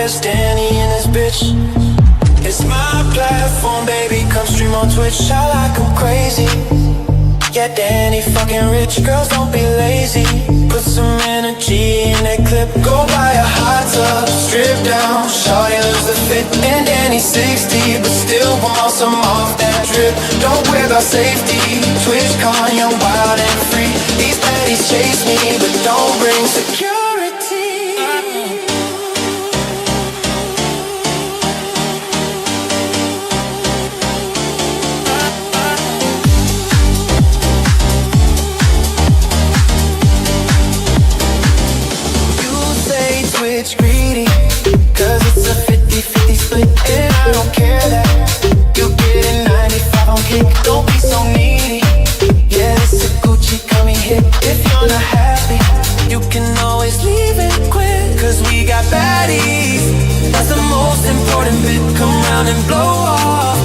there's Danny and his bitch. It's my platform, baby, come stream on Twitch. I like 'em crazy. Yeah, Danny fucking rich, girls don't be lazy. Put some energy in that clip. Go buy a hot tub, strip down, shawty lose the fit. And Danny's 60, but still want some off that drip. Don't wear the safety, Twitch con, you're wild and free. These baddies chase me, but don't bring security. It's greedy, cause it's a 50-50 split. And I don't care that you get a 95 on kick. Don't be so needy. Yeah, it's a Gucci coming hit. If you're not happy, you can always leave it quick. Cause we got baddies, that's the most important bit. Come round and blow off.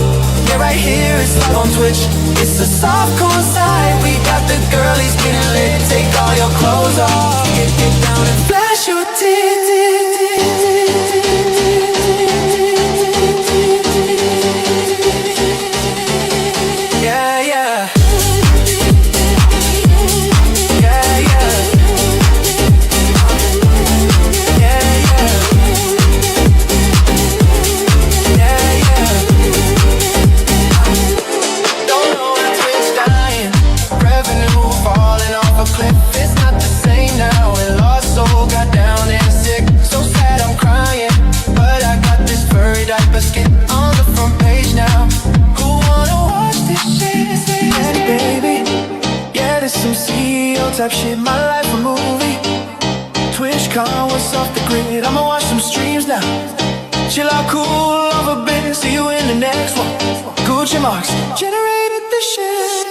Yeah, right here it's live on Twitch. It's a softcore side. We got the girlies getting lit. Take all your clothes off. Get down and flash your tits. Type shit, my life a movie. TwitchCon, what's off the grid? I'ma watch some streams now. Chill out, cool off a bit. See you in the next one. Gucci marks generated the shit.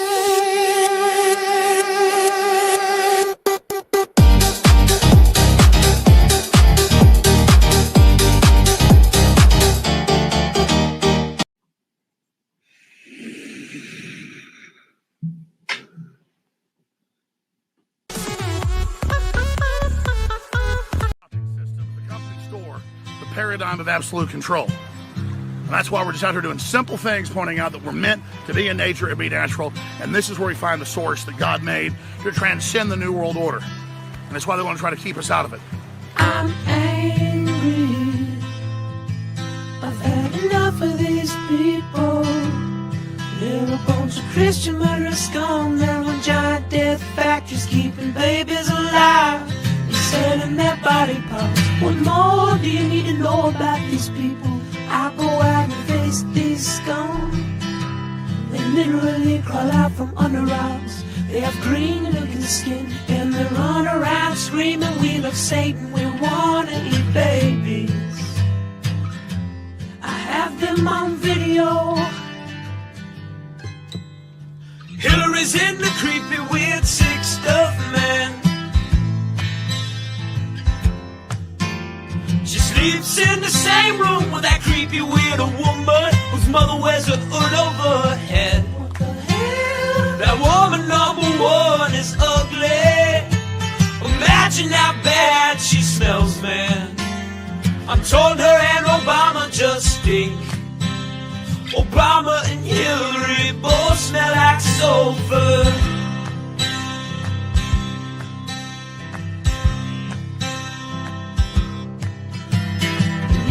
Paradigm of absolute control. And that's why we're just out here doing simple things, pointing out that we're meant to be in nature and be natural. And this is where we find the source that God made to transcend the New World Order. And that's why they want to try to keep us out of it. I'm angry. I've had enough of these people. They're a bunch of Christian murderers, scum. They're on giant death factories keeping babies alive. Selling their body parts. What more do you need to know about these people? I go out and face these scum. They literally crawl out from under rocks. They have green looking skin and they run around screaming, we love Satan, we wanna eat babies. I have them on video. Hillary's in the creepy weird sick stuff, man. She sleeps in the same room with that creepy weirdo woman whose mother wears a hood over her head. What the hell? That woman number one is ugly. Imagine how bad she smells, man. I'm told her and Obama just stink. Obama and Hillary both smell like sulfur.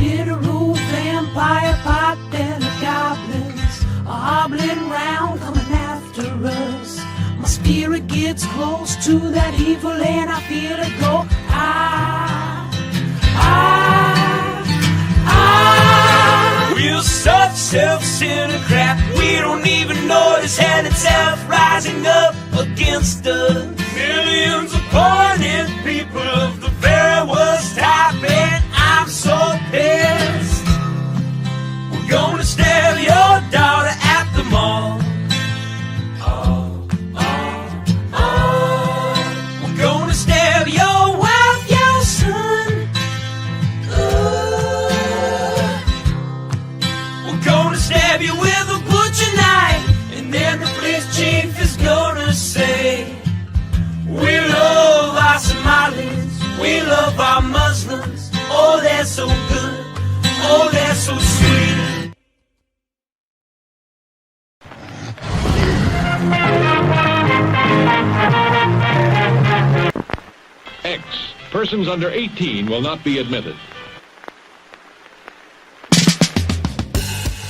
Literal vampire pot and the goblins are hobbling round coming after us. My spirit gets close to that evil and I feel it go. We're such self-centered crap. We don't even notice hell itself rising up against us. Millions of pointed people of the very worst type, and I'm so pissed. We're gonna stab your daughter at the mall. We're gonna stab your wife, your son. We're gonna stab you with a butcher knife, and then the police chief is gonna say, we love our Somalis, we love our Muslims, oh they're so good. Oh, they're so sweet. X. Persons under 18 will not be admitted.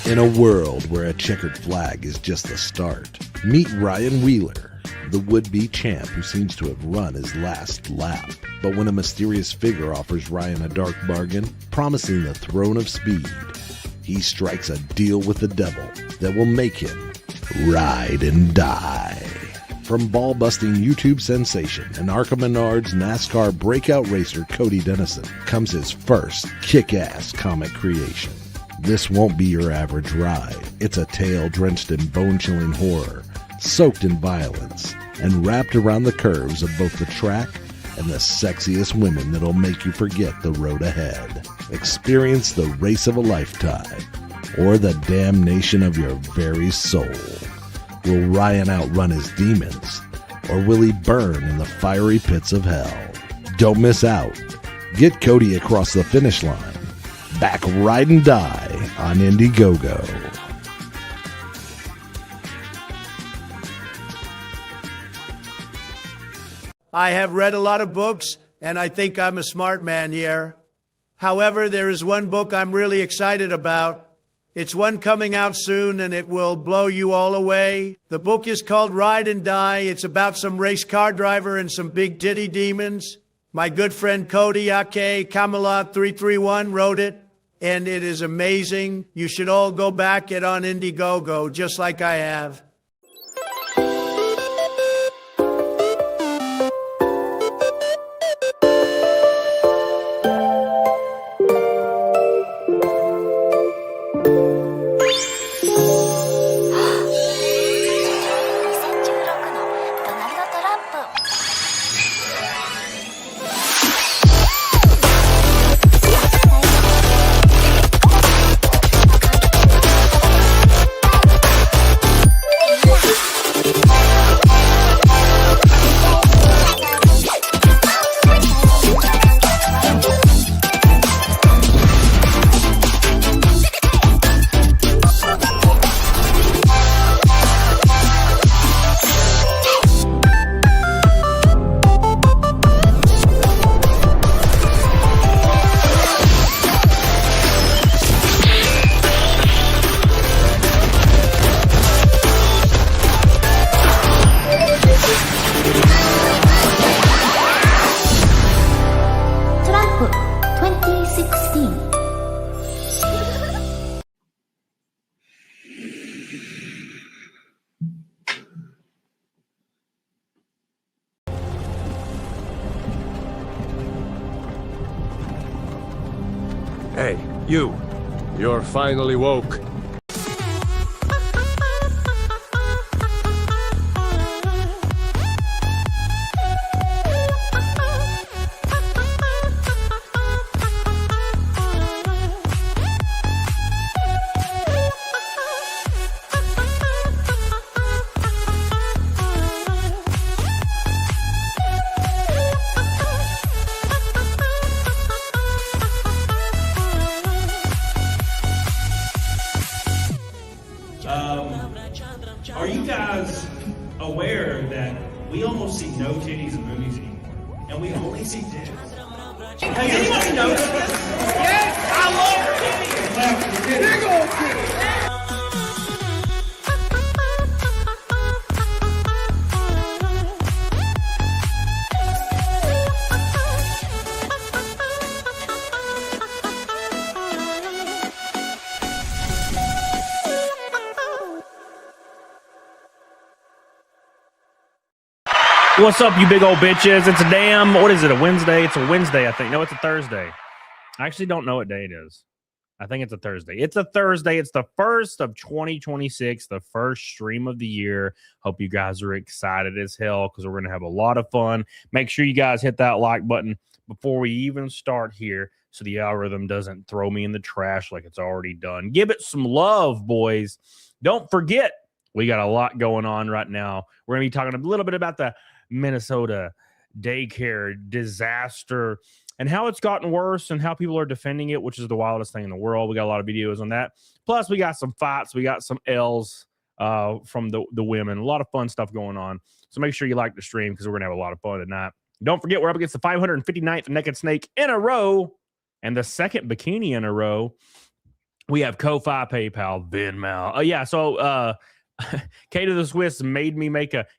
In a world where a checkered flag is just the start, meet Ryan Wheeler, the would-be champ who seems to have run his last lap. But when a mysterious figure offers Ryan a dark bargain, promising the throne of speed, he strikes a deal with the devil that will make him ride and die. From ball-busting YouTube sensation and Arca Menard's NASCAR breakout racer Cody Dennison comes his first kick-ass comic creation. This won't be your average ride. It's a tale drenched in bone-chilling horror, soaked in violence, and wrapped around the curves of both the track and the sexiest women that'll make you forget the road ahead. Experience the race of a lifetime, or the damnation of your very soul. Will Ryan outrun his demons, or will he burn in the fiery pits of hell? Don't miss out. Get Cody across the finish line. Back Ride and Die on Indiegogo. I have read a lot of books, and I think I'm a smart man here. However, there is one book I'm really excited about. It's one coming out soon, and it will blow you all away. The book is called Ride and Die. It's about some race car driver and some big titty demons. My good friend Cody Ake Camelot 331 wrote it, and it is amazing. You should all go back it on Indiegogo, just like I have. Hey, you. You're finally woke. Are you guys aware that we almost see no titties in movies anymore? And we only see dicks. Has anybody noticed this? Yes, I love titties! Big old titties! What's up, you big old bitches? It's a damn, what is it, a Wednesday? It's a Wednesday, I think. No, it's a Thursday. I actually don't know what day it is. I think it's a Thursday. It's a Thursday. It's the first of 2026, the first stream of the year. Hope you guys are excited as hell because we're going to have a lot of fun. Make sure you guys hit that like button before we even start here so the algorithm doesn't throw me in the trash like it's already done. Give it some love, boys. Don't forget, we got a lot going on right now. We're going to be talking a little bit about the Minnesota Daycare disaster and how it's gotten worse and how people are defending it, which is the wildest thing in the world. We got a lot of videos on that. Plus, we got some fights. We got some L's from the women. A lot of fun stuff going on. So make sure you like the stream because we're going to have a lot of fun tonight. Don't forget, we're up against the 559th Naked Snake in a row and the second bikini in a row. We have Ko-Fi, PayPal, Venmo. Oh, yeah. So K to the Swiss made me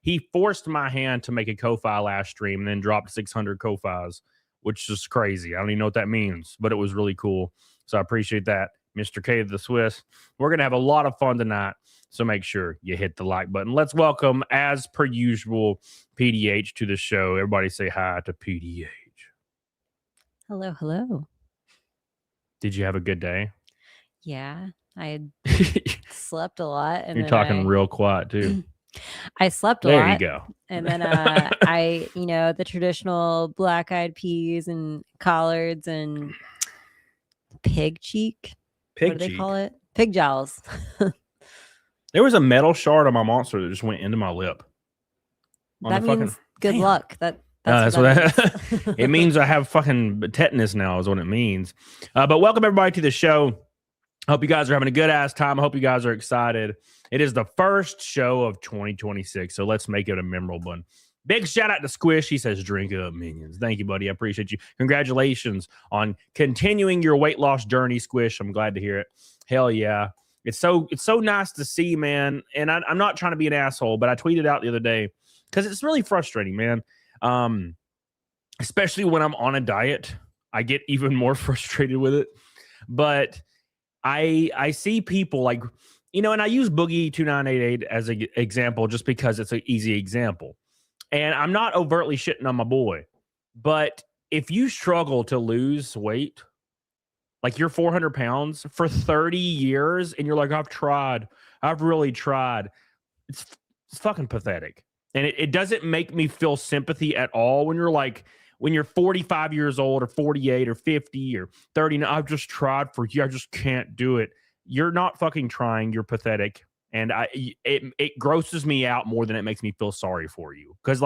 he forced my hand to make a Ko-Fi last stream and then dropped 600 Ko-Fis, which is crazy. I don't even know what that means, but it was really cool. So I appreciate that, Mr. K to the Swiss. We're going to have a lot of fun tonight. So make sure you hit the like button. Let's welcome, as per usual, PDH to the show. Everybody say hi to PDH. Hello, hello. Did you have a good day? Yeah, I had slept a lot. And You're talking real quiet, too. I slept a lot. There you go. And then I, the traditional black-eyed peas and collards and pig cheek. What do they call it? Pig jowls. There was a metal shard on my monster that just went into my lip. That means good luck. That's what it means. I have fucking tetanus now is what it means. But welcome everybody to the show. I hope you guys are having a good ass time. I hope you guys are excited. It is the first show of 2026, so let's make it a memorable one. Big shout out to Squish. He says, drink up, minions. Thank you, buddy. I appreciate you. Congratulations on continuing your weight loss journey, Squish. I'm glad to hear it. Hell yeah. It's so nice to see, man. And I'm not trying to be an asshole, but I tweeted out the other day because it's really frustrating, man. Especially when I'm on a diet, I get even more frustrated with it. But I see people like, and I use Boogie 2988 as an example just because it's an easy example. And I'm not overtly shitting on my boy, but if you struggle to lose weight, like you're 400 pounds for 30 years and you're like, I've really tried. It's fucking pathetic. And it doesn't make me feel sympathy at all when you're 45 years old or 48 or 50 or 30. I've just tried for you. I just can't do it. You're not fucking trying. You're pathetic. And it grosses me out more than it makes me feel sorry for you. Because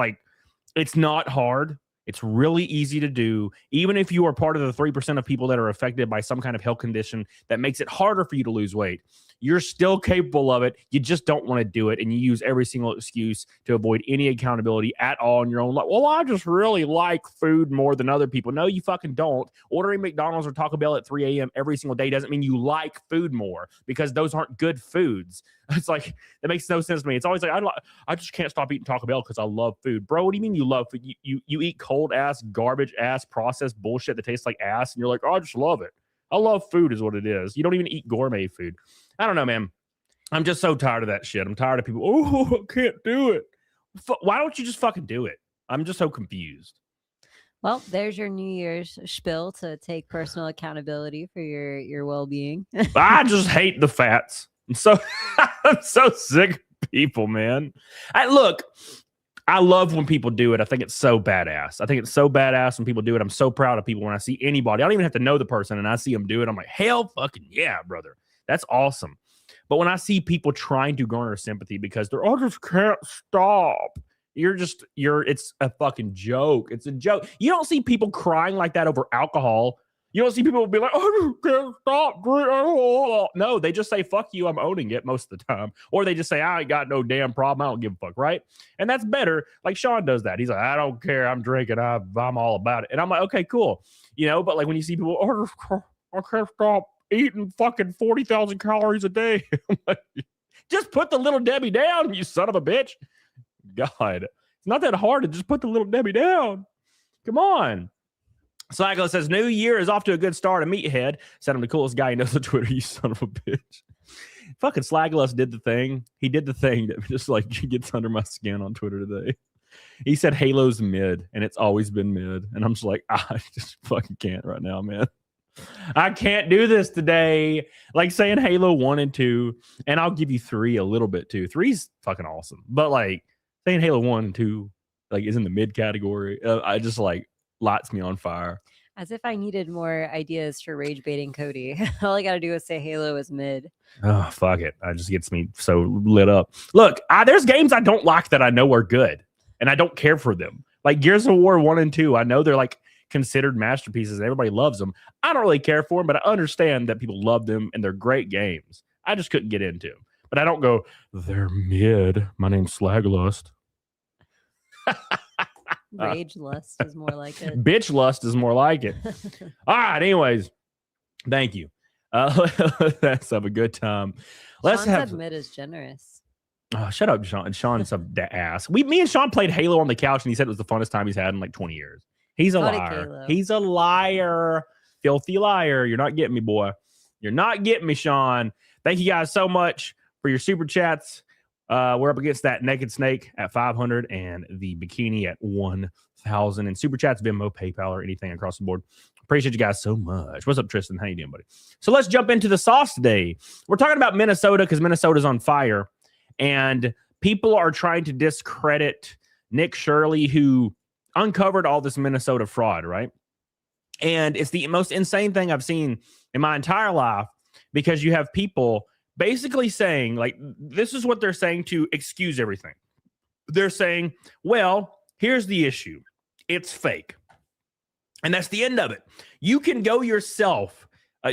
it's not hard. It's really easy to do. Even if you are part of the 3% of people that are affected by some kind of health condition that makes it harder for you to lose weight, you're still capable of it. You just don't want to do it. And you use every single excuse to avoid any accountability at all in your own life. Well, I just really like food more than other people. No, you fucking don't. Ordering McDonald's or Taco Bell at 3 a.m. every single day doesn't mean you like food more because those aren't good foods. It's like, that makes no sense to me. It's always like, I just can't stop eating Taco Bell because I love food. Bro, what do you mean you love food? You eat cold ass, garbage ass, processed bullshit that tastes like ass, and you're like, oh, I just love it. I love food is what it is. You don't even eat gourmet food. I don't know, man. I'm just so tired of that shit. I'm tired of people, I can't do it. Why don't you just fucking do it? I'm just so confused. Well, there's your New Year's spiel to take personal accountability for your well-being. I just hate the fats. I'm so sick of people, man. I love when people do it. I think it's so badass. I think it's so badass when people do it. I'm so proud of people when I see anybody. I don't even have to know the person, and I see them do it. I'm like, hell fucking yeah, brother. That's awesome. But when I see people trying to garner sympathy because they're, I just can't stop. It's a fucking joke. It's a joke. You don't see people crying like that over alcohol. You don't see people be like, oh, I can't stop drinking. No, they just say, fuck you, I'm owning it most of the time. Or they just say, I ain't got no damn problem. I don't give a fuck, right? And that's better. Like Sean does that. He's like, I don't care. I'm drinking. I'm all about it. And I'm like, okay, cool. But like when you see people, I can't stop eating fucking 40,000 calories a day. Like, just put the little Debbie down, you son of a bitch. God, it's not that hard to just put the little Debbie down. Come on. Cyclo says, New Year is off to a good start. A meathead said I'm the coolest guy he knows on Twitter, you son of a bitch. Fucking Slagless did the thing. He did the thing that just like gets under my skin on Twitter today. He said Halo's mid, and it's always been mid. And I'm just like, I just fucking can't right now, man. I can't do this today. Like saying Halo 1 and 2, and I'll give you 3 a little bit too. 3's fucking awesome. But like saying Halo 1 and 2 like is in the mid category. I just like lights me on fire. As if I needed more ideas for rage baiting Cody. All I gotta do is say Halo is mid. Oh, fuck it. It just gets me so lit up. Look, there's games I don't like that I know are good, and I don't care for them. Like Gears of War 1 and 2, I know they're like considered masterpieces and everybody loves them. I don't really care for them, but I understand that people love them and they're great games. I just couldn't get into them. But I don't go, they're mid. My name's Slaglust. Rage lust is more like it. Bitch lust is more like it. All right. Anyways, thank you. Let's have a good time. Let's Sean have said mid is generous. Oh, shut up, Sean. Sean's a ass. Me and Sean played Halo on the couch, and he said it was the funnest time he's had in like 20 years. He's a liar. He's a liar. Filthy liar. You're not getting me, boy. You're not getting me, Sean. Thank you guys so much for your super chats. We're up against that naked snake at 500 and the bikini at 1,000. And super chats, Venmo, PayPal, or anything across the board. Appreciate you guys so much. What's up, Tristan? How you doing, buddy? So let's jump into the sauce today. We're talking about Minnesota because Minnesota's on fire. And people are trying to discredit Nick Shirley, who uncovered all this Minnesota fraud, right? And it's the most insane thing I've seen in my entire life because you have people basically saying, like, this is what they're saying to excuse everything. They're saying, well, here's the issue. It's fake. And that's the end of it. You can go yourself.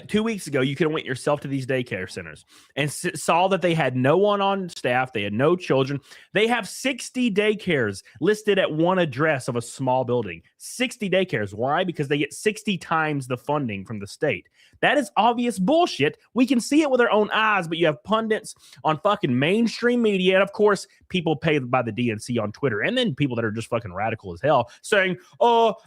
2 weeks ago, you could have went yourself to these daycare centers and saw that they had no one on staff. They had no children. They have 60 daycares listed at one address of a small building. 60 daycares. Why? Because they get 60 times the funding from the state. That is obvious bullshit. We can see it with our own eyes, but you have pundits on fucking mainstream media. And of course, people paid by the DNC on Twitter. And then people that are just fucking radical as hell saying,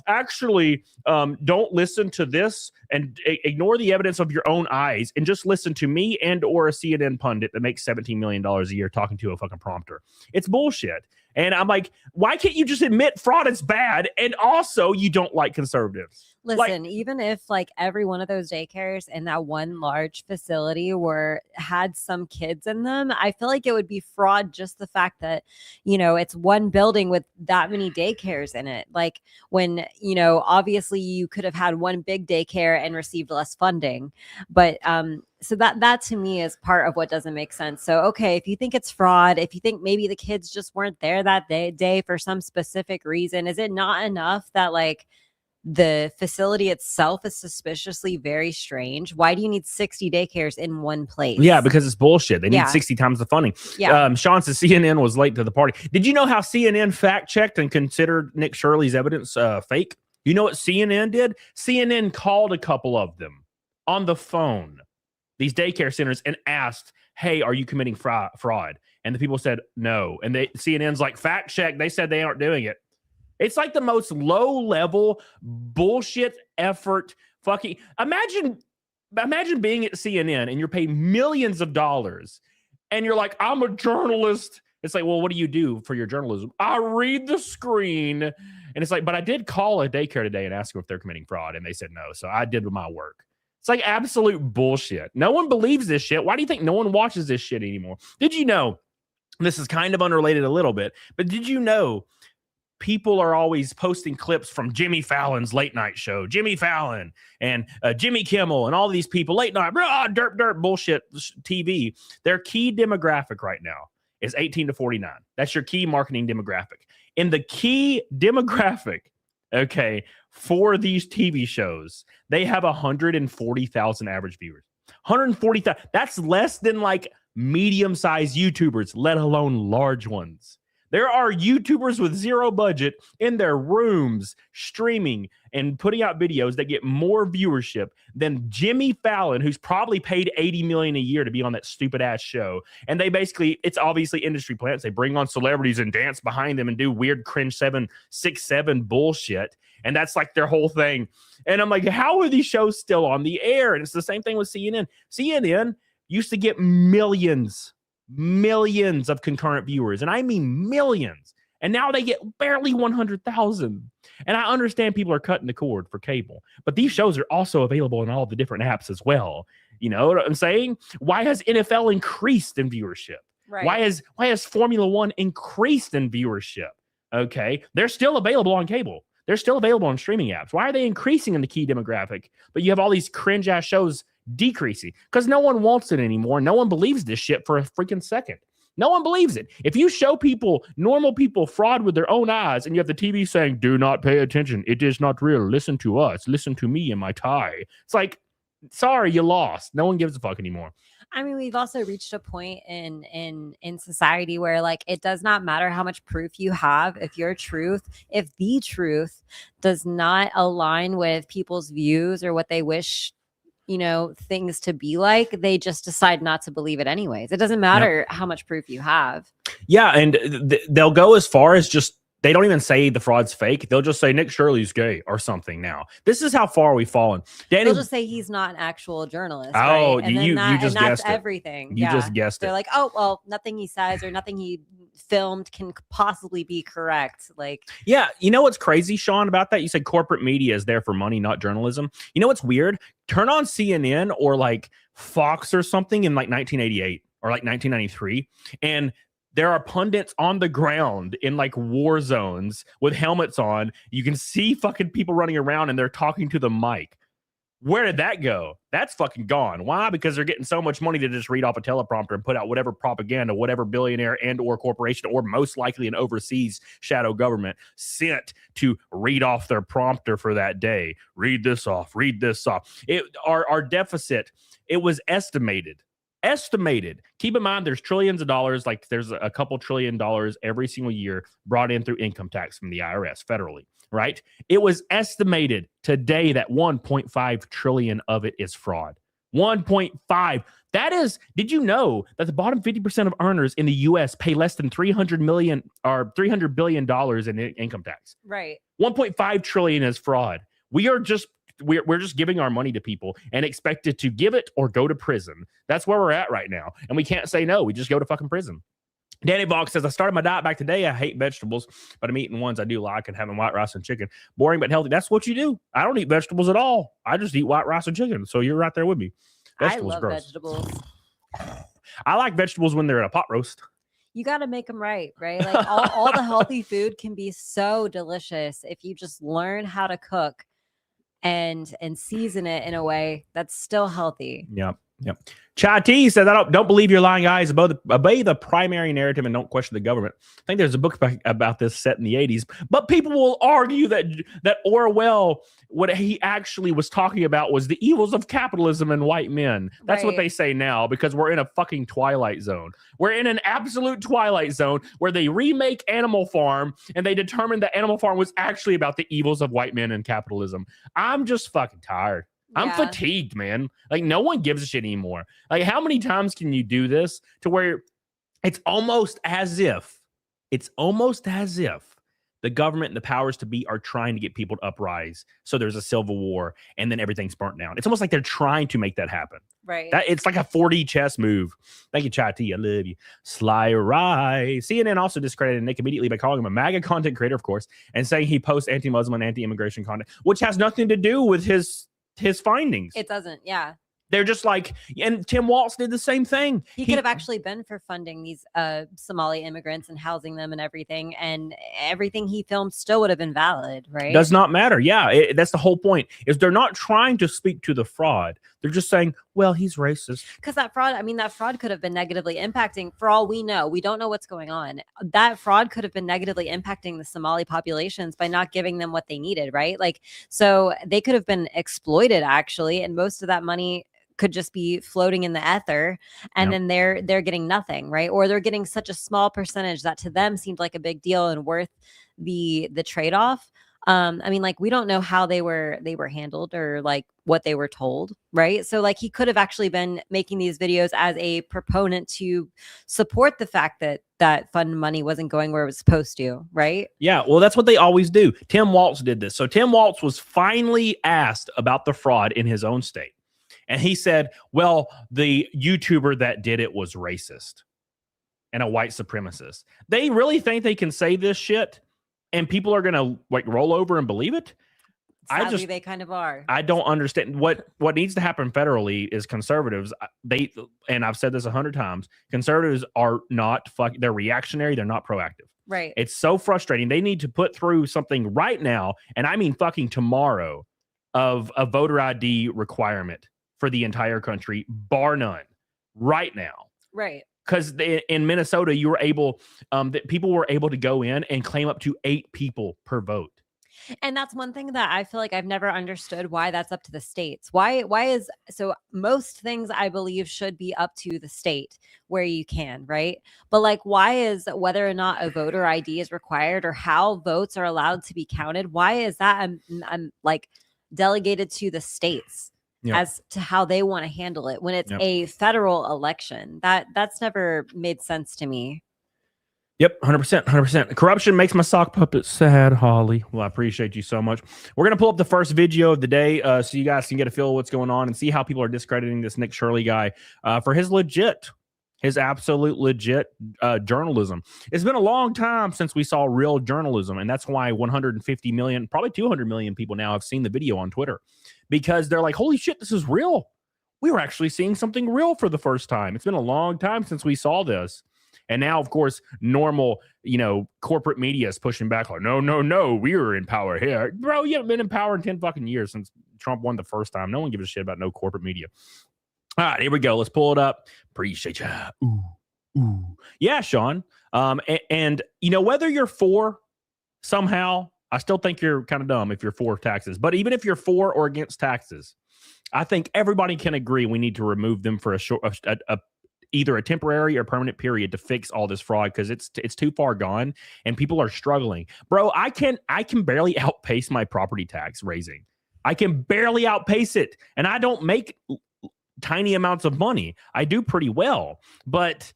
actually, don't listen to this and ignore the evidence of your own eyes and just listen to me and or a CNN pundit that makes $17 million a year talking to a fucking prompter. It's bullshit. And I'm like, why can't you just admit fraud is bad and also you don't like conservatives? Listen, even if like every one of those daycares in that one large facility had some kids in them, I feel like it would be fraud just the fact that, it's one building with that many daycares in it. Like when, obviously you could have had one big daycare and received less funding. But so that to me is part of what doesn't make sense. So, okay, if you think it's fraud, if you think maybe the kids just weren't there that day for some specific reason, is it not enough that like the facility itself is suspiciously very strange? Why do you need 60 daycares in one place? Yeah, because it's bullshit. They need 60 times the funding. Yeah. Sean says CNN was late to the party. Did you know how CNN fact-checked and considered Nick Shirley's evidence fake? You know what CNN did? CNN called a couple of them on the phone, these daycare centers, and asked, hey, are you committing fraud? And the people said no. And CNN's like, fact check. They said they aren't doing it. It's like the most low-level bullshit effort. Fucking imagine being at CNN and you're paid millions of dollars and you're like, I'm a journalist. It's like, well, what do you do for your journalism? I read the screen. And it's like, but I did call a daycare today and ask them if they're committing fraud. And they said no. So I did my work. It's like absolute bullshit. No one believes this shit. Why do you think no one watches this shit anymore? Did you know, this is kind of unrelated a little bit, but did you know people are always posting clips from Jimmy Fallon's late night show, Jimmy Fallon and Jimmy Kimmel and all these people, late night, derp, bullshit TV. Their key demographic right now is 18 to 49. That's your key marketing demographic. In the key demographic, okay, for these TV shows, they have 140,000 average viewers. 140,000. That's less than like medium-sized YouTubers, let alone large ones. There are YouTubers with zero budget in their rooms streaming and putting out videos that get more viewership than Jimmy Fallon, who's probably paid $80 million a year to be on that stupid ass show. And they basically, it's obviously industry plants. They bring on celebrities and dance behind them and do weird cringe 767 bullshit. And that's like their whole thing. And I'm like, how are these shows still on the air? And it's the same thing with CNN. CNN used to get millions of concurrent viewers. And I mean millions. And now they get barely 100,000. And I understand people are cutting the cord for cable, but these shows are also available in all the different apps as well. You know what I'm saying? Why has NFL increased in viewership? Right. Why has Formula One increased in viewership? Okay. They're still available on cable. They're still available on streaming apps. Why are they increasing in the key demographic? But you have all these cringe ass shows decreasing because no one wants it anymore. No one believes this shit for a freaking second. No one believes it. If you show people, normal people, fraud with their own eyes, and you have the TV saying, do not pay attention. It is not real. Listen to us. Listen to me and my tie. It's like, sorry, you lost. No one gives a fuck anymore. I mean, we've also reached a point in society where, like, it does not matter how much proof you have. If the truth does not align with people's views or what they wish, things to be like, they just decide not to believe it anyways. It doesn't matter how much proof you have. Yeah, and they'll go as far as just, they don't even say the fraud's fake. They'll just say Nick Shirley's gay or something now. This is how far we've fallen. Danny, they'll just say he's not an actual journalist. Oh, right? And you just that's guessed it. everything. You just guessed it. They're like, oh, well, nothing he says or nothing he filmed can possibly be correct. Like, yeah, you know what's crazy, Sean, about that? You said corporate media is there for money, not journalism. You know what's weird? Turn on CNN or like Fox or something in like 1988 or like 1993, and there are pundits on the ground in like war zones with helmets on. You can see fucking people running around and they're talking to the mic. Where did that go? That's fucking gone. Why? Because they're getting so much money to just read off a teleprompter and put out whatever propaganda, whatever billionaire and or corporation, or most likely an overseas shadow government sent to read off their prompter for that day. Read this off. Read this off. Our deficit, it was estimated. Keep in mind, there's trillions of dollars, like there's a couple $1 trillion every single year brought in through income tax from the IRS federally, right? It was estimated today that 1.5 trillion of it is fraud. 1.5. That is, did you know that the bottom 50% of earners in the US pay less than $300 billion in income tax? Right. 1.5 trillion is fraud. We're just giving our money to people and expected to give it or go to prison. That's where we're at right now. And we can't say no. We just go to fucking prison. Danny Vox says, I started my diet back today. I hate vegetables, but I'm eating ones I do like and having white rice and chicken. Boring but healthy. That's what you do. I don't eat vegetables at all. I just eat white rice and chicken. So you're right there with me. Vegetables, I love gross. vegetables. I like vegetables when they're in a pot roast. You got to make them right? Like all the healthy food can be so delicious if you just learn how to cook and season it in a way that's still healthy. Yep. Chai T says, I don't believe your lying eyes. Obey the primary narrative and don't question the government. I think there's a book about this set in the 80s, but people will argue that Orwell, what he actually was talking about was the evils of capitalism and white men. That's what they say now, because we're in a fucking twilight zone. We're in an absolute twilight zone where they remake Animal Farm and they determined that Animal Farm was actually about the evils of white men and capitalism. I'm just fucking tired. I'm fatigued, man. Like, no one gives a shit anymore. Like, how many times can you do this to where it's almost as if the government and the powers to be are trying to get people to uprise. So there's a civil war and then everything's burnt down. It's almost like they're trying to make that happen. Right. It's like a 4D chess move. Thank you, Chai T. I love you. Sly Rye. CNN also discredited Nick immediately by calling him a MAGA content creator, of course, and saying he posts anti-Muslim and anti-immigration content, which has nothing to do with his findings. It doesn't. Yeah. They're just like, and Tim Waltz did the same thing. He could have actually been for funding these Somali immigrants and housing them and everything he filmed still would have been valid, right? Does not matter. Yeah, that's the whole point. Is they're not trying to speak to the fraud. They're just saying, well, he's racist. Because that fraud could have been negatively impacting, for all we know. We don't know what's going on. That fraud could have been negatively impacting the Somali populations by not giving them what they needed, right? Like, so they could have been exploited, actually, and most of that money could just be floating in the ether, and then they're getting nothing, right? Or they're getting such a small percentage that to them seemed like a big deal and worth the trade-off. I mean, like, we don't know how they were handled or like what they were told, right? So like, he could have actually been making these videos as a proponent to support the fact that fund money wasn't going where it was supposed to, right? Yeah, well, that's what they always do. Tim Waltz did this. So Tim Waltz was finally asked about the fraud in his own state. And he said, well, the YouTuber that did it was racist and a white supremacist. They really think they can say this shit and people are going to like roll over and believe it? Sadly, they kind of are. I don't understand. What needs to happen federally is conservatives. And I've said this 100 times, conservatives are not they're reactionary. They're not proactive. Right. It's so frustrating. They need to put through something right now. And I mean, fucking tomorrow, of a voter ID requirement for the entire country, bar none, right now. Right. because in Minnesota, you were able, that people were able to go in and claim up to 8 people per vote. And that's one thing that I feel like I've never understood why that's up to the states. Why is so most things I believe should be up to the state where you can, right? But like why is whether or not a voter ID is required or how votes are allowed to be counted, why is that I'm like delegated to the states as to how they want to handle it when it's a federal election? That's never made sense to me. Yep, 100%, 100%. Corruption makes my sock puppet sad, Holly. Well, I appreciate you so much. We're going to pull up the first video of the day so you guys can get a feel of what's going on and see how people are discrediting this Nick Shirley guy for his absolute legit journalism. It's been a long time since we saw real journalism, and that's why 150 million, probably 200 million people now have seen the video on Twitter because they're like, holy shit, this is real. We were actually seeing something real for the first time. It's been a long time since we saw this. And now, of course, normal, corporate media is pushing back like, no, we were in power here. Bro, you haven't been in power in 10 fucking years since Trump won the first time. No one gives a shit about no corporate media. All right, here we go. Let's pull it up. Appreciate you. Ooh. Yeah, Sean. And whether you're for somehow, I still think you're kind of dumb if you're for taxes. But even if you're for or against taxes, I think everybody can agree we need to remove them for either a temporary or permanent period to fix all this fraud because it's too far gone and people are struggling. Bro, I can barely outpace my property tax raising. I can barely outpace it. And I don't make tiny amounts of money. I do pretty well, but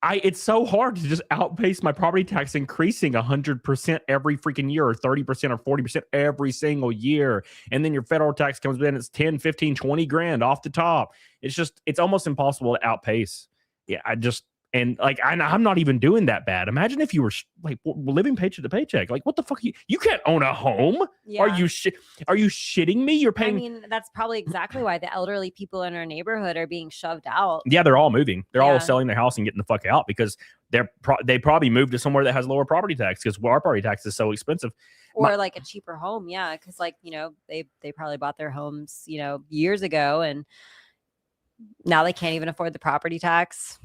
it's so hard to just outpace my property tax increasing 100% every freaking year or 30% or 40% every single year. And then your federal tax comes in, it's 10, 15, 20 grand off the top. It's almost impossible to outpace. Yeah, I'm not even doing that bad. Imagine if you were living paycheck to paycheck. Like, what the fuck? You can't own a home. Yeah. Are you shitting me? You're paying. I mean, that's probably exactly why the elderly people in our neighborhood are being shoved out. Yeah, they're all moving. They're all selling their house and getting the fuck out because they probably moved to somewhere that has lower property tax because our property tax is so expensive. Or like a cheaper home. Yeah, because they probably bought their homes years ago and now they can't even afford the property tax.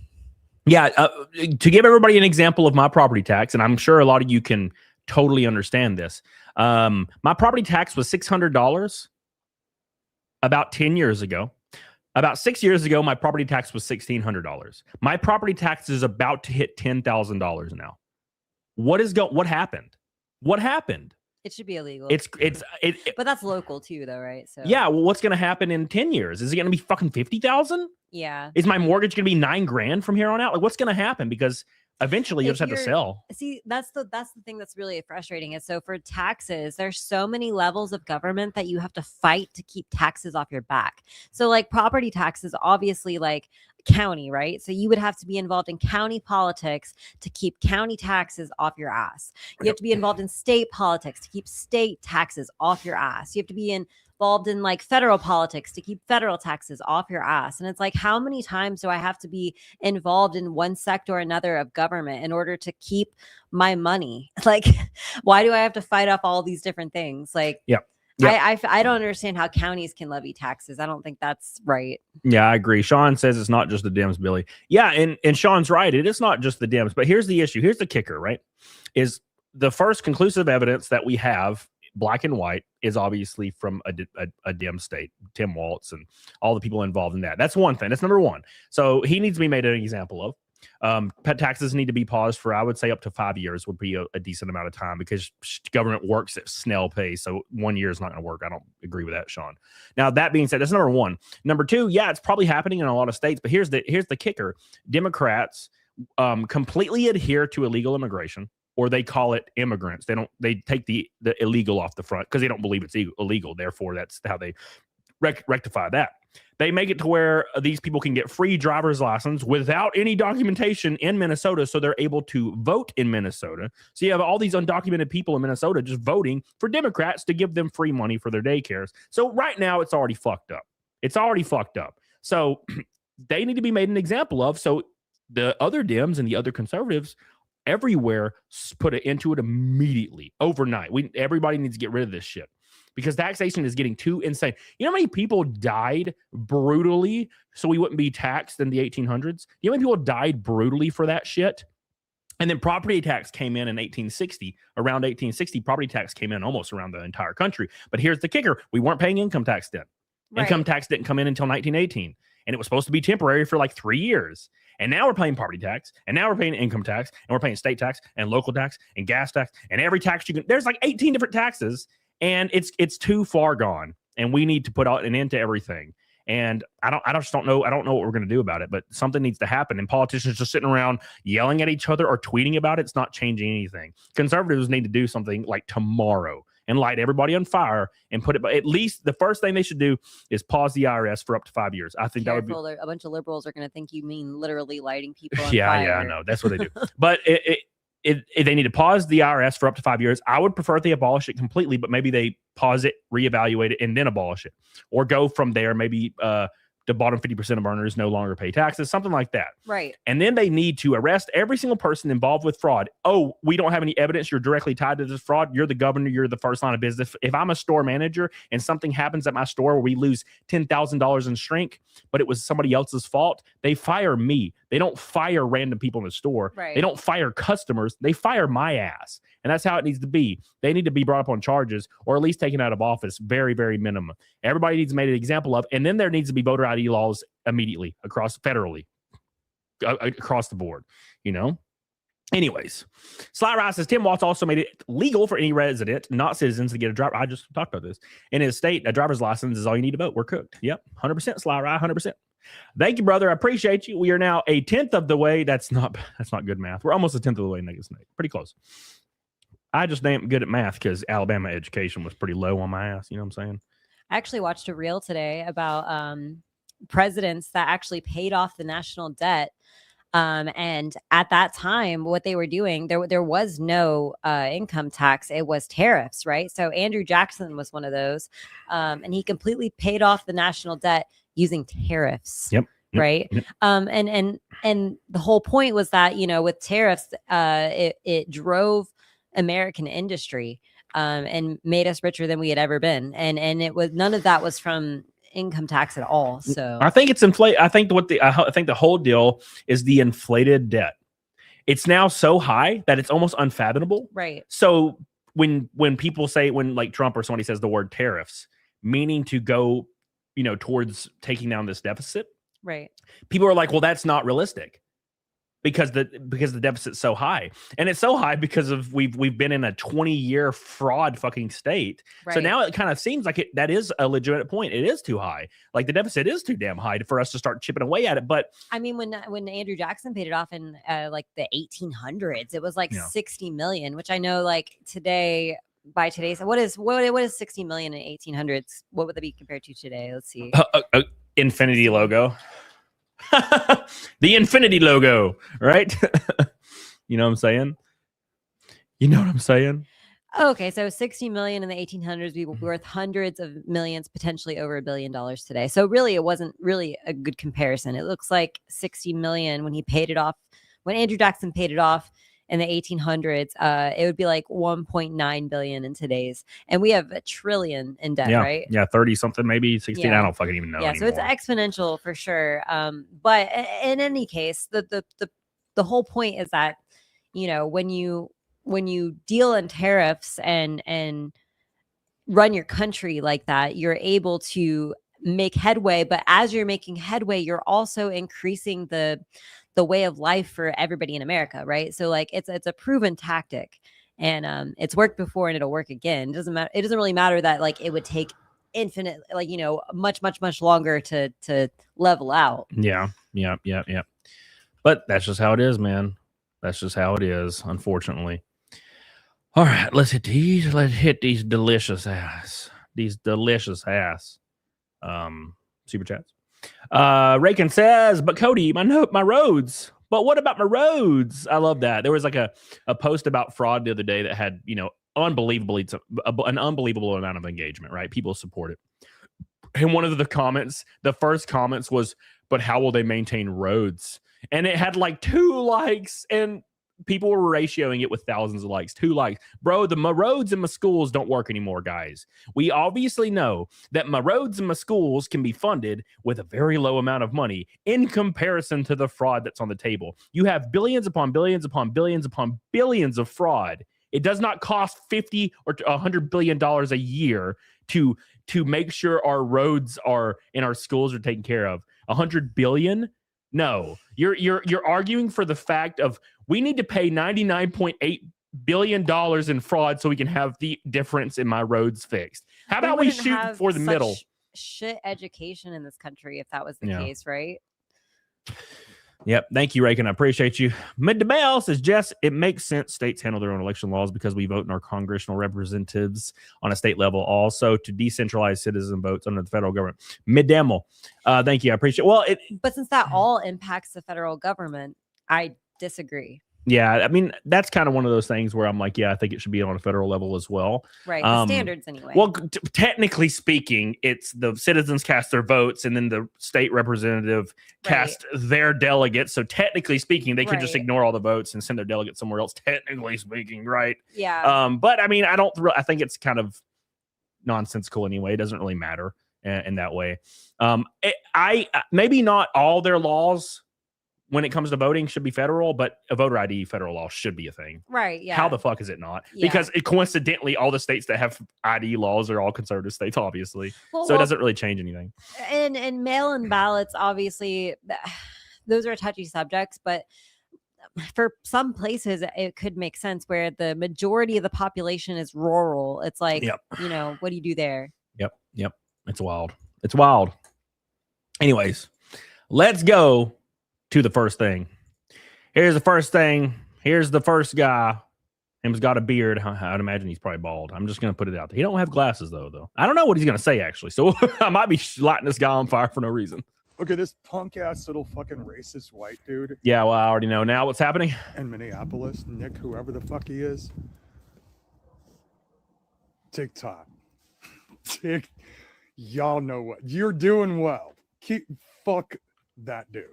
Yeah. To give everybody an example of my property tax, and I'm sure a lot of you can totally understand this. My property tax was $600 about 10 years ago. About 6 years ago, my property tax was $1,600. My property tax is about to hit $10,000 now. What happened? What happened? It should be illegal. But that's local too, though, right? So yeah. Well, what's going to happen in 10 years? Is it going to be fucking 50,000? Yeah. Is my mortgage going to be $9,000 from here on out? Like, what's going to happen? Because eventually you'll just have to sell. See, that's the thing that's really frustrating is so for taxes, there's so many levels of government that you have to fight to keep taxes off your back. So like property taxes, obviously like county, right? So you would have to be involved in county politics to keep county taxes off your ass. You have to be involved in state politics to keep state taxes off your ass. You have to be involved in like federal politics to keep federal taxes off your ass. And it's like, how many times do I have to be involved in one sector or another of government in order to keep my money? Like, why do I have to fight off all these different things? Like, yeah. I don't understand how counties can levy taxes. I don't think that's right. Yeah, I agree. Sean says it's not just the Dems, Billy. Yeah, and Sean's right. It is not just the Dems. But here's the issue. Here's the kicker, right? Is the first conclusive evidence that we have, black and white, is obviously from a Dem state, Tim Walz and all the people involved in that. That's one thing. That's number one. So he needs to be made an example of. Pet taxes need to be paused for, I would say, up to 5 years would be a decent amount of time because government works at snail pace. So 1 year is not going to work. I don't agree with that, Sean. Now, that being said, that's number one. Number two, yeah, it's probably happening in a lot of states, but here's the kicker. Democrats completely adhere to illegal immigration, or they call it immigrants. They take the illegal off the front because they don't believe it's illegal. Therefore, that's how they rectify that. They make it to where these people can get free driver's license without any documentation in Minnesota, so they're able to vote in Minnesota. So you have all these undocumented people in Minnesota just voting for Democrats to give them free money for their daycares. So right now, it's already fucked up. It's already fucked up. So they need to be made an example of. So the other Dems and the other conservatives everywhere put it into it immediately, overnight. Everybody needs to get rid of this shit. because taxation is getting too insane. You know how many people died brutally so we wouldn't be taxed in the 1800s? You know how many people died brutally for that shit? And then property tax came in 1860. Around 1860, property tax came in almost around the entire country. But here's the kicker. We weren't paying income tax then. Right. Income tax didn't come in until 1918. And it was supposed to be temporary for like 3 years. And now we're paying property tax. And now we're paying income tax. And we're paying state tax and local tax and gas tax. And every tax you can. There's like 18 different taxes. And it's too far gone. And we need to put an end to everything. And I don't know what we're going to do about it, but something needs to happen. And politicians just sitting around yelling at each other or tweeting about it's not changing anything. Conservatives need to do something like tomorrow and light everybody on fire and put it. At least the first thing they should do is pause the IRS for up to 5 years. I think that would be a bunch of liberals are going to think you mean literally lighting people on fire. Yeah, I know. That's what they do. But they need to pause the IRS for up to 5 years. I would prefer they abolish it completely, but maybe they pause it, reevaluate it, and then abolish it. Or go from there, maybe the bottom 50% of earners no longer pay taxes, something like that. Right. And then they need to arrest every single person involved with fraud. Oh, we don't have any evidence you're directly tied to this fraud. You're the governor. You're the first line of business. If I'm a store manager and something happens at my store where we lose $10,000 in shrink, but it was somebody else's fault, they fire me. They don't fire random people in the store. Right. They don't fire customers. They fire my ass. And that's how it needs to be. They need to be brought up on charges or at least taken out of office. Very, very minimum. Everybody needs made an example of. And then there needs to be voter ID laws immediately federally across the board, you know? Anyways, Sly Rice says Tim Watts also made it legal for any resident, not citizens, to get a driver. I just talked about this. In his state, a driver's license is all you need to vote. We're cooked. Yep. 100% Sly Rice, 100%. Thank you, brother. I appreciate you. We are now a 10th of the way. That's not good math. We're almost a 10th of the way. Pretty close. I just ain't good at math because Alabama education was pretty low on my ass. You know what I'm saying? I actually watched a reel today about presidents that actually paid off the national debt. And at that time, what they were doing, there was no income tax. It was tariffs, right? So Andrew Jackson was one of those. And he completely paid off the national debt using tariffs. Yep. Right. Yep. And the whole point was that, you know, with tariffs, it drove American industry and made us richer than we had ever been. And it was none of that was from income tax at all. So I think it's inflated. I think the whole deal is the inflated debt. It's now so high that it's almost unfathomable. Right. So when people say, when like Trump or somebody says the word tariffs, meaning to go, you know, towards taking down this deficit, right, people are like, well, that's not realistic. Because the deficit's so high, and it's so high because of we've been in a 20-year fraud fucking state. Right. So now it kind of seems like that is a legitimate point. It is too high. Like the deficit is too damn high for us to start chipping away at it. But I mean, when Andrew Jackson paid it off in like the 1800s, it was like 60 million, which I know like today. By today's what is 60 million in 1800s? What would that be compared to today? Let's see. Infinity logo. The infinity logo, right? You know what I'm saying? You know what I'm saying? Okay, so 60 million in the 1800s, we were worth hundreds of millions, potentially over $1 billion today. So really, it wasn't really a good comparison. It looks like 60 million when he paid it off, when Andrew Jackson paid it off in the 1800s, it would be like 1.9 billion in today's, and we have $1 trillion in debt, right? Yeah, 30 something, maybe 16. I don't fucking even know. Yeah, anymore. so it's exponential for sure. But in any case, the whole point is that, you know, when you deal in tariffs and run your country like that, you're able to make headway. But as you're making headway, you're also increasing the way of life for everybody in America, right? So like it's a proven tactic, and it's worked before and it'll work again. It doesn't matter. It doesn't really matter that like it would take infinite, like, you know, much longer to level out. Yeah. But that's just how it is, man. That's just how it is, unfortunately. All right, let's hit these. Let's hit these delicious ass. Super chats. Rakin says, but Cody, my roads. But what about my roads? I love that. There was like a post about fraud the other day that had, you know, an unbelievable amount of engagement, right? People support it. And one of the first comments was, but how will they maintain roads? And it had like 2 likes, and people were ratioing it with thousands of likes, 2 likes. Bro, my roads and my schools don't work anymore, guys. We obviously know that my roads and my schools can be funded with a very low amount of money in comparison to the fraud that's on the table. You have billions upon billions upon billions upon billions of fraud. It does not cost $50 or $100 billion a year to make sure our roads are and our schools are taken care of. $100 billion? No. You're arguing for the fact of we need to pay $99.8 billion in fraud so we can have the difference in my roads fixed. How about we shoot for the middle? Shit education in this country if that was the case, right? Yep. Thank you, Reagan. I appreciate you. Mid to Bell says, Jess, it makes sense states handle their own election laws because we vote in our congressional representatives on a state level also to decentralize citizen votes under the federal government. Mid Demmel. Thank you. I appreciate it. Well, but since that all impacts the federal government, I disagree. Yeah, I mean, that's kind of one of those things where I'm like, yeah, I think it should be on a federal level as well. Right. The standards anyway. Well, technically speaking, it's the citizens cast their votes and then the state representative cast their delegates. So technically speaking, they could just ignore all the votes and send their delegates somewhere else. Technically speaking, right? Yeah. But I mean, I think it's kind of nonsensical anyway. It doesn't really matter in that way. Maybe not all their laws when it comes to voting should be federal, but a voter ID federal law should be a thing. Right. Yeah. How the fuck is it not? Yeah. Because coincidentally, all the states that have ID laws are all conservative states, obviously. So it doesn't really change anything. And mail-in ballots, obviously, those are touchy subjects, but for some places, it could make sense where the majority of the population is rural. It's like, you know, what do you do there? Yep. It's wild. It's wild. Anyways, let's go to the first thing. Here's the first thing. Here's the first guy. Him's got a beard. I'd imagine he's probably bald. I'm just going to put it out there. He don't have glasses, though. I don't know what he's going to say, actually. So I might be lighting this guy on fire for no reason. Look at this punk-ass little fucking racist white dude. Yeah, well, I already know now what's happening. In Minneapolis, Nick, whoever the fuck he is. TikTok. Y'all know what. You're doing well. Fuck that dude.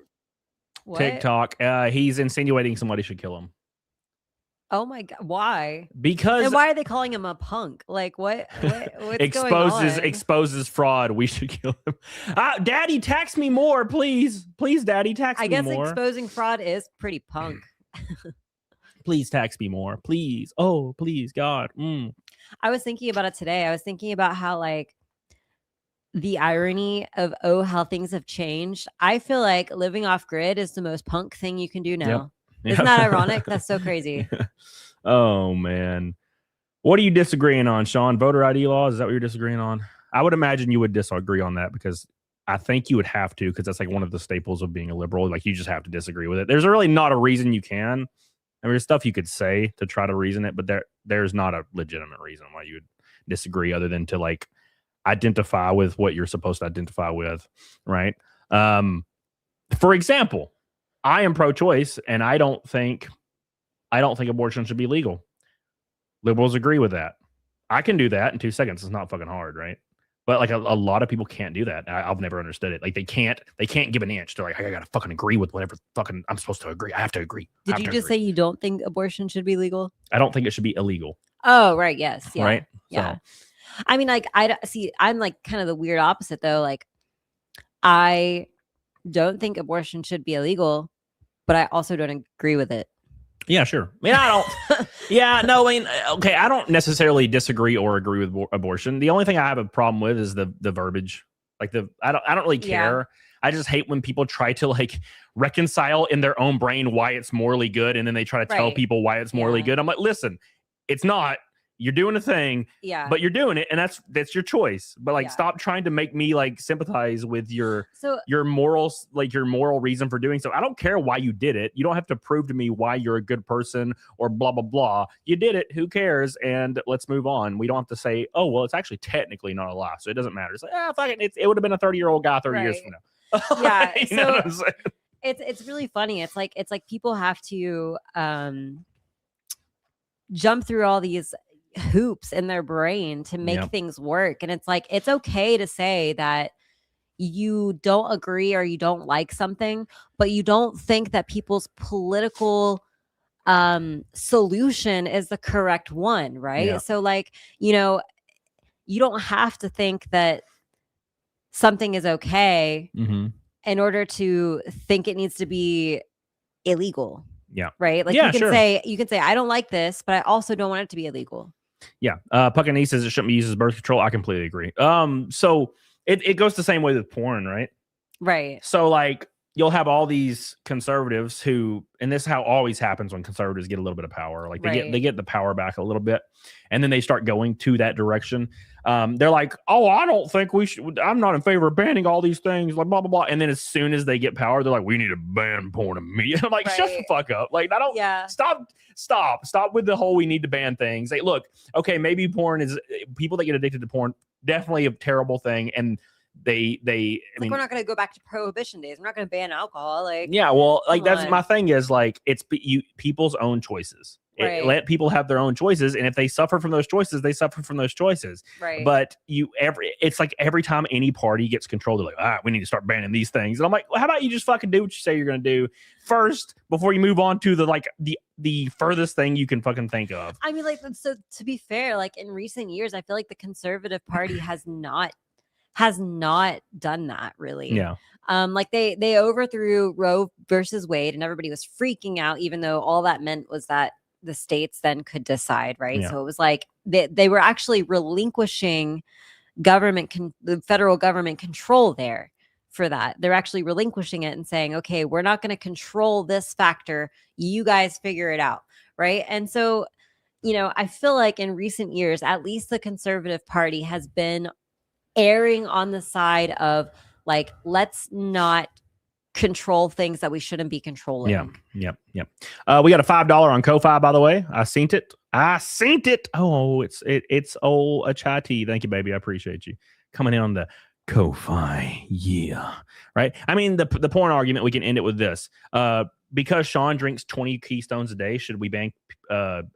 What? TikTok. He's insinuating somebody should kill him. Oh my god! Why? Because and why are they calling him a punk? Like what's exposes fraud. We should kill him. Daddy, tax me more, please. Please, Daddy, tax me more. I guess exposing fraud is pretty punk. Please tax me more, please. Oh, please, God. I was thinking about it today. I was thinking about how like the irony of how things have changed. I feel like living off grid is the most punk thing you can do now. Yep. Isn't that ironic? That's so crazy. Oh man. What are you disagreeing on, Sean? Voter ID laws? Is that what you're disagreeing on? I would imagine you would disagree on that because I think you would have to, because that's like one of the staples of being a liberal. Like you just have to disagree with it. There's really not a reason you can. I mean, there's stuff you could say to try to reason it, but there's not a legitimate reason why you would disagree other than to like identify with what you're supposed to identify with, right? For example, I am pro-choice, and I don't think abortion should be legal. Liberals agree with that. I can do that in 2 seconds. It's not fucking hard, right? But like a lot of people can't do that. I've never understood it. Like they can't give an inch. They're like, I gotta fucking agree with whatever fucking I'm supposed to agree. I have to agree. Did you just say you don't think abortion should be legal? I don't think it should be illegal. Oh, right. Yes. Yeah. Right. Yeah. So. I mean, like, I'm like kind of the weird opposite though. Like, I don't think abortion should be illegal, but I also don't agree with it. Yeah, sure. I mean, I don't. Yeah, no. I mean, okay. I don't necessarily disagree or agree with abortion. The only thing I have a problem with is the verbiage. Like I don't really care. Yeah. I just hate when people try to like reconcile in their own brain why it's morally good, and then they try to tell people why it's morally good. I'm like, listen, it's not. You're doing a thing, but you're doing it, and that's your choice. But like, stop trying to make me like sympathize with your morals, like your moral reason for doing so. I don't care why you did it. You don't have to prove to me why you're a good person or blah blah blah. You did it. Who cares? And let's move on. We don't have to say, oh well, it's actually technically not a lie, so it doesn't matter. It's like, fuck it. It would have been a 30-year-old guy 30 years from now. Yeah. You know what I'm saying? It's really funny. It's like people have to jump through all these hoops in their brain to make things work, and it's like it's okay to say that you don't agree or you don't like something, but you don't think that people's political solution is the correct one, right? Yeah. So like, you know, you don't have to think that something is okay Mm-hmm. in order to think it needs to be illegal. Yeah. Right? Like Yeah, you can sure. say I don't like this, but I also don't want it to be illegal. Yeah. Puckanese says it shouldn't be used as birth control. I completely agree. So it goes the same way with porn, right? Right. So like you'll have all these conservatives who, and this is how always happens when conservatives get a little bit of power. Like they get the power back a little bit, and then they start going to that direction. They're like, oh, I don't think we should. I'm not in favor of banning all these things, like blah blah blah. And then as soon as they get power, they're like, we need to ban porn immediately. I'm like, shut the fuck up. Like I don't. Yeah. Stop with the whole we need to ban things. Hey, look, okay, maybe porn is people that get addicted to porn definitely a terrible thing, and I mean, we're not going to go back to prohibition days. We're not going to ban alcohol. Like, yeah, well, like come that's on. my thing is like it's people's own choices. Right. Let people have their own choices, and if they suffer from those choices, they suffer from those choices. Right. But it's like every time any party gets control, they're like, we need to start banning these things. And I'm like, well, how about you just fucking do what you say you're going to do first before you move on to the furthest thing you can fucking think of. I mean, like, so to be fair, like in recent years, I feel like the Conservative Party has not done that really. Yeah. Like they overthrew Roe versus Wade, and everybody was freaking out, even though all that meant was that the states then could decide, right? Yeah. So it was like they were actually relinquishing the federal government control there for that. They're actually relinquishing it and saying, okay, we're not going to control this factor. You guys figure it out, right? And so, you know, I feel like in recent years, at least the Conservative Party has been erring on the side of like, let's not control things that we shouldn't be controlling. Yep. We got a $5 on Ko-Fi, by the way. I seen it. Oh, it's old a chai tea. Thank you, baby. I appreciate you coming in on the Ko-Fi. Yeah. Right. I mean, the porn argument, we can end it with this. Because Sean drinks 20 Keystones a day, should we ban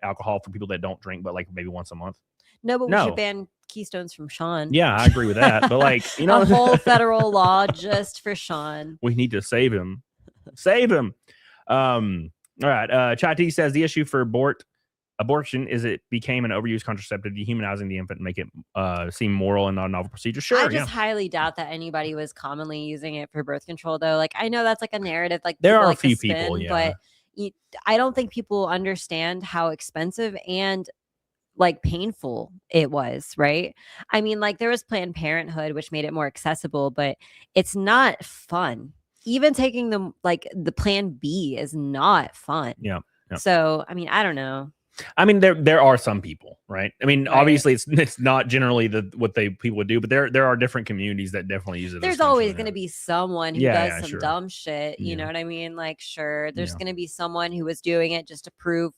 alcohol for people that don't drink, but like maybe once a month? No, but we should ban Keystones from Sean. Yeah, I agree with that. But like, you know, a whole federal law just for Sean. We need to save him. All right. Chai T says the issue for abortion is it became an overused contraceptive, dehumanizing the infant, and make it seem moral and not a novel procedure. Sure. I just highly doubt that anybody was commonly using it for birth control, though. Like, I know that's like a narrative. Like, there are like a few spin, people, yeah. But I don't think people understand how expensive and like painful it was, right? I mean, like there was Planned Parenthood, which made it more accessible, but it's not fun. Even taking the Plan B is not fun. Yeah. So, I mean, I don't know. I mean, there are some people, right? I mean, Right. obviously it's not generally what people would do, but there are different communities that definitely use it. There's always going to be someone who does some sure. dumb shit. You Yeah. know what I mean? Like, sure, there's Yeah. going to be someone who was doing it just to prove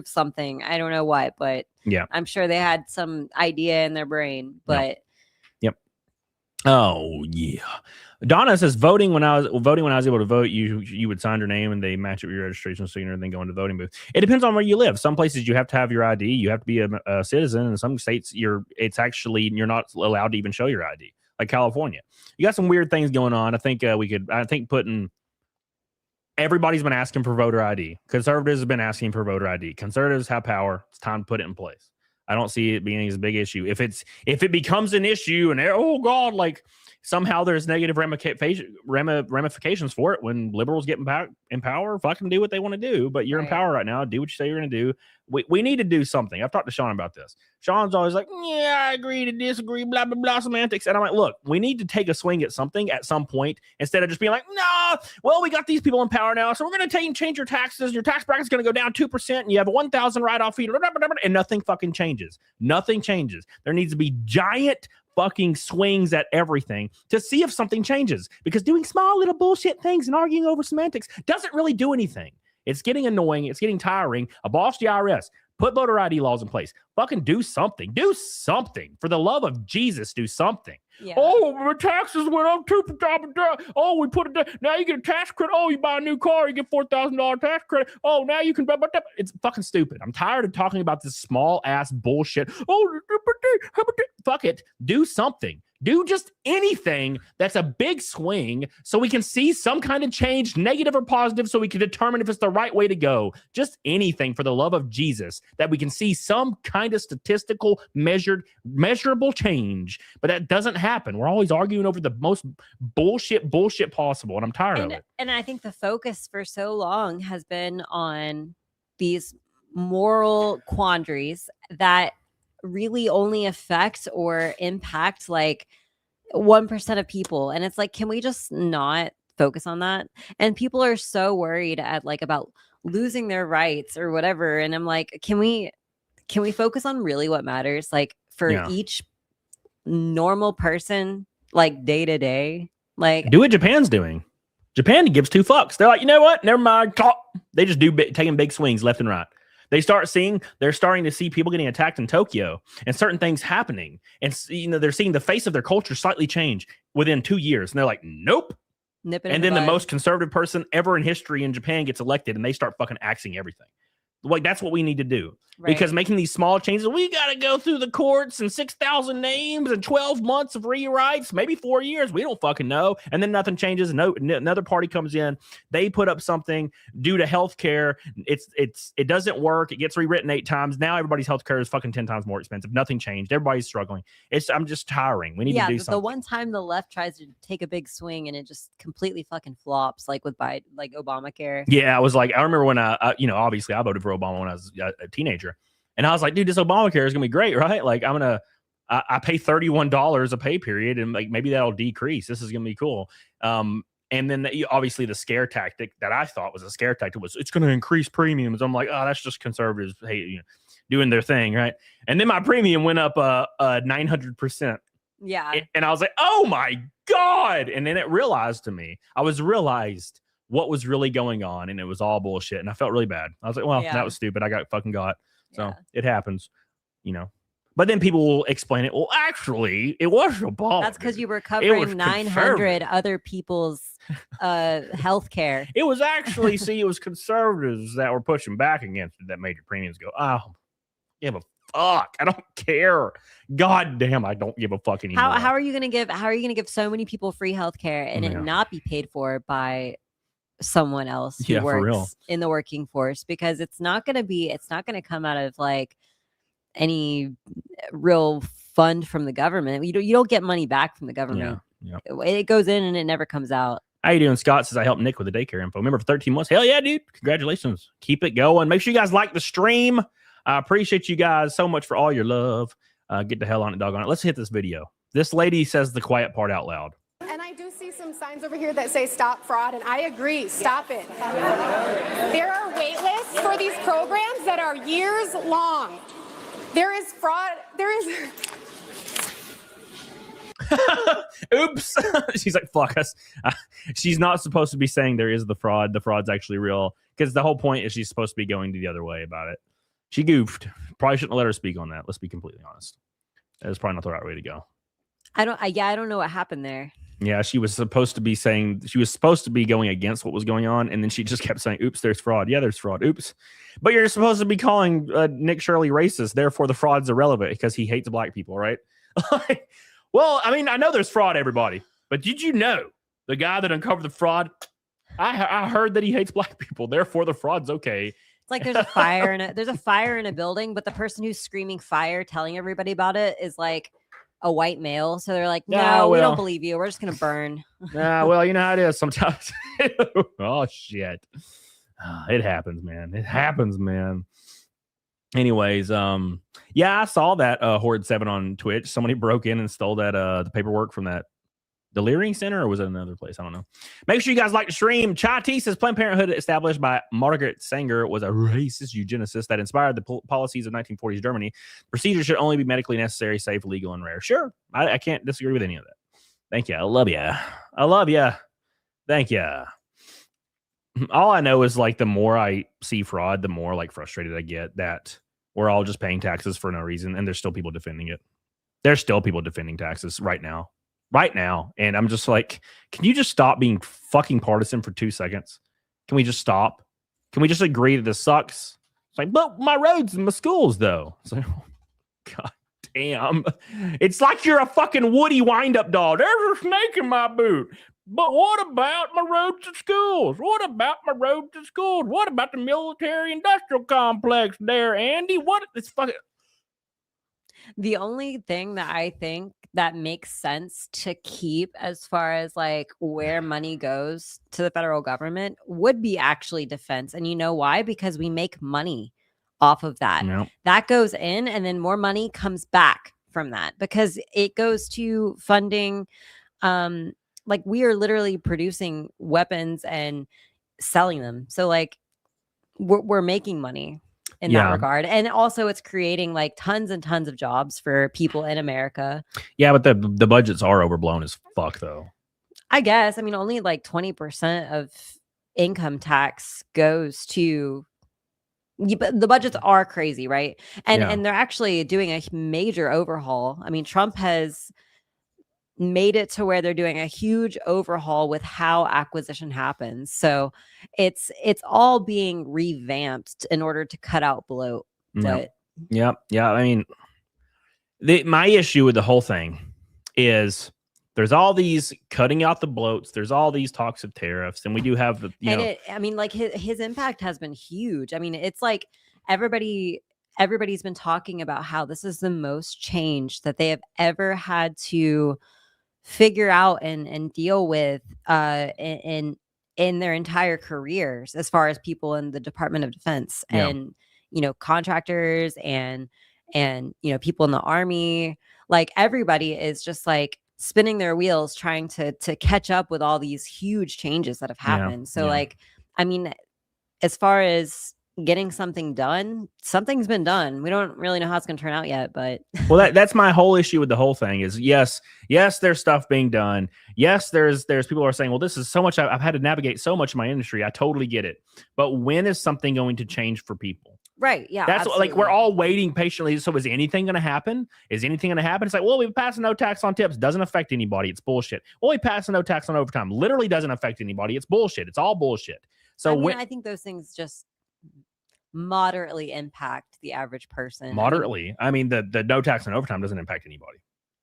something. I don't know what, but yeah, I'm sure they had some idea in their brain. But yep. Oh yeah. Donna says voting when I was able to vote, you would sign your name and they match it with your registration so you can then go into the voting booth. It depends on where you live. Some places you have to have your ID, you have to be a citizen. In some states you're not allowed to even show your ID. Like California, you got some weird things going on. I think everybody's been asking for voter ID. Conservatives have been asking for voter ID. Conservatives have power. It's time to put it in place. I don't see it being as a big issue. If it becomes an issue and oh God, like somehow there's negative ramifications for it when liberals get in power, fucking do what they want to do. But you're in power right now. Do what you say you're going to do. We need to do something. I've talked to Sean about this. Sean's always like, yeah, I agree to disagree, blah, blah, blah, semantics. And I'm like, look, we need to take a swing at something at some point instead of just being like, nah, well, we got these people in power now, so we're going to change your taxes. Your tax bracket's going to go down 2%, and you have a 1,000 write-off fee, and nothing fucking changes. Nothing changes. There needs to be giant fucking swings at everything to see if something changes, because doing small little bullshit things and arguing over semantics doesn't really do anything. It's getting annoying. It's getting tiring. Abolish the IRS. Put voter ID laws in place. Fucking do something. Do something. For the love of Jesus, do something. Yeah. Oh, my taxes went up 2%. Oh, we put it down. Now you get a tax credit. Oh, you buy a new car, you get $4,000 tax credit. Oh, now you can. It's fucking stupid. I'm tired of talking about this small ass bullshit. Oh, fuck it. Do something. Do just anything that's a big swing so we can see some kind of change, negative or positive, so we can determine if it's the right way to go. Just anything for the love of Jesus that we can see some kind of statistical, measurable change. But that doesn't happen. We're always arguing over the most bullshit possible, and I'm tired of it. And I think the focus for so long has been on these moral quandaries that really only affect or impact like 1% of people. And it's like, can we just not focus on that? And people are so worried about losing their rights or whatever. And I'm like, can we focus on really what matters? Like for each normal person, like day to day, like do what Japan's doing. Japan gives two fucks. They're like, you know what? Never mind. They just taking big swings left and right. They're starting to see people getting attacked in Tokyo and certain things happening. And, they're seeing the face of their culture slightly change within 2 years. And they're like, nope. And then the most conservative person ever in history in Japan gets elected and they start fucking axing everything. Like, that's what we need to do. Right. Because making these small changes, we got to go through the courts and 6,000 names and 12 months of rewrites, maybe 4 years. We don't fucking know. And then nothing changes. Another party comes in. They put up something due to healthcare. It doesn't work. It gets rewritten 8 times. Now everybody's healthcare is fucking 10 times more expensive. Nothing changed. Everybody's struggling. I'm just tiring. We need to do something. The one time the left tries to take a big swing and it just completely fucking flops, like with Biden, like Obamacare. Yeah, I remember when obviously I voted for Obama when I was a teenager. And I was like, dude, this Obamacare is going to be great, right? Like, I pay $31 a pay period and like maybe that'll decrease. This is going to be cool. And then obviously the scare tactic that I thought was a scare tactic was it's going to increase premiums. I'm like, oh, that's just conservatives doing their thing, right? And then my premium went up 900%. Yeah. And I was like, oh my God. And then I realized what was really going on, and it was all bullshit. And I felt really bad. I was like, well, that was stupid. I got fucking got. So it happens, But then people will explain it. Well, actually, it was Obama. That's because you were covering 900 other people's health care. It was actually, it was conservatives that were pushing back against it that made your premiums go, oh, give a fuck. I don't care. God damn, I don't give a fuck anymore. How are you gonna give so many people free health care and it not be paid for by someone else who works in the working force? Because it's not going to come out of like any real fund from the government. You don't get money back from the government. It goes in and it never comes out. How you doing? Scott says I helped Nick with the daycare info. Remember, for 13 months. Hell yeah, dude. Congratulations. Keep it going. Make sure you guys like the stream. I appreciate you guys so much for all your love. Get the hell on it, dog on it. Let's hit this video. This lady says the quiet part out loud. And I do see some signs over here that say stop fraud, and I agree, stop it. There are wait lists for these programs that are years long. There is fraud, Oops. She's like, fuck us. She's not supposed to be saying there is the fraud. The fraud's actually real, because the whole point is she's supposed to be going the other way about it. She goofed. Probably shouldn't let her speak on that. Let's be completely honest. That is probably not the right way to go. I don't know what happened there. Yeah, she was supposed to be going against what was going on, and then she just kept saying, oops, there's fraud. Yeah, there's fraud. Oops. But you're supposed to be calling Nick Shirley racist, therefore the fraud's irrelevant because he hates black people, right? Well, I mean, I know there's fraud, everybody, but did you know the guy that uncovered the fraud, I heard that he hates black people, therefore the fraud's okay. It's like there's a fire in a building, but the person who's screaming fire, telling everybody about it, is like a white male. So they're like, no, we don't believe you. We're just going to burn. Well, you know how it is sometimes. Oh, shit. It happens, man. It happens, man. Anyways, yeah, I saw that Horde 7 on Twitch. Somebody broke in and stole that the paperwork from that Delirium Center, or was it another place? I don't know. Make sure you guys like the stream. Chai T says Planned Parenthood, established by Margaret Sanger, was a racist eugenicist that inspired the policies of 1940s Germany. Procedures should only be medically necessary, safe, legal, and rare. Sure, I can't disagree with any of that. Thank you. I love you. I love you. Thank you. All I know is like the more I see fraud, the more like frustrated I get that we're all just paying taxes for no reason, and there's still people defending it. There's still people defending taxes right now. And I'm just like, can you just stop being fucking partisan for 2 seconds? Can we just stop? Can we just agree that this sucks? It's like, but my roads and my schools, though. It's like, oh, God damn. It's like you're a fucking Woody wind-up doll. There's a snake in my boot. But what about my road to schools? What about my road to schools? What about the military industrial complex there, Andy? What? It's fucking... The only thing that I think that makes sense to keep as far as like where money goes to the federal government would be actually defense. And you know why? Because we make money off of that. Yep. That goes in and then more money comes back from that because it goes to funding. Like we are literally producing weapons and selling them. So like we're making money in that regard. And also it's creating like tons and tons of jobs for people in America. Yeah, but the budgets are overblown as fuck though. I guess. I mean, only like 20% of income tax goes to, but the budgets are crazy, right? And they're actually doing a major overhaul. I mean, Trump has made it to where they're doing a huge overhaul with how acquisition happens. So it's all being revamped in order to cut out bloat. But yeah. I mean, my issue with the whole thing is there's all these cutting out the bloats. There's all these talks of tariffs, and we do have, I mean, like his impact has been huge. I mean, it's like everybody's been talking about how this is the most change that they have ever had to figure out and deal with in their entire careers, as far as people in the Department of Defense and contractors and people in the Army. Like everybody is just like spinning their wheels trying to catch up with all these huge changes that have happened. So like, I mean, as far as getting something done, something's been done. We don't really know how it's going to turn out yet, but well, that's my whole issue with the whole thing is yes, there's stuff being done. Yes, there's people who are saying, well, this is so much. I've had to navigate so much in my industry. I totally get it. But when is something going to change for people? Right. Yeah. That's absolutely. like, we're all waiting patiently. So is anything going to happen? Is anything going to happen? It's like, well, we passed a no tax on tips. Doesn't affect anybody. It's bullshit. Well, we passed a no tax on overtime. Literally doesn't affect anybody. It's bullshit. It's all bullshit. So I think those things just moderately impact the average person. Moderately. I mean, the no tax on overtime doesn't impact anybody.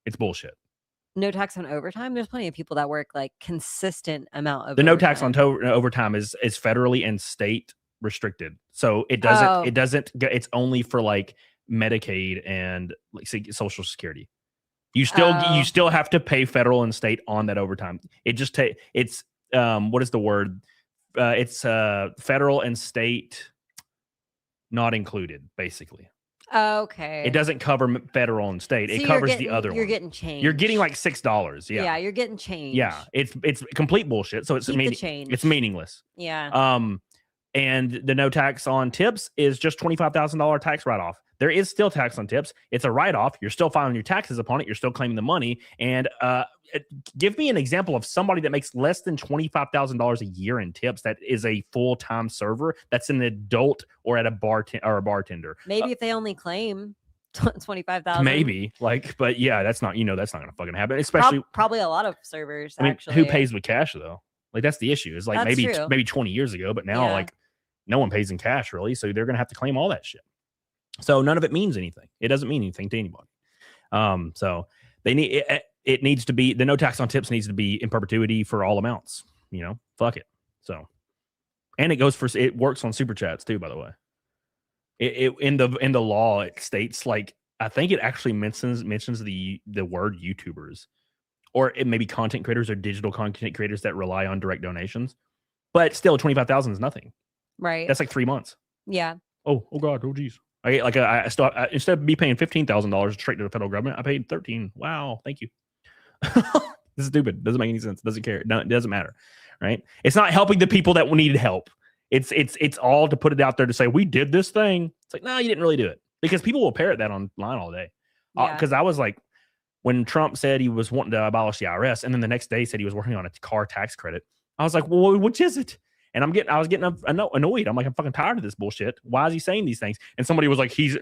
It's bullshit. No tax on overtime. There's plenty of people that work like consistent amount of the no overtime. tax on overtime is federally and state restricted. So it doesn't it's only for like Medicaid and like Social Security. You still have to pay federal and state on that overtime. It just it's what is the word? It's federal and state not included, basically. Okay. It doesn't cover federal and state. So it covers the other one. You're getting changed. You're getting like $6. Yeah. Yeah, you're getting changed. Yeah. It's complete bullshit. So it's it's meaningless. Yeah. And the no tax on tips is just $25,000 tax write-off. There is still tax on tips. It's a write-off. You're still filing your taxes upon it. You're still claiming the money. And give me an example of somebody that makes less than $25,000 a year in tips that is a full-time server that's an adult or at a bartender. Maybe if they only claim 25,000. Maybe, but yeah, that's not going to fucking happen. Especially probably a lot of servers. I mean, actually, who pays with cash though? Like that's the issue. Is like maybe 20 years ago, but now like no one pays in cash really, so they're going to have to claim all that shit. So none of it means anything. It doesn't mean anything to anybody. So they need it needs to be, the no tax on tips needs to be in perpetuity for all amounts. Fuck it. So, and it works on super chats too. By the way, it in the law it states like I think it actually mentions the word YouTubers, or it may be content creators or digital content creators that rely on direct donations, but still 25,000 is nothing. Right. That's like 3 months. Yeah. Oh God. Oh geez. I instead of me paying $15,000 straight to the federal government, I paid 13. Wow, thank you. This is stupid. Doesn't make any sense. Doesn't care. No, it doesn't matter. Right? It's not helping the people that needed help. It's all to put it out there to say we did this thing. It's like, no, you didn't really do it, because people will parrot that online all day. Because I was like, when Trump said he was wanting to abolish the IRS, and then the next day said he was working on a car tax credit, I was like, well, which is it? And I was getting annoyed. I'm like, I'm fucking tired of this bullshit. Why is he saying these things? And somebody was like, he's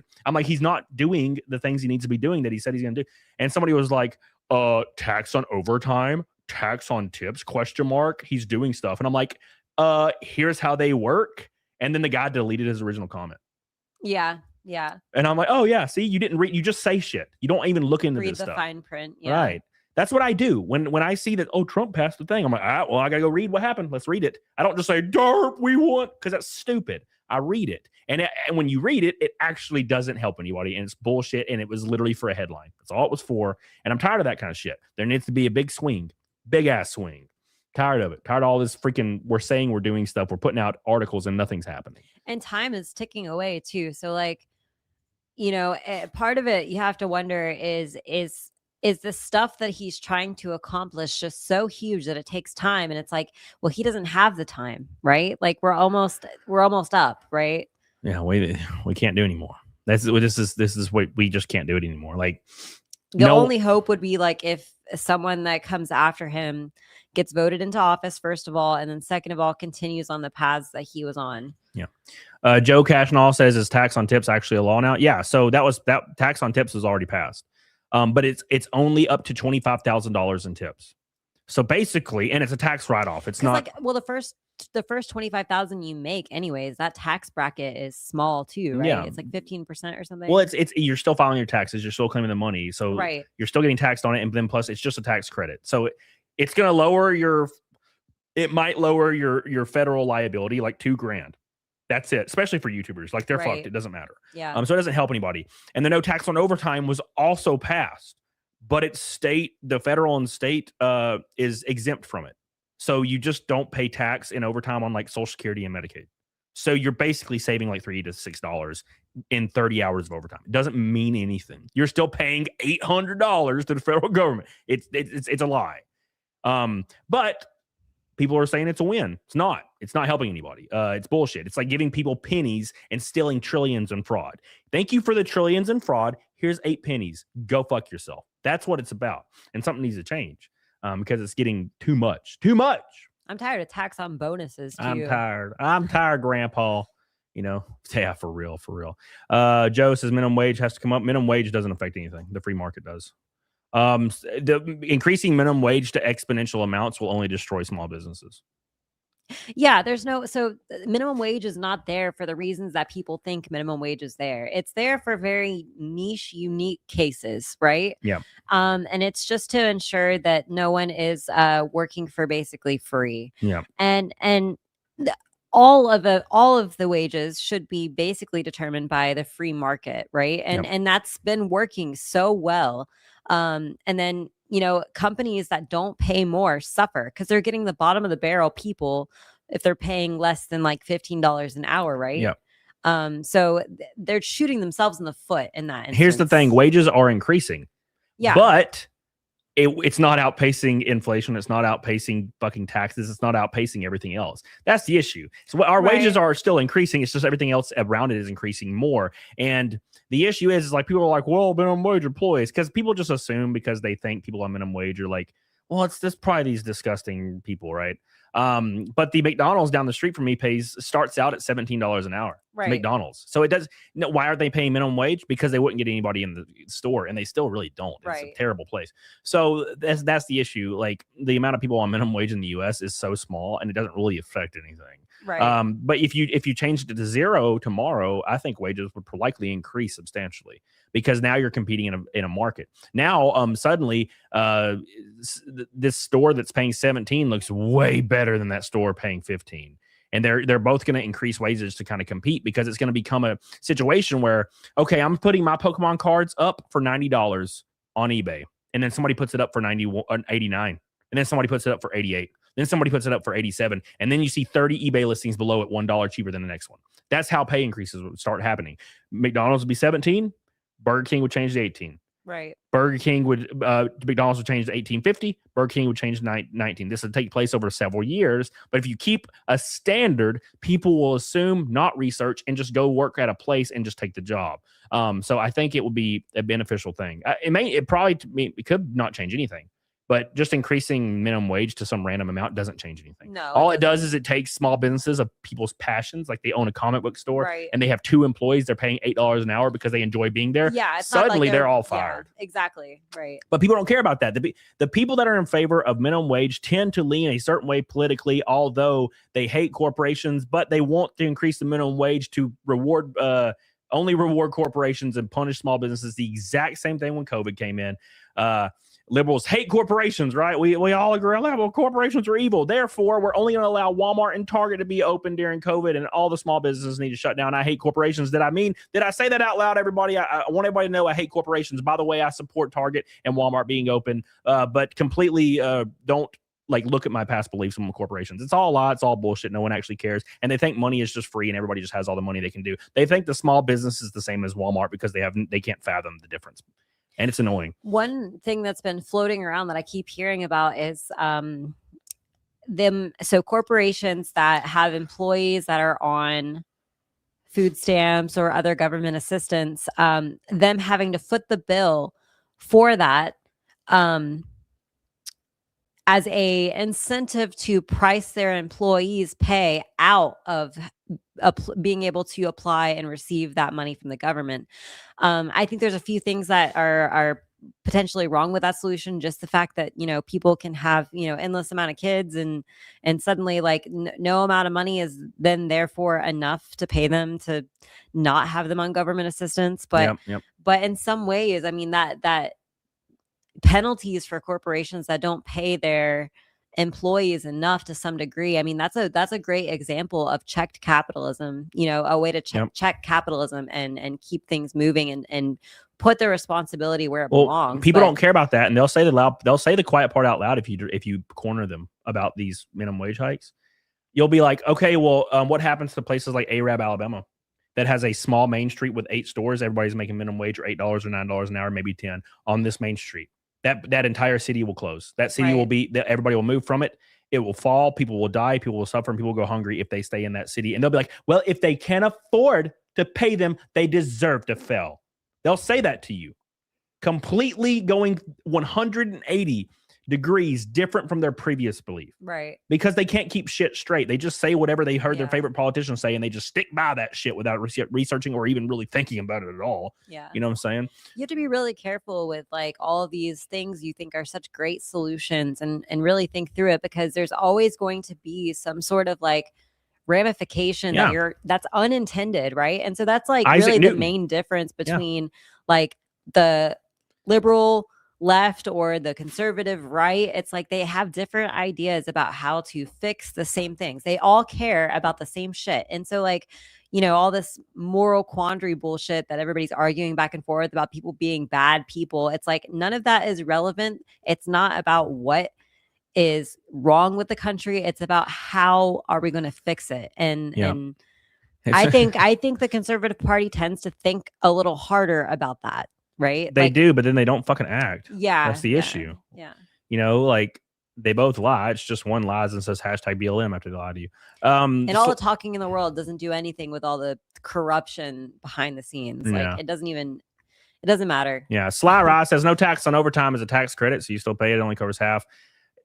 not doing the things he needs to be doing that he said he's going to do. And somebody was like, tax on overtime, tax on tips, ? He's doing stuff. And I'm like, here's how they work. And then the guy deleted his original comment. Yeah. Yeah. And I'm like, oh yeah, see, you didn't read, you just say shit. You don't even look into Read this the stuff. fine print. Yeah. Right. That's what I do when I see that, oh, Trump passed the thing. I'm like, well, I gotta go read what happened. Let's read it. I don't just say, "Darp, we want," because that's stupid. I read it. And when you read it, it actually doesn't help anybody. And it's bullshit. And it was literally for a headline. That's all it was for. And I'm tired of that kind of shit. There needs to be a big swing, big ass swing. Tired of it. Tired of all this freaking, we're saying we're doing stuff. We're putting out articles and nothing's happening. And time is ticking away too. So like, part of it you have to wonder is the stuff that he's trying to accomplish just so huge that it takes time? And it's like, well, he doesn't have the time, right? Like we're almost up, right? Yeah, we can't do anymore. This is what we just can't do it anymore. Like the only hope would be like if someone that comes after him gets voted into office, first of all, and then second of all, continues on the paths that he was on. Yeah. Joe Cashnall says, is tax on tips actually a law now? Yeah. So that tax on tips was already passed. But it's only up to $25,000 in tips. So basically, and it's a tax write-off. It's not like, well, the first 25,000 you make anyways, that tax bracket is small too, right? Yeah. It's like 15% or something. Well, it's you're still filing your taxes, you're still claiming the money. So right. You're still getting taxed on it. And then plus it's just a tax credit. So it's going to lower it might lower your federal liability like $2,000. That's it, especially for YouTubers. Like they're fucked. It doesn't matter. Yeah. So it doesn't help anybody. And the no tax on overtime was also passed, but the federal and state is exempt from it. So you just don't pay tax in overtime on like Social Security and Medicaid. So you're basically saving like $3 to $6 in 30 hours of overtime. It doesn't mean anything. You're still paying $800 to the federal government. It's a lie. But people are saying it's a win. It's not. It's not helping anybody. It's bullshit. It's like giving people pennies and stealing trillions in fraud. Thank you for the trillions in fraud. Here's 8 pennies. Go fuck yourself. That's what it's about. And something needs to change because it's getting too much. Too much. I'm tired of tax on bonuses too. I'm tired, Grandpa. Yeah, for real. Joe says minimum wage has to come up. Minimum wage doesn't affect anything. The free market does. The increasing minimum wage to exponential amounts will only destroy small businesses. Yeah, so minimum wage is not there for the reasons that people think minimum wage is there. It's there for very niche, unique cases, right? Yeah. And it's just to ensure that no one is working for basically free. Yeah. And all of the wages should be basically determined by the free market, right? And that's been working so well. And then companies that don't pay more suffer because they're getting the bottom of the barrel people if they're paying less than like $15 an hour, right? Yeah. So they're shooting themselves in the foot in that instance. Here's the thing: wages are increasing. Yeah. But it's not outpacing inflation. It's not outpacing fucking taxes. It's not outpacing everything else. That's the issue. So our wages are still increasing. It's just everything else around it is increasing more. And the issue is like people are like, well, minimum wage employees, because people just assume because they think people on minimum wage are like, well, it's just probably these disgusting people, right? But the McDonald's down the street from me starts out at $17 an hour. Right. McDonald's. So it does. No, why aren't they paying minimum wage? Because they wouldn't get anybody in the store, and they still really don't. It's a terrible place. So that's the issue. Like the amount of people on minimum wage in the U.S. is so small, and it doesn't really affect anything. Right. But if you changed it to zero tomorrow, I think wages would likely increase substantially because now you're competing in a market. Now, suddenly, this store that's paying 17 looks way better than that store paying 15. And they're both going to increase wages to kind of compete because it's going to become a situation where, okay, I'm putting my Pokemon cards up for $90 on eBay. And then somebody puts it up for $89. And then somebody puts it up for $88. Then somebody puts it up for $87. And then you see 30 eBay listings below it $1 cheaper than the next one. That's how pay increases would start happening. McDonald's would be 17. Burger King would change to 18. Right. Burger King McDonald's would change to 18.50. Burger King would change to 19. This would take place over several years. But if you keep a standard, people will assume, not research, and just go work at a place and just take the job. So I think it would be a beneficial thing. It could not change anything. But just increasing minimum wage to some random amount doesn't change anything. No. All it does is it takes small businesses of people's passions, like they own a comic book store and they have 2 employees. They're paying $8 an hour because they enjoy being there. Yeah. Suddenly they're all fired. Yeah, exactly. Right. But people don't care about that. The people that are in favor of minimum wage tend to lean a certain way politically, although they hate corporations, but they want to increase the minimum wage to reward only reward corporations and punish small businesses. The exact same thing when COVID came in. Liberals hate corporations, right? We all agree on that. Well, corporations are evil. Therefore, we're only going to allow Walmart and Target to be open during COVID, and all the small businesses need to shut down. I hate corporations. Did I say that out loud, everybody? I want everybody to know I hate corporations. By the way, I support Target and Walmart being open, but completely don't look at my past beliefs on corporations. It's all a lie. It's all bullshit. No one actually cares. And they think money is just free and everybody just has all the money they can do. They think the small business is the same as Walmart because they can't fathom the difference. And it's annoying. One thing that's been floating around that I keep hearing about is corporations that have employees that are on food stamps or other government assistance, them having to foot the bill for that as a incentive to price their employees' pay out of being able to apply and receive that money from the government. I think there's a few things that are potentially wrong with that solution. Just the fact that, people can have, endless amount of kids and suddenly no amount of money is then therefore enough to pay them to not have them on government assistance. But, but in some ways, I mean, that penalties for corporations that don't pay their employees enough to some degree. I mean, that's a great example of checked capitalism, a way to check capitalism and keep things moving and put the responsibility where it belongs. People don't care about that. And they'll say the quiet part out loud if you corner them about these minimum wage hikes. You'll be like, okay, well, what happens to places like Arab, Alabama, that has a small main street with 8 stores? Everybody's making minimum wage or $8 or $9 an hour, maybe 10 on this main street. That entire city will close. That city will be, everybody will move from it. It will fall. People will die. People will suffer, and people will go hungry if they stay in that city. And they'll be like, well, if they can't afford to pay them, they deserve to fail. They'll say that to you. Completely going 180 degrees different from their previous belief. Right. Because they can't keep shit straight. They just say whatever they heard their favorite politicians say, and they just stick by that shit without researching or even really thinking about it at all. Yeah. You know what I'm saying? You have to be really careful with all of these things you think are such great solutions and really think through it, because there's always going to be some sort of ramification that's unintended, right? And so that's Isaac really Newton. the main difference between the liberal left or the conservative right. It's they have different ideas about how to fix the same things. They all care about the same shit. And so all this moral quandary bullshit that everybody's arguing back and forth about people being bad people, it's none of that is relevant. It's not about what is wrong with the country. It's about how are we going to fix it. And I think the Conservative Party tends to think a little harder about that. Right. They do, but then they don't fucking act. Yeah. That's the issue. Yeah. They both lie. It's just one lies and says hashtag BLM after they lie to you. And all the talking in the world doesn't do anything with all the corruption behind the scenes. It doesn't matter. Yeah. Sly Rye says no tax on overtime is a tax credit, so you still pay it. It only covers half.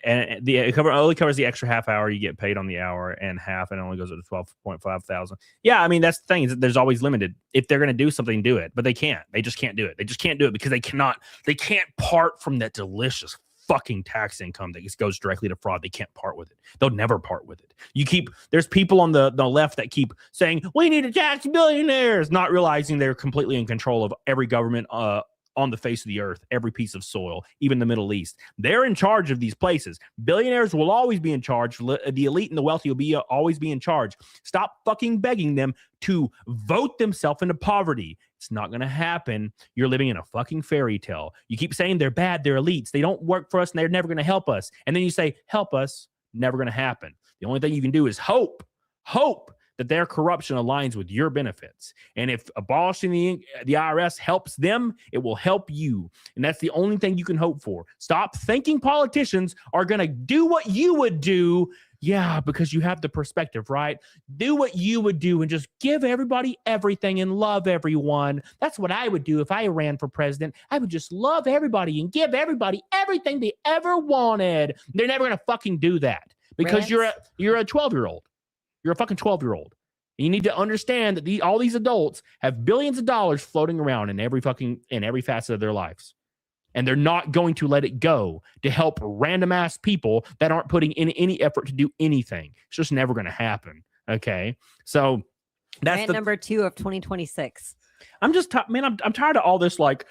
And it only covers the extra half hour you get paid on the hour, and half, and it only goes up to 12.5 thousand. Yeah, I mean, that's the thing, is that there's always limited. If they're going to do something, do it, but they can't. They just can't do it. They just can't do it because they can't part from that delicious fucking tax income that just goes directly to fraud. They can't part with it. They'll never part with it. There's people on the left that keep saying we need to tax billionaires, not realizing they're completely in control of every government on the face of the earth, every piece of soil, even the Middle East. They're in charge of these places. Billionaires will always be in charge. The elite and the wealthy will always be in charge. Stop fucking begging them to vote themselves into poverty. It's not going to happen. You're living in a fucking fairy tale. You keep saying they're bad, they're elites, they don't work for us, and they're never going to help us. And then you say, help us, never going to happen. The only thing you can do is hope that their corruption aligns with your benefits. And if abolishing the IRS helps them, it will help you. And that's the only thing you can hope for. Stop thinking politicians are going to do what you would do. Yeah, because you have the perspective, right? Do what you would do and just give everybody everything and love everyone. That's what I would do if I ran for president. I would just love everybody and give everybody everything they ever wanted. They're never going to fucking do that because you're a 12-year-old. You're a fucking 12-year-old. You need to understand that all these adults have billions of dollars floating around in every facet of their lives. And they're not going to let it go to help random ass people that aren't putting in any effort to do anything. It's just never going to happen. Okay. So that's number 2 of 2026. I'm just man. I'm tired of all this. Like,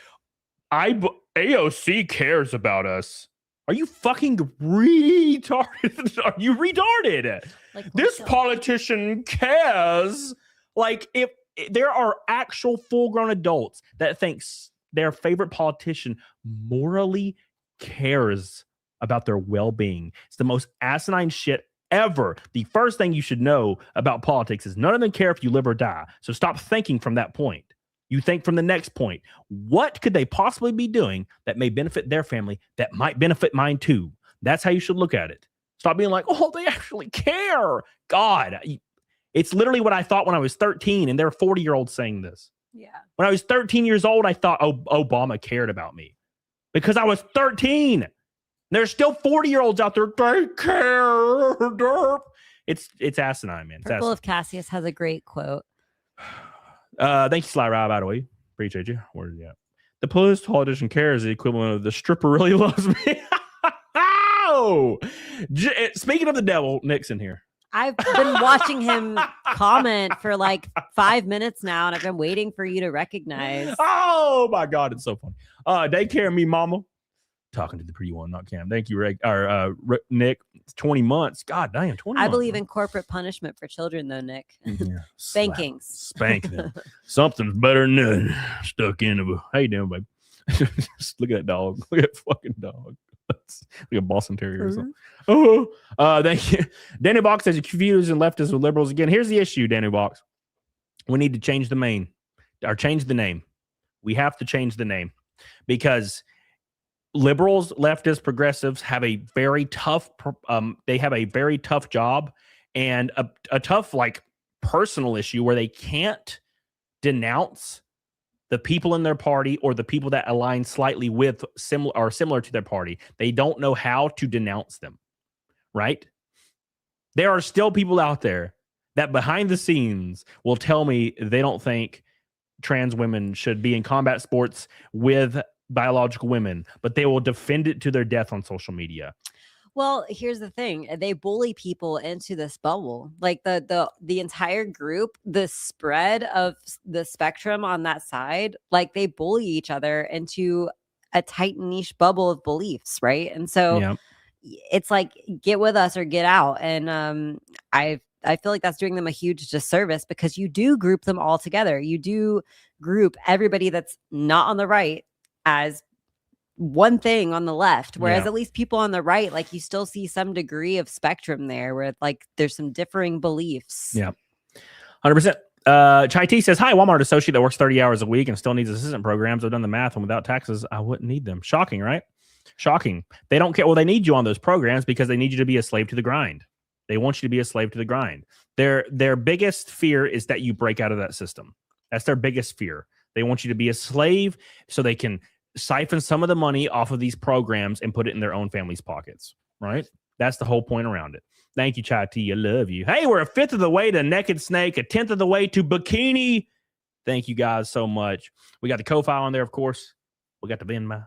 AOC cares about us. Are you fucking retarded? Are you retarded? Like, This politician cares. Like, if there are actual full-grown adults that thinks their favorite politician morally cares about their well-being, it's the most asinine shit ever. The first thing you should know about politics is none of them care if you live or die. So stop thinking from that point. You think from the next point. What could they possibly be doing that may benefit their family that might benefit mine too? That's how you should look at it. Stop being like, oh, they actually care. God, it's literally what I thought when I was 13, and there are 40-year-olds saying this. Yeah. When I was 13 years old, I thought, oh, Obama cared about me because I was 13. There's still 40-year-olds out there. They care. Derp. It's asinine, man. It's Purple asinine. of Cassius has a great quote. Thank you, Sly Rob, by the way. Appreciate you. Where is he at? The politician cares is the equivalent of the stripper really loves me. Oh! Speaking of the devil, Nixon here. I've been watching him comment for like 5 minutes now, and I've been waiting for you to recognize. Oh my God, it's so funny. Daycare me, mama. Talking to the pretty one, not Cam. Thank you, Nick. It's 20 months. God damn, 20 months. I believe in corporate punishment for children, though, Nick. Yeah. Spankings. Spank them. Something's better than nothing. Stuck in a. How you doing, babe? Look at that dog. Look at that fucking dog. Like a Boston Terrier or something. Oh, thank you. Danny Box says, confusing leftists with liberals again. Here's the issue, Danny Box. We need to change the name. We have to change the name because liberals, leftists, progressives have a very tough. They have a very tough job and a tough like personal issue where they can't denounce the people in their party or the people that align slightly with similar to their party. They don't know how to denounce them, right? There are still people out there that behind the scenes will tell me they don't think trans women should be in combat sports with biological women, but they will defend it to their death on social media. Well, here's the thing. They bully people into this bubble. Like the entire group, the spread of the spectrum on that side, like they bully each other into a tight niche bubble of beliefs, right? And so it's like get with us or get out. And I feel like that's doing them a huge disservice because you do group them all together. You do group everybody that's not on the right as one thing on the left, whereas at least people on the right, like you still see some degree of spectrum there where like there's some differing beliefs. Yeah. 100%. Chai T says, hi, Walmart associate that works 30 hours a week and still needs assistant programs. I've done the math and without taxes, I wouldn't need them. Shocking, right? Shocking. They don't care. Well, they need you on those programs because they need you to be a slave to the grind. They want you to be a slave to the grind. Their biggest fear is that you break out of that system. That's their biggest fear. They want you to be a slave so they can siphon some of the money off of these programs and put it in their own family's pockets, right? That's the whole point around it. Thank you, Chai T. I love you. Hey, we're a fifth of the way to Naked Snake, a 10th of the way to Bikini. Thank you guys so much. We got the Ko-Fi on there, of course. We got the Venmo,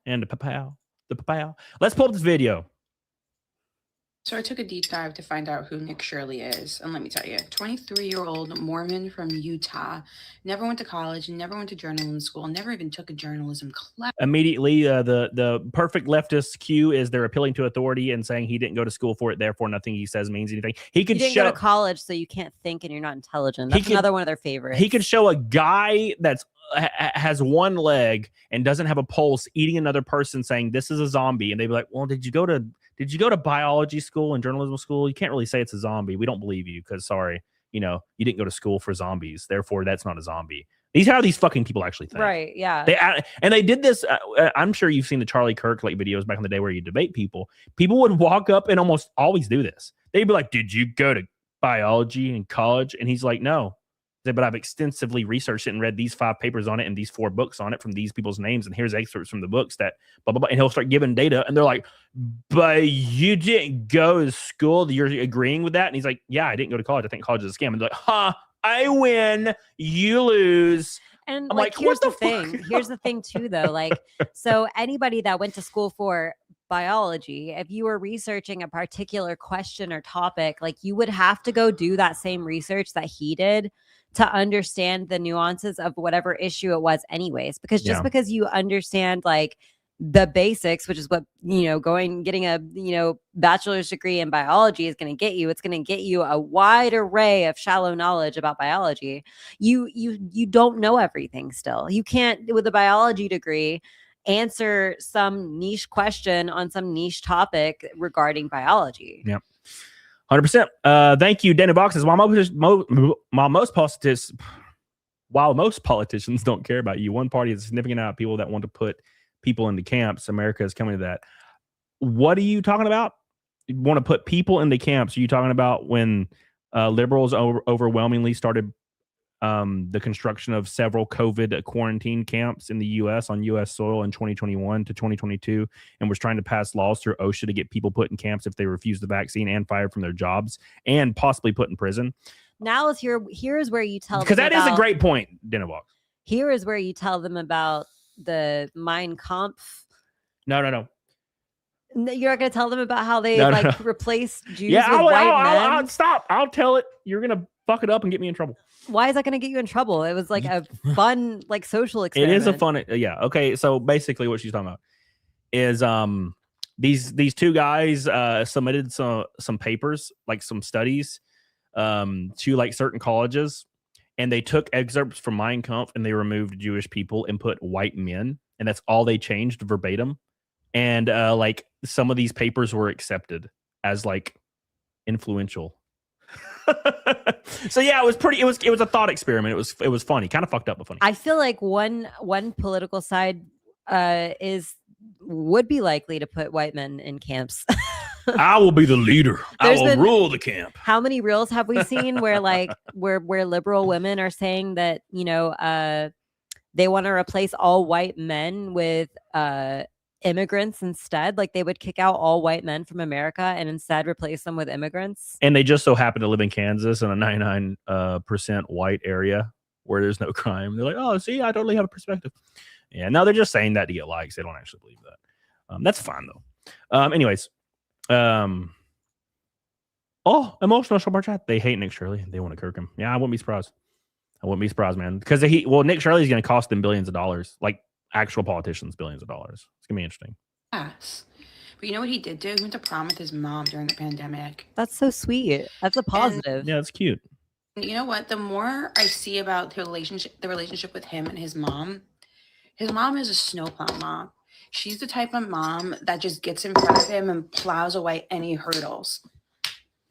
and the PayPal. Let's pull up this video. So I took a deep dive to find out who Nick Shirley is. And let me tell you, 23-year-old Mormon from Utah, never went to college, never went to journalism school, never even took a journalism class. Immediately, the perfect leftist cue is they're appealing to authority and saying he didn't go to school for it, therefore nothing he says means anything. He could didn't go to college, so you can't think and you're not intelligent. That's another one of their favorites. He could show a guy that's has one leg and doesn't have a pulse eating another person saying this is a zombie, and they'd be like, well, did you go to biology school and journalism school? You can't really say it's a zombie. We don't believe you because, sorry, you didn't go to school for zombies. Therefore, that's not a zombie. These are how these fucking people actually think. Right, yeah. They did this. I'm sure you've seen the Charlie Kirk like videos back in the day where you debate people. People would walk up and almost always do this. They'd be like, did you go to biology in college? And he's like, no. But I've extensively researched it and read these 5 papers on it and these 4 books on it from these people's names. And here's excerpts from the books that blah, blah, blah. And he'll start giving data. And they're like, but you didn't go to school. You're agreeing with that? And he's like, yeah, I didn't go to college. I think college is a scam. And they're like, I win. You lose. And I'm like, here's the thing. Here's the thing too, though. Like, so anybody that went to school for biology, if you were researching a particular question or topic, like you would have to go do that same research that he did to understand the nuances of whatever issue it was anyways. Because just because you understand like the basics, which is what, getting a, bachelor's degree in biology is going to get you. It's going to get you a wide array of shallow knowledge about biology. You don't know everything still. You can't, with a biology degree, answer some niche question on some niche topic regarding biology. Yep. 100%. Thank you, Danny Boxes. While most politicians don't care about you, one party is a significant amount of people that want to put people into camps. America is coming to that. What are you talking about? You want to put people into camps? Are you talking about when liberals overwhelmingly started the construction of several COVID quarantine camps in the U.S. on U.S. soil in 2021 to 2022, and was trying to pass laws through OSHA to get people put in camps if they refuse the vaccine and fired from their jobs and possibly put in prison? Now here's where you tell them, because that is a great point, Dinnerbox. Here is where you tell them about the Mein Kampf. No. You're not going to tell them about how they replaced Jews with white men? Stop. I'll tell it. You're going to fuck it up and get me in trouble. Why is that going to get you in trouble? It was like a fun, like social experiment. It is a fun, yeah. Okay, so basically what she's talking about is these two guys submitted some papers, like some studies, to like certain colleges, and they took excerpts from Mein Kampf and they removed Jewish people and put white men, and that's all they changed verbatim. And like some of these papers were accepted as like influential. So yeah, it was a thought experiment. It was funny, kind of fucked up, but funny. I feel like one political side would be likely to put white men in camps. I will be the leader. I will rule the camp. How many reels have we seen where liberal women are saying that, they want to replace all white men with immigrants instead? Like they would kick out all white men from America and instead replace them with immigrants. And they just so happen to live in Kansas in a 99% white area where there's no crime. They're like, oh, see, I totally have a perspective. Yeah, no, they're just saying that to get likes. They don't actually believe that. That's fine though. Anyways, emotional super chat. They hate Nick Shirley. They want to kirk him. Yeah, I wouldn't be surprised. Man, because Nick Shirley is going to cost them billions of dollars, like actual politicians, billions of dollars. It's gonna be interesting. Yes. But you know what he did do? He went to prom with his mom during the pandemic. That's so sweet. That's a positive. Yeah, that's cute. You know what? The more I see about the relationship with him and his mom is a snowplow mom. She's the type of mom that just gets in front of him and plows away any hurdles.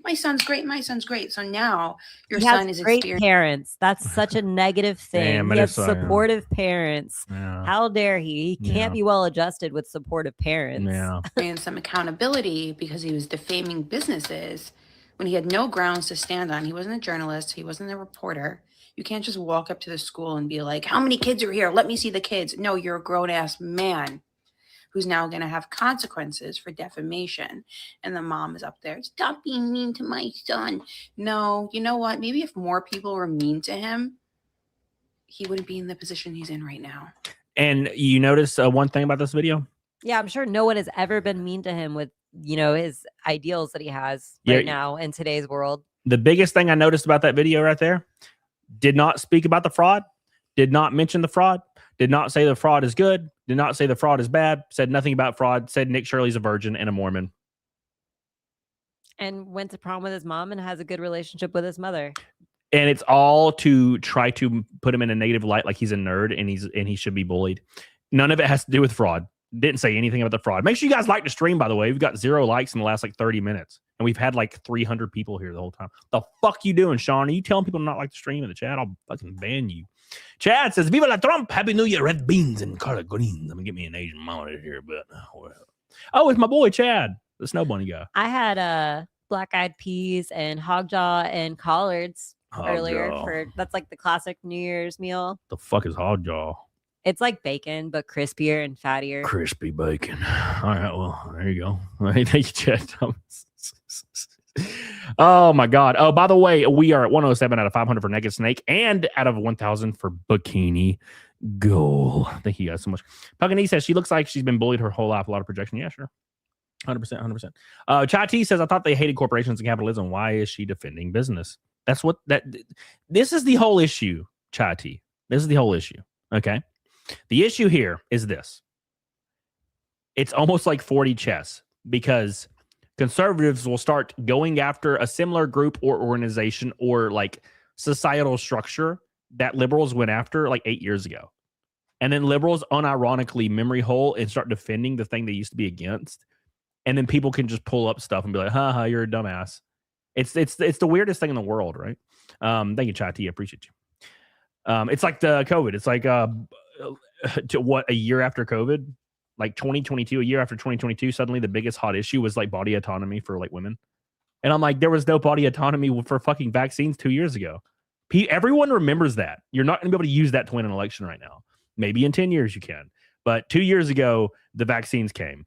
My son's great. So now your son is great parents. That's such a negative thing. Damn, he has supportive parents. Yeah. How dare he? He can't be well adjusted with supportive parents. Yeah. And some accountability because he was defaming businesses when he had no grounds to stand on. He wasn't a journalist. He wasn't a reporter. You can't just walk up to the school and be like, how many kids are here? Let me see the kids. No, you're a grown-ass man who's now going to have consequences for defamation. And the mom is up there, stop being mean to my son. No, you know what? Maybe if more people were mean to him, he wouldn't be in the position he's in right now. And you notice one thing about this video? Yeah, I'm sure no one has ever been mean to him with, his ideals that he has right now in today's world. The biggest thing I noticed about that video right there, did not speak about the fraud, did not mention the fraud, did not say the fraud is good, did not say the fraud is bad, said nothing about fraud, said Nick Shirley's a virgin and a Mormon. And went to prom with his mom and has a good relationship with his mother. And it's all to try to put him in a negative light, like he's a nerd and he should be bullied. None of it has to do with fraud. Didn't say anything about the fraud. Make sure you guys like the stream, by the way. We've got 0 likes in the last 30 minutes. And we've had 300 people here the whole time. The fuck you doing, Sean? Are you telling people to not like the stream in the chat? I'll fucking ban you. Chad says, Viva la Trump, Happy New Year, red beans and collard greens. I'm gonna get me an Asian monitor here, but oh, it's my boy Chad, the snow bunny guy. I had black-eyed peas and hog jaw and collards earlier. That's like the classic New Year's meal. The fuck is hog jaw? It's like bacon, but crispier and fattier. Crispy bacon. All right, well, there you go. All right, thank you, Chad Thomas. Oh my God. Oh, by the way, we are at 107 out of 500 for Naked Snake and out of 1,000 for Bikini Goal. Thank you guys so much. Pugany says she looks like she's been bullied her whole life. A lot of projection. Yeah, sure. 100%. Chai T says, I thought they hated corporations and capitalism. Why is she defending business? That's what this is the whole issue, Chai Tea. This is the whole issue. Okay. The issue here is this. It's almost like 4D chess because conservatives will start going after a similar group or organization or like societal structure that liberals went after like 8 years ago. And then liberals unironically memory hole and start defending the thing they used to be against. And then people can just pull up stuff and be like, haha, you're a dumbass. It's the weirdest thing in the world, right? Thank you, Chai T. I appreciate you. It's like the COVID. It's like a year after COVID, like 2022, a year after 2022, suddenly the biggest hot issue was like body autonomy for like women. And I'm like, there was no body autonomy for fucking vaccines 2 years ago. Everyone remembers that. You're not going to be able to use that to win an election right now. Maybe in 10 years you can. But 2 years ago, the vaccines came.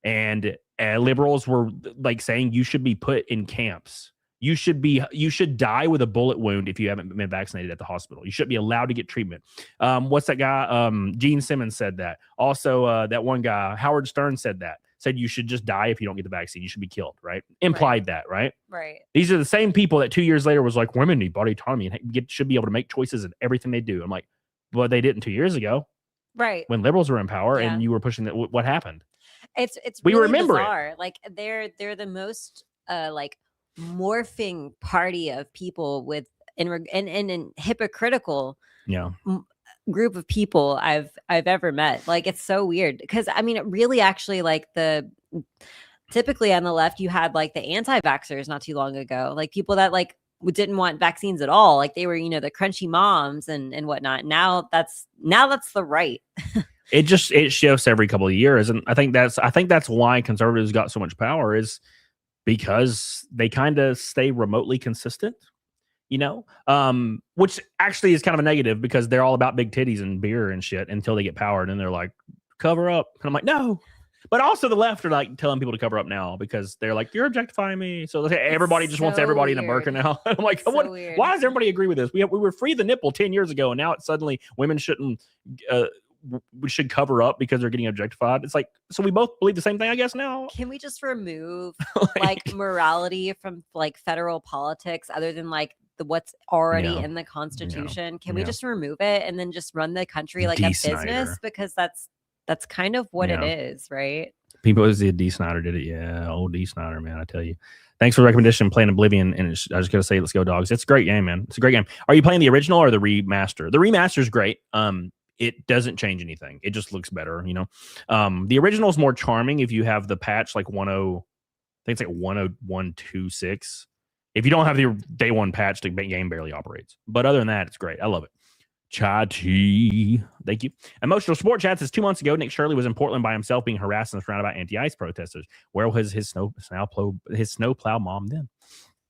And liberals were like saying you should be put in camps. You should die with a bullet wound if you haven't been vaccinated at the hospital. You shouldn't be allowed to get treatment. What's that guy? Gene Simmons said that. Also, that one guy, Howard Stern, said you should just die if you don't get the vaccine. You should be killed, right? Implied that, right? Right. These are the same people that 2 years later was like, women need body autonomy and should be able to make choices in everything they do. I'm like, well, they didn't 2 years ago. Right. When liberals were in power and you were pushing that. What happened? It's we really remember bizarre. it. Like they're the most morphing party of people with and hypocritical group of people I've ever met. Like it's so weird because I mean it really actually like typically on the left you had like the anti-vaxxers not too long ago, like people that like didn't want vaccines at all, like they were the crunchy moms and whatnot. Now that's the right. It shifts every couple of years, and I think that's why conservatives got so much power is because they kind of stay remotely consistent, which actually is kind of a negative because they're all about big titties and beer and shit until they get power, and then they're like, cover up. And I'm like, no. But also the left are like telling people to cover up now because they're like, you're objectifying me. So everybody just wants everybody in a burqa now. I'm like, why does everybody agree with this? We were free the nipple 10 years ago, and now it's suddenly women we should cover up because they're getting objectified. It's like, so we both believe the same thing, I guess now. Can we just remove like morality from like federal politics other than like what's already in the Constitution? Can we just remove it and then just run the country like a business? Because that's kind of what it is, right? People said D. Snyder did it. Yeah, old D. Snyder, man, I tell you. Thanks for the recommendation, playing Oblivion. And I just got to say, let's go, dogs. It's a great game, man. It's a great game. Are you playing the original or the remaster? The remaster is great. It doesn't change anything. It just looks better, The original is more charming if you have the patch like 10, I think it's like 10126. If you don't have the day one patch, the game barely operates. But other than that, it's great. I love it. Chai-Chi. Thank you. Emotional Sport Chat says 2 months ago, Nick Shirley was in Portland by himself being harassed and surrounded by anti-ICE protesters. Where was his snowplow mom then?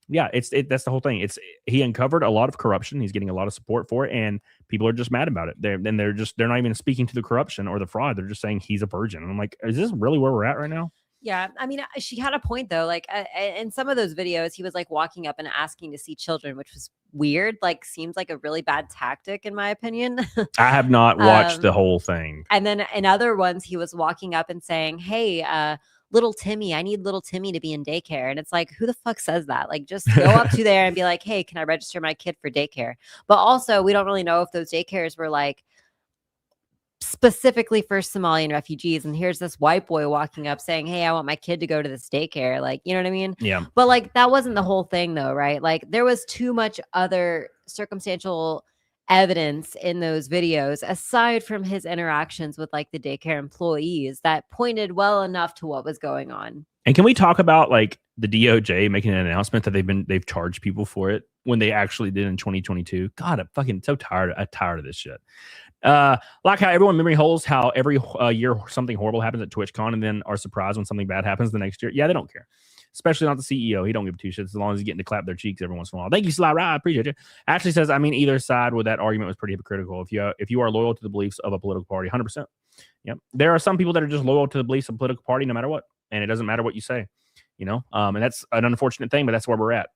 Yeah, that's the whole thing. He uncovered a lot of corruption. He's getting a lot of support for it, and people are just mad about it. They're not even speaking to the corruption or the fraud. They're just saying he's a virgin. And I'm like, is this really where we're at right now? Yeah, I mean, she had a point though. Like in some of those videos, he was like walking up and asking to see children, which was weird. Like, seems like a really bad tactic, in my opinion. I have not watched the whole thing. And then in other ones, he was walking up and saying, "Hey, little Timmy, I need little Timmy to be in daycare." And it's like, who the fuck says that? Like, just go up to there and be like, "Hey, can I register my kid for daycare?" But also, we don't really know if those daycares were like specifically for Somalian refugees, and here's this white boy walking up saying, "Hey, I want my kid to go to this daycare." Like, you know what I mean? Yeah. But like, that wasn't the whole thing though, right? Like, there was too much other circumstantial evidence in those videos aside from his interactions with like the daycare employees that pointed well enough to what was going on. And can we talk about like the DOJ making an announcement that they've charged people for it when they actually did in 2022? God, I'm fucking so tired. I'm tired of this shit. Like how everyone memory holes how every year something horrible happens at TwitchCon and then are surprised when something bad happens the next year. Yeah, they don't care. Especially not the CEO. He don't give two shits as long as he's getting to clap their cheeks every once in a while. Thank you, Sly Rye. I appreciate you. Ashley says, I mean, either side with that argument was pretty hypocritical. If you are loyal to the beliefs of a political party, 100%. Yep. There are some people that are just loyal to the beliefs of a political party no matter what. And it doesn't matter what you say, and that's an unfortunate thing, but that's where we're at.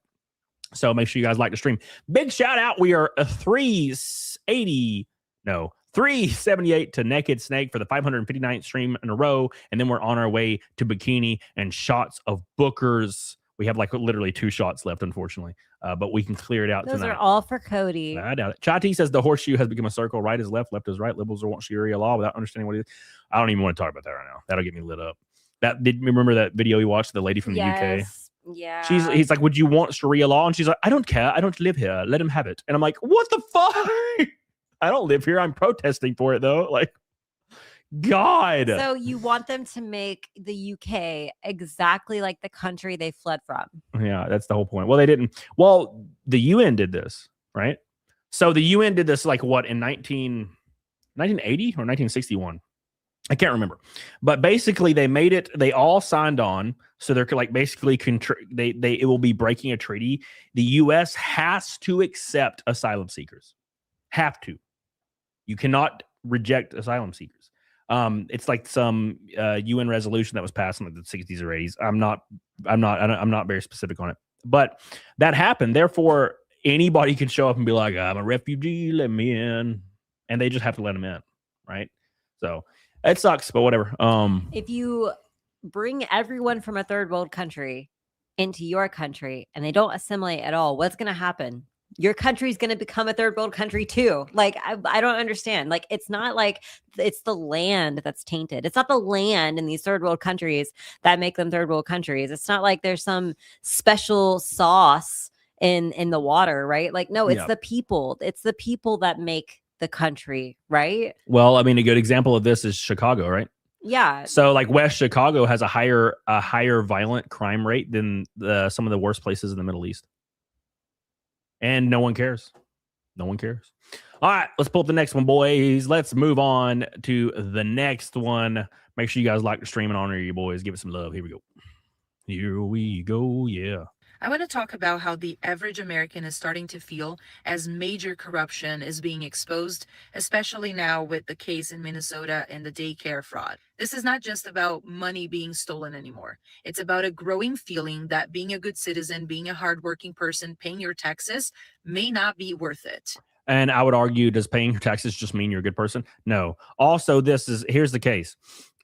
So make sure you guys like the stream. Big shout out. We are 378 to Naked Snake for the 559th stream in a row. And then we're on our way to Bikini and shots of Booker's We have like literally 2 shots left, unfortunately, but we can clear it out Those tonight. are all for Cody. I doubt it. Chati says the horseshoe has become a circle. Right is left, left is right. Liberals want Sharia law without understanding what it is. I don't even want to talk about that right now. That'll get me lit up. Did you remember that video we watched? The lady from the UK. Yeah. He's like, would you want Sharia law? And she's like, I don't care. I don't live here. Let him have it. And I'm like, what the fuck? I don't live here. I'm protesting for it though. Like, God. So you want them to make the UK exactly like the country they fled from? Yeah, that's the whole point. Well, they didn't. Well, the UN did this, right? So the UN did this like what in 1980 or 1961? I can't remember. But basically they made it, they all signed on. So they're like basically it will be breaking a treaty. The US has to accept asylum seekers. Have to. You cannot reject asylum seekers. It's like some UN resolution that was passed in like the 60s or 80s. I'm not very specific on it. But that happened. Therefore, anybody can show up and be like, I'm a refugee, let me in. And they just have to let them in, right? So it sucks, but whatever. If you bring everyone from a third world country into your country and they don't assimilate at all, what's going to happen? Your country's going to become a third world country too. Like, I don't understand. Like, it's not like it's the land that's tainted. It's not the land in these third world countries that make them third world countries. It's not like there's some special sauce in the water, right? Like, no, it's the people. It's the people that make the country, right? Well, I mean, a good example of this is Chicago, right? Yeah. So like West Chicago has a higher violent crime rate than some of the worst places in the Middle East. And no one cares. No one cares. All right, let's pull up the next one, boys. Let's move on to the next one. Make sure you guys like the stream and honor you boys. Give it some love. Here we go. Here we go. Yeah. I want to talk about how the average American is starting to feel as major corruption is being exposed, especially now with the case in Minnesota and the daycare fraud. This is not just about money being stolen anymore. It's about a growing feeling that being a good citizen, being a hardworking person, paying your taxes may not be worth it. And I would argue, does paying your taxes just mean you're a good person? No. Also, here's the case.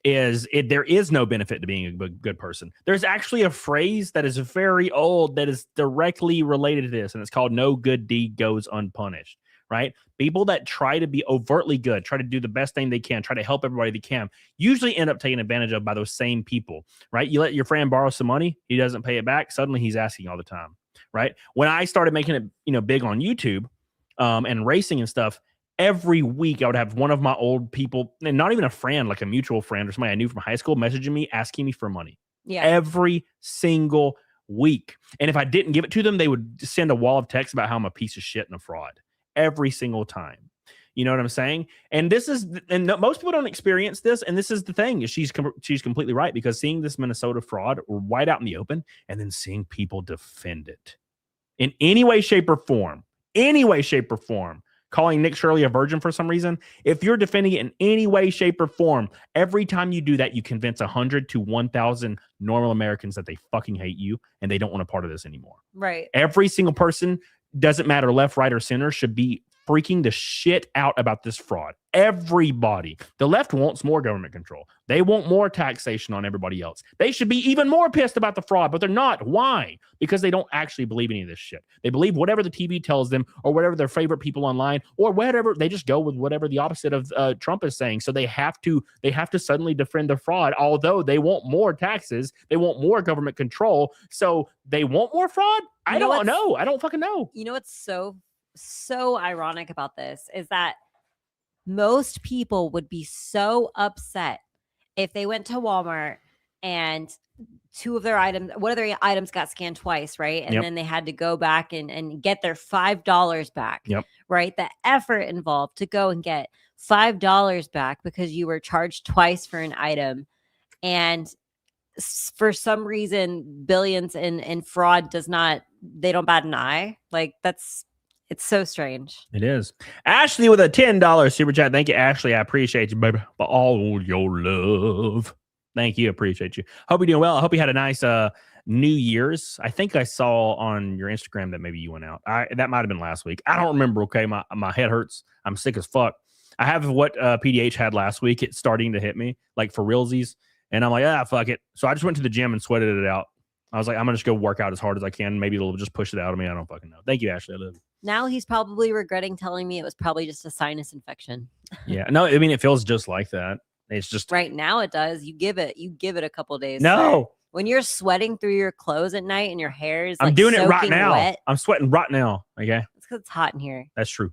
There is no benefit to being a good person. There's actually a phrase that is very old that is directly related to this, and it's called no good deed goes unpunished, right? People that try to be overtly good, try to do the best thing they can, try to help everybody they can, usually end up taken advantage of by those same people, right? You let your friend borrow some money, he doesn't pay it back, suddenly he's asking all the time, right? When I started making it big on YouTube and racing and stuff, every week I would have one of my old people, and not even a friend, like a mutual friend or somebody I knew from high school, messaging me, asking me for money. Yeah. Every single week. And if I didn't give it to them, they would send a wall of text about how I'm a piece of shit and a fraud every single time. You know what I'm saying? And most people don't experience this. And this is the thing, is she's completely right, because seeing this Minnesota fraud right out in the open and then seeing people defend it in any way, shape or form, calling Nick Shirley a virgin for some reason. If you're defending it in any way, shape, or form, every time you do that, you convince 100 to 1,000 normal Americans that they fucking hate you and they don't want a part of this anymore. Right. Every single person, doesn't matter left, right, or center, should be freaking the shit out about this fraud. Everybody. The left wants more government control. They want more taxation on everybody else. They should be even more pissed about the fraud, but they're not. Why? Because they don't actually believe any of this shit. They believe whatever the TV tells them, or whatever their favorite people online, or whatever. They just go with whatever the opposite of Trump is saying. So they have to suddenly defend the fraud, although they want more taxes. They want more government control. So they want more fraud? I don't know. I don't fucking know. You know what's so ironic about this is that most people would be so upset if they went to Walmart and one of their items got scanned twice, right? And then they had to go back and get their $5 back, right? The effort involved to go and get $5 back because you were charged twice for an item. And for some reason, billions in fraud they don't bat an eye. Like, it's so strange. It is. Ashley with a $10 super chat. Thank you, Ashley. I appreciate you, baby, for all your love. Thank you. Appreciate you. Hope you're doing well. I hope you had a nice New Year's. I think I saw on your Instagram that maybe you went out. That might have been last week. I don't remember. Okay, my head hurts. I'm sick as fuck. I have what PDH had last week. It's starting to hit me, like for realsies. And I'm like, fuck it. So I just went to the gym and sweated it out. I was like, I'm gonna just go work out as hard as I can. Maybe it'll just push it out of me. I don't fucking know. Thank you, Ashley. I love you. Now he's probably regretting telling me it was probably just a sinus infection. Yeah. No, I mean, it feels just like that. It's just Right now it does. You give it a couple days. no. When you're sweating through your clothes at night and your hair is I'm like doing it right soaking now. wet, I'm sweating right now. Okay. it's because it's hot in here. That's true.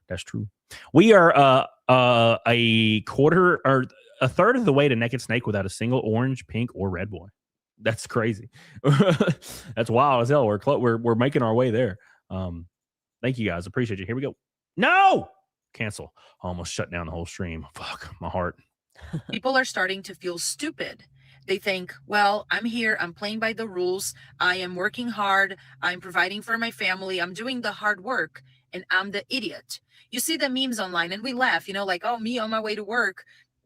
That's true. We are a quarter or a third of the way to Naked Snake without a single orange, pink, or red boy. That's crazy. That's wild as hell. We're making our way there. Thank you guys. Appreciate you. Here we go. No! Cancel. Almost shut down the whole stream. Fuck my heart. People are starting to feel stupid. They think, well, I'm here, I'm playing by the rules, I am working hard, I'm providing for my family, I'm doing the hard work, and I'm the idiot. You see the memes online and we laugh, like, oh, me on my way to work,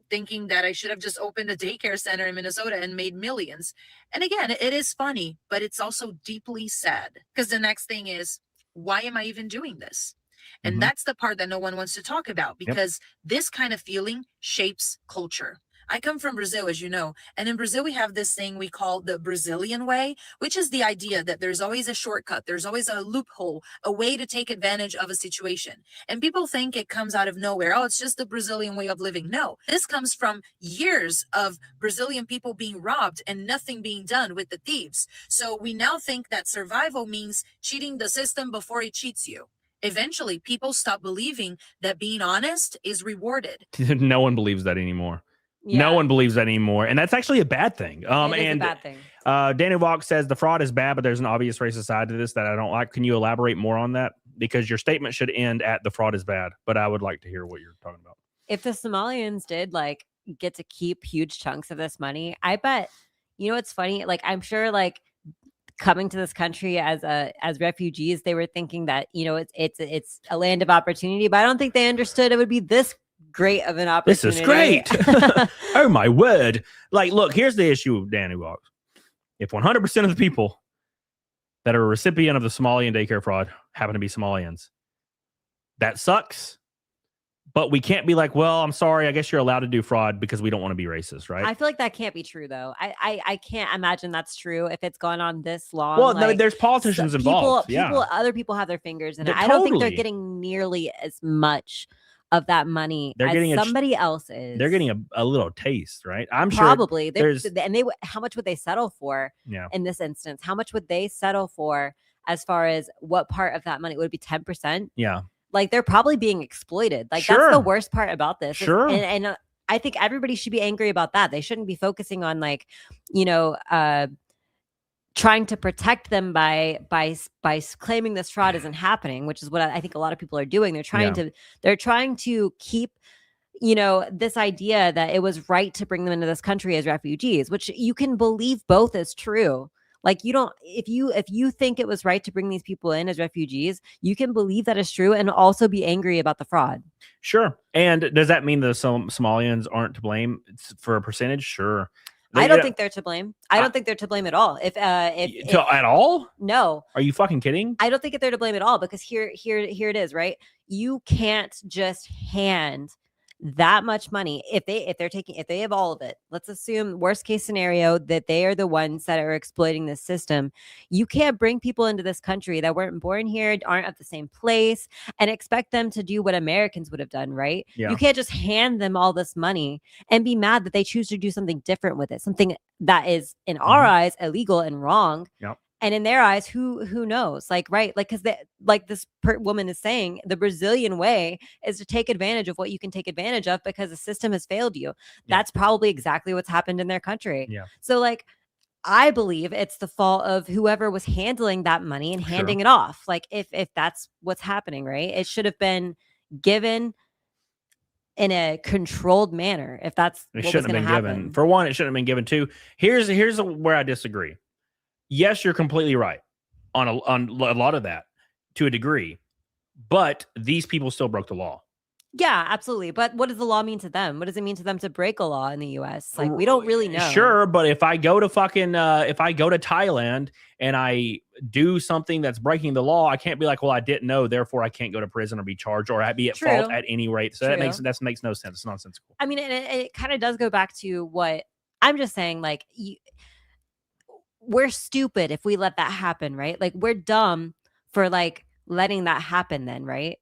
thinking that I should have just opened a daycare center in Minnesota and made millions. And again, it is funny, but it's also deeply sad, because the next thing is, why am I even doing this? And that's the part that no one wants to talk about, because this kind of feeling shapes culture. I come from Brazil, as you know, and in Brazil, we have this thing we call the Brazilian way, which is the idea that there's always a shortcut. There's always a loophole, a way to take advantage of a situation. And people think it comes out of nowhere. Oh, it's just the Brazilian way of living. No, this comes from years of Brazilian people being robbed and nothing being done with the thieves. So we now think that survival means cheating the system before it cheats you. Eventually, people stop believing that being honest is rewarded. No one believes that anymore. Yeah. No one believes that anymore. And that's actually a bad thing. It is a bad thing. Danny Walk says the fraud is bad, but there's an obvious racist side to this that I don't like. Can you elaborate more on that? Because your statement should end at the fraud is bad, but I would like to hear what you're talking about. If the Somalians did get to keep huge chunks of this money, I bet, it's funny. I'm sure coming to this country as refugees, they were thinking that, it's a land of opportunity, but I don't think they understood it would be this great of an opportunity. This is great. Oh my word. Look, here's the issue with Danny Walk. If 100% of the people that are a recipient of the Somalian daycare fraud happen to be Somalians, that sucks. But we can't be like, well, I'm sorry, I guess you're allowed to do fraud because we don't want to be racist, right? I feel like that can't be true, though. I can't imagine that's true if it's gone on this long. Well, no, there's politicians involved. Other people have their fingers in it. Totally. I don't think they're getting nearly as much of that money as somebody else is. They're getting a little taste, right? I'm probably sure. How much would they settle for in this instance? How much would they settle for as far as what part of that money would it be? 10%? Yeah. They're probably being exploited. That's the worst part about this. Sure. And I think everybody should be angry about that. They shouldn't be focusing on trying to protect them by claiming this fraud isn't happening, which is what I think a lot of people are doing. They're trying to keep, this idea that it was right to bring them into this country as refugees, which you can believe both is true. If you think it was right to bring these people in as refugees, you can believe that is true and also be angry about the fraud. Sure. And does that mean the Somalians aren't to blame for a percentage? Sure. I don't think they're to blame. I don't think they're to blame at all. If at all? No. Are you fucking kidding? I don't think they're to blame at all, because here it is, right? You can't just hand that much money if they have all of it. Let's assume worst case scenario that they are the ones that are exploiting this system. You can't bring people into this country that weren't born here, aren't at the same place, and expect them to do what Americans would have done, right? Yeah. You can't just hand them all this money and be mad that they choose to do something different with it, something that is in our eyes illegal and wrong. Yep. And in their eyes, who knows? Because this woman is saying, the Brazilian way is to take advantage of what you can take advantage of because the system has failed you. Yeah. That's probably exactly what's happened in their country. Yeah. So I believe it's the fault of whoever was handling that money and handing it off. If that's what's happening, right? It should have been given in a controlled manner. If that's it what shouldn't was have been happen. given. For one, it shouldn't have been given. Two, here's where I disagree. Yes, you're completely right on a lot of that to a degree, but these people still broke the law. Yeah, absolutely. But what does the law mean to them? What does it mean to them to break a law in the U.S.? We don't really know. Sure, but if I go to Thailand and I do something that's breaking the law, I can't be like, well, I didn't know, therefore I can't go to prison or be charged or I'd be at fault at any rate. So that makes no sense. It's nonsensical. I mean, it kind of does go back to what I'm just saying. we're stupid if we let that happen, right? Like we're dumb for like letting that happen then, right?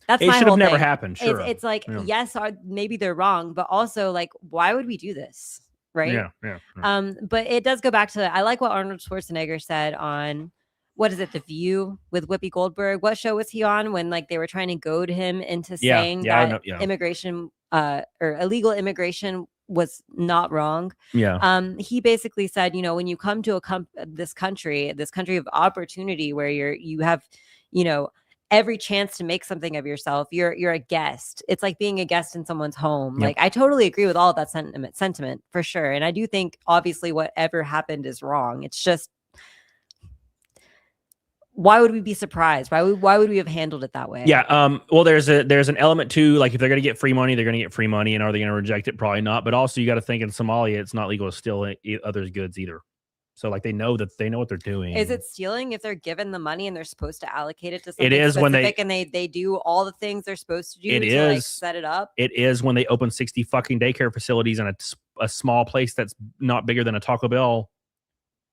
That's It my should whole have never thing. happened. Sure. It's like, Yeah. yes, maybe they're wrong, but also like, why would we do this? Right. Yeah. But it does go back to, I like what Arnold Schwarzenegger said on, what is it, The View with Whoopi Goldberg? What show was he on when like they were trying to goad him into saying that immigration or illegal immigration was not wrong? Yeah. He basically said, you know, when you come to this country of opportunity where you have, you know, every chance to make something of yourself, you're a guest. It's like being a guest in someone's home. Yep. Like I totally agree with all of that sentiment for sure. And I do think obviously whatever happened is wrong. It's just, why would we be surprised? Why would we have handled it that way? Yeah. Well, there's an element to like, if they're going to get free money, they're going to get free money. And are they going to reject it? Probably not. But also you got to think in Somalia, it's not legal to steal others' goods either. So like they know what they're doing. Is it stealing if they're given the money and they're supposed to allocate it to something it is specific when they do all the things they're supposed to do it to is like set it up? It is when they open 60 fucking daycare facilities in a small place that's not bigger than a Taco Bell.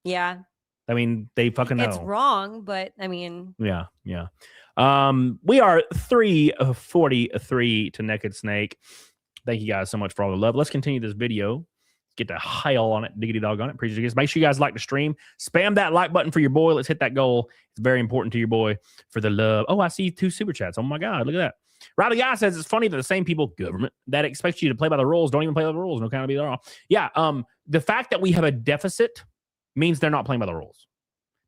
Yeah. I mean, they fucking know. It's wrong, but I mean, yeah. We are 3:43 to Naked Snake. Thank you guys so much for all the love. Let's continue this video. Get the hail on it, diggity dog on it. Appreciate you guys. Make sure you guys like the stream. Spam that like button for your boy. Let's hit that goal. It's very important to your boy for the love. Oh, I see 2 super chats. Oh my God, look at that. Riley Guy says it's funny that the same people, government, that expects you to play by the rules don't even play by the rules. No accountability at all. Yeah. The fact that we have a deficit means they're not playing by the rules.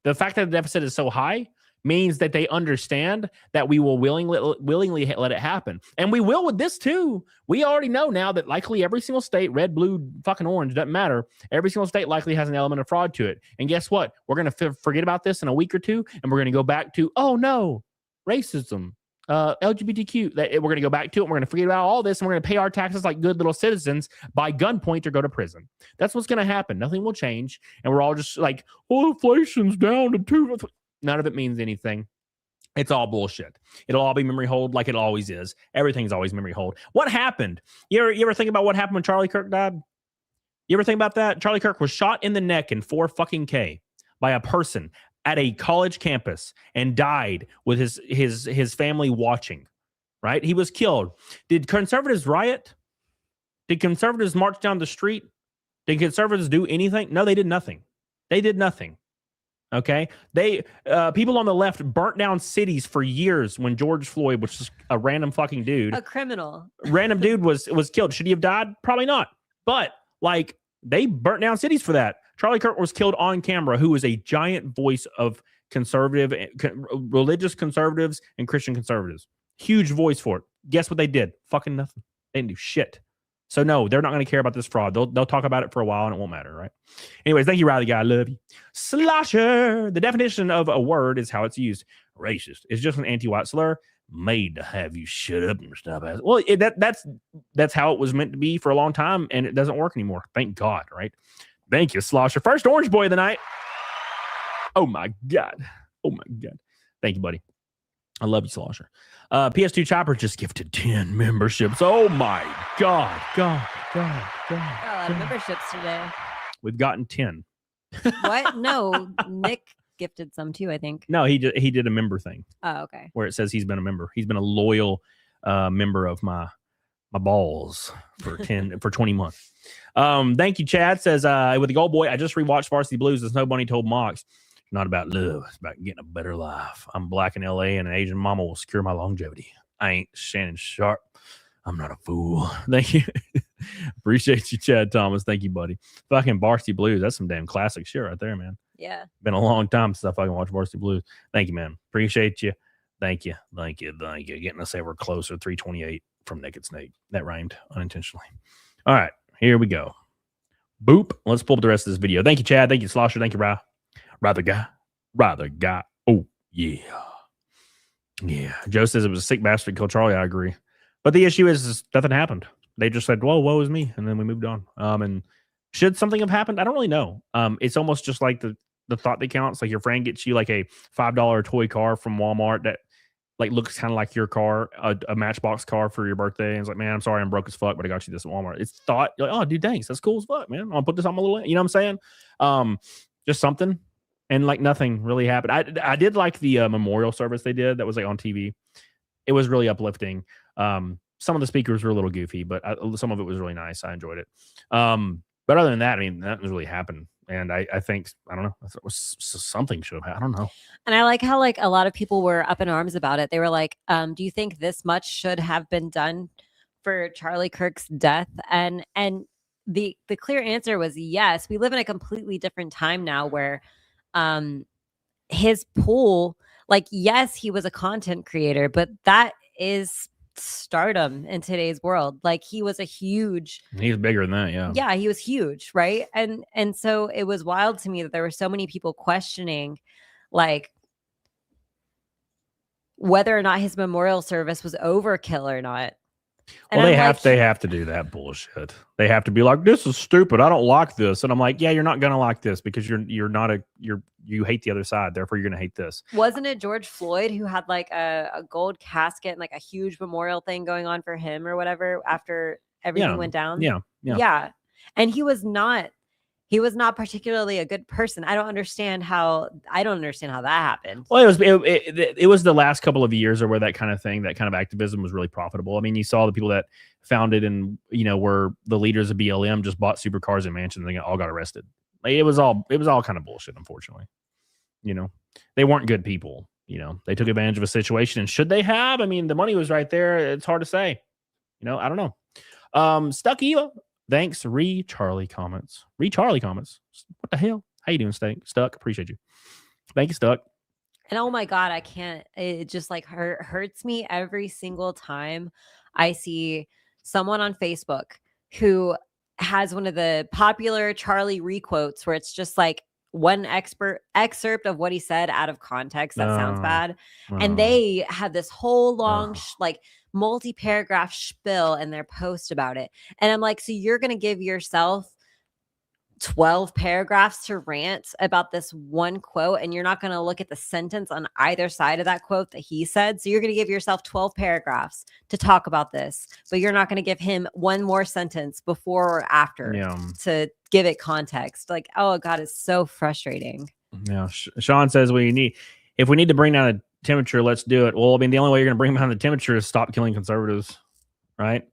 The fact that the deficit is so high means that they understand that we will willingly let it happen. And we will with this too. We already know now that likely every single state, red, blue, fucking orange, doesn't matter. Every single state likely has an element of fraud to it. And guess what? We're going to forget about this in a week or two, and we're going to go back to, oh no, racism, LGBTQ. We're going to go back to it. And we're going to forget about all this, and we're going to pay our taxes like good little citizens by gunpoint or go to prison. That's what's going to happen. Nothing will change. And we're all just like, oh, inflation's down to 2. None of it means anything. It's all bullshit. It'll all be memory hold like it always is. Everything's always memory hold. What happened? You ever think about what happened when Charlie Kirk died? You ever think about that? Charlie Kirk was shot in the neck in 4K by a person at a college campus and died with his family watching, right? He was killed. Did conservatives riot? Did conservatives march down the street? Did conservatives do anything? No, they did nothing. They did nothing. Okay, people on the left burnt down cities for years when George Floyd, which is a random fucking dude, a criminal, random dude was killed. Should he have died? Probably not. But like they burnt down cities for that. Charlie Kirk was killed on camera, who is a giant voice of religious conservatives and Christian conservatives. Huge voice for it. Guess what they did? Fucking nothing. They didn't do shit. So no, they're not going to care about this fraud. They'll talk about it for a while and it won't matter, right? Anyways, thank you, Riley Guy. I love you. Slosher. The definition of a word is how it's used. Racist is just an anti-white slur made to have you shut up and stop asking. Well, that's how it was meant to be for a long time, and it doesn't work anymore. Thank God, right? Thank you, Slosher. First orange boy of the night. Oh my God. Oh my God. Thank you, buddy. I love you, Slosher. PS2 Chopper just gifted 10 memberships. Oh my God. God. Got a lot of memberships today. We've gotten 10. What? No, Nick gifted some too, I think. No, he did a member thing. Oh, okay. Where it says he's been a member. He's been a loyal member of my balls for 20 months. Thank you, Chad. Says with the gold boy, I just rewatched Varsity Blues. The Snow Bunny told Mox, it's not about love, it's about getting a better life. I'm black in LA and an Asian mama will secure my longevity. I ain't Shannon Sharp. I'm not a fool. Thank you. Appreciate you, Chad Thomas. Thank you, buddy. Fucking Varsity Blues. That's some damn classic shit right there, man. Yeah. Been a long time since I fucking watched Varsity Blues. Thank you, man. Appreciate you. Thank you. Thank you. Thank you. Getting us ever closer. 328 from Naked Snake. That rhymed unintentionally. All right. Here we go. Boop. Let's pull up the rest of this video. Thank you, Chad. Thank you, Slosher. Thank you, Rather guy. Oh, yeah. Yeah. Joe says it was a sick bastard killed Charlie. I agree. But the issue is nothing happened. They just said, whoa, woe is me. And then we moved on. And should something have happened? I don't really know. It's almost just like the thought that counts. Like your friend gets you like a $5 toy car from Walmart that like looks kind of like your car, a Matchbox car for your birthday. And it's like, man, I'm sorry I'm broke as fuck, but I got you this at Walmart. It's thought, you're like, oh, dude, thanks. That's cool as fuck, man. I'll put this on my little, you know what I'm saying? just something, and like nothing really happened. I did like the memorial service they did that was like on TV. It was really uplifting. Some of the speakers were a little goofy, but some of it was really nice. I enjoyed it. But other than that, I mean, nothing really happened. And I think, I don't know, I thought it was something should have happened. I don't know. And I like how like a lot of people were up in arms about it. They were like, do you think this much should have been done for Charlie Kirk's death? And the clear answer was yes. We live in a completely different time now where his pool, like, yes, he was a content creator, but that is stardom in today's world. Like, he was a huge, he's bigger than that. yeah, he was huge, right? And so it was wild to me that there were so many people questioning like whether or not his memorial service was overkill or not. And Well, I'm they have to do that bullshit. They have to be like, this is stupid. I don't like this. And I'm like, yeah, you're not gonna like this because you hate the other side. Therefore, you're gonna hate this. Wasn't it George Floyd who had like a gold casket and like a huge memorial thing going on for him or whatever after everything went down? Yeah. And he was not particularly a good person. I don't understand how that happened. Well, it was the last couple of years or where that kind of thing, that kind of activism was really profitable. I mean, you saw the people that founded and were the leaders of BLM just bought supercars and mansions and they all got arrested. Like, it was all kind of bullshit, unfortunately. They weren't good people. They took advantage of a situation, and should they have? I mean, the money was right there. It's hard to say. I don't know. Stuck Eva. Thanks, Charlie comments. What the hell? How you doing, Stuck? Appreciate you. Thank you, Stuck. And oh my God, I can't. It just like hurts me every single time I see someone on Facebook who has one of the popular Charlie requotes where it's just like one excerpt of what he said out of context. That sounds bad. And they have this whole long like multi-paragraph spiel in their post about it. And I'm like, so you're going to give yourself 12 paragraphs to rant about this one quote, and you're not going to look at the sentence on either side of that quote that he said. So you're going to give yourself 12 paragraphs to talk about this, but you're not going to give him one more sentence before or after to give it context. Like, oh God, it's so frustrating. Yeah. Sean says if we need to bring down the temperature, let's do it. Well, I mean, the only way you're going to bring down the temperature is stop killing conservatives, right?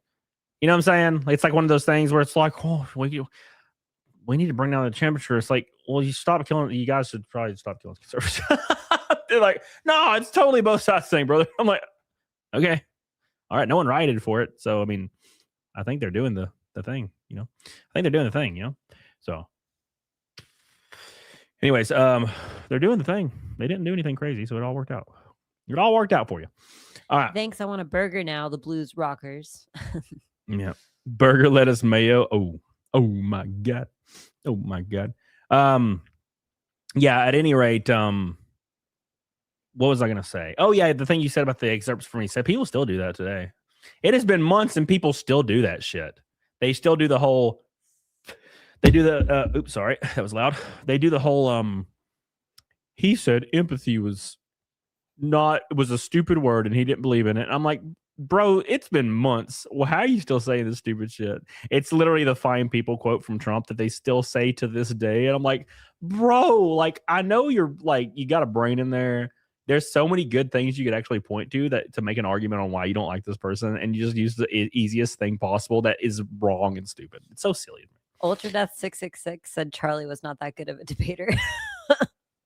You know what I'm saying? It's like one of those things where it's like, oh, we need to bring down the temperature. It's like, well, you guys should probably stop killing conservatives. They're like, no, it's totally both sides thing, brother. I'm like, okay. All right. No one rioted for it. So, I mean, I think they're doing the thing, I think they're doing the thing, So anyways, they're doing the thing. They didn't do anything crazy, so it all worked out. It all worked out for you. All right. Thanks. I want a burger now. The Blues Rockers. Yeah. Burger, lettuce, mayo. Oh my God. Oh my God. Yeah, at any rate, what was I going to say? Oh yeah, the thing you said about the excerpts from he said, people still do that today. It has been months and people still do that shit. They still do the whole, oops, sorry, that was loud. They do the whole, he said empathy was a stupid word and he didn't believe in it. I'm like, bro, it's been months. Well, how are you still saying this stupid shit? It's literally the fine people quote from Trump that they still say to this day. And I'm like, bro, like, I know you're like, you got a brain in there. There's so many good things you could actually point to to make an argument on why you don't like this person. And you just use the easiest thing possible that is wrong and stupid. It's so silly. Ultra Death 666 said Charlie was not that good of a debater.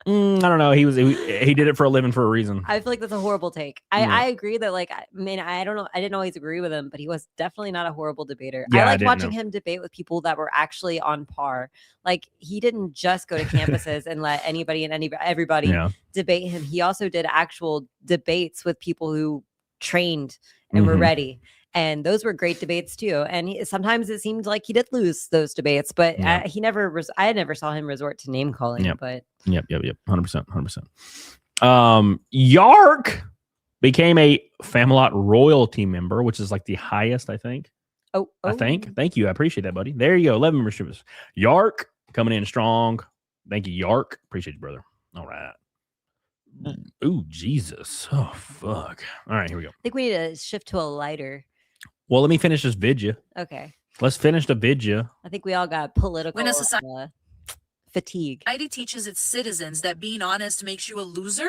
I don't know. He did it for a living for a reason. I feel like that's a horrible take. I agree that, like, I mean, I don't know. I didn't always agree with him, but he was definitely not a horrible debater. Yeah, I like watching him debate with people that were actually on par. Like, he didn't just go to campuses and let anybody and everybody debate him. He also did actual debates with people who trained and were ready. And those were great debates too. And sometimes it seemed like he did lose those debates, but I never saw him resort to name calling. But 100%. Yark became a Famelot royalty member, which is like the highest, I think. I think. Thank you. I appreciate that, buddy. There you go. 11 memberships. Yark coming in strong. Thank you, Yark. Appreciate you, brother. All right. Ooh, Jesus. Oh, fuck. All right, here we go. I think we need to shift to a lighter. Well, let me finish this vidya. Okay. Let's finish the vidya. I think we all got political fatigue. Society teaches its citizens that being honest makes you a loser.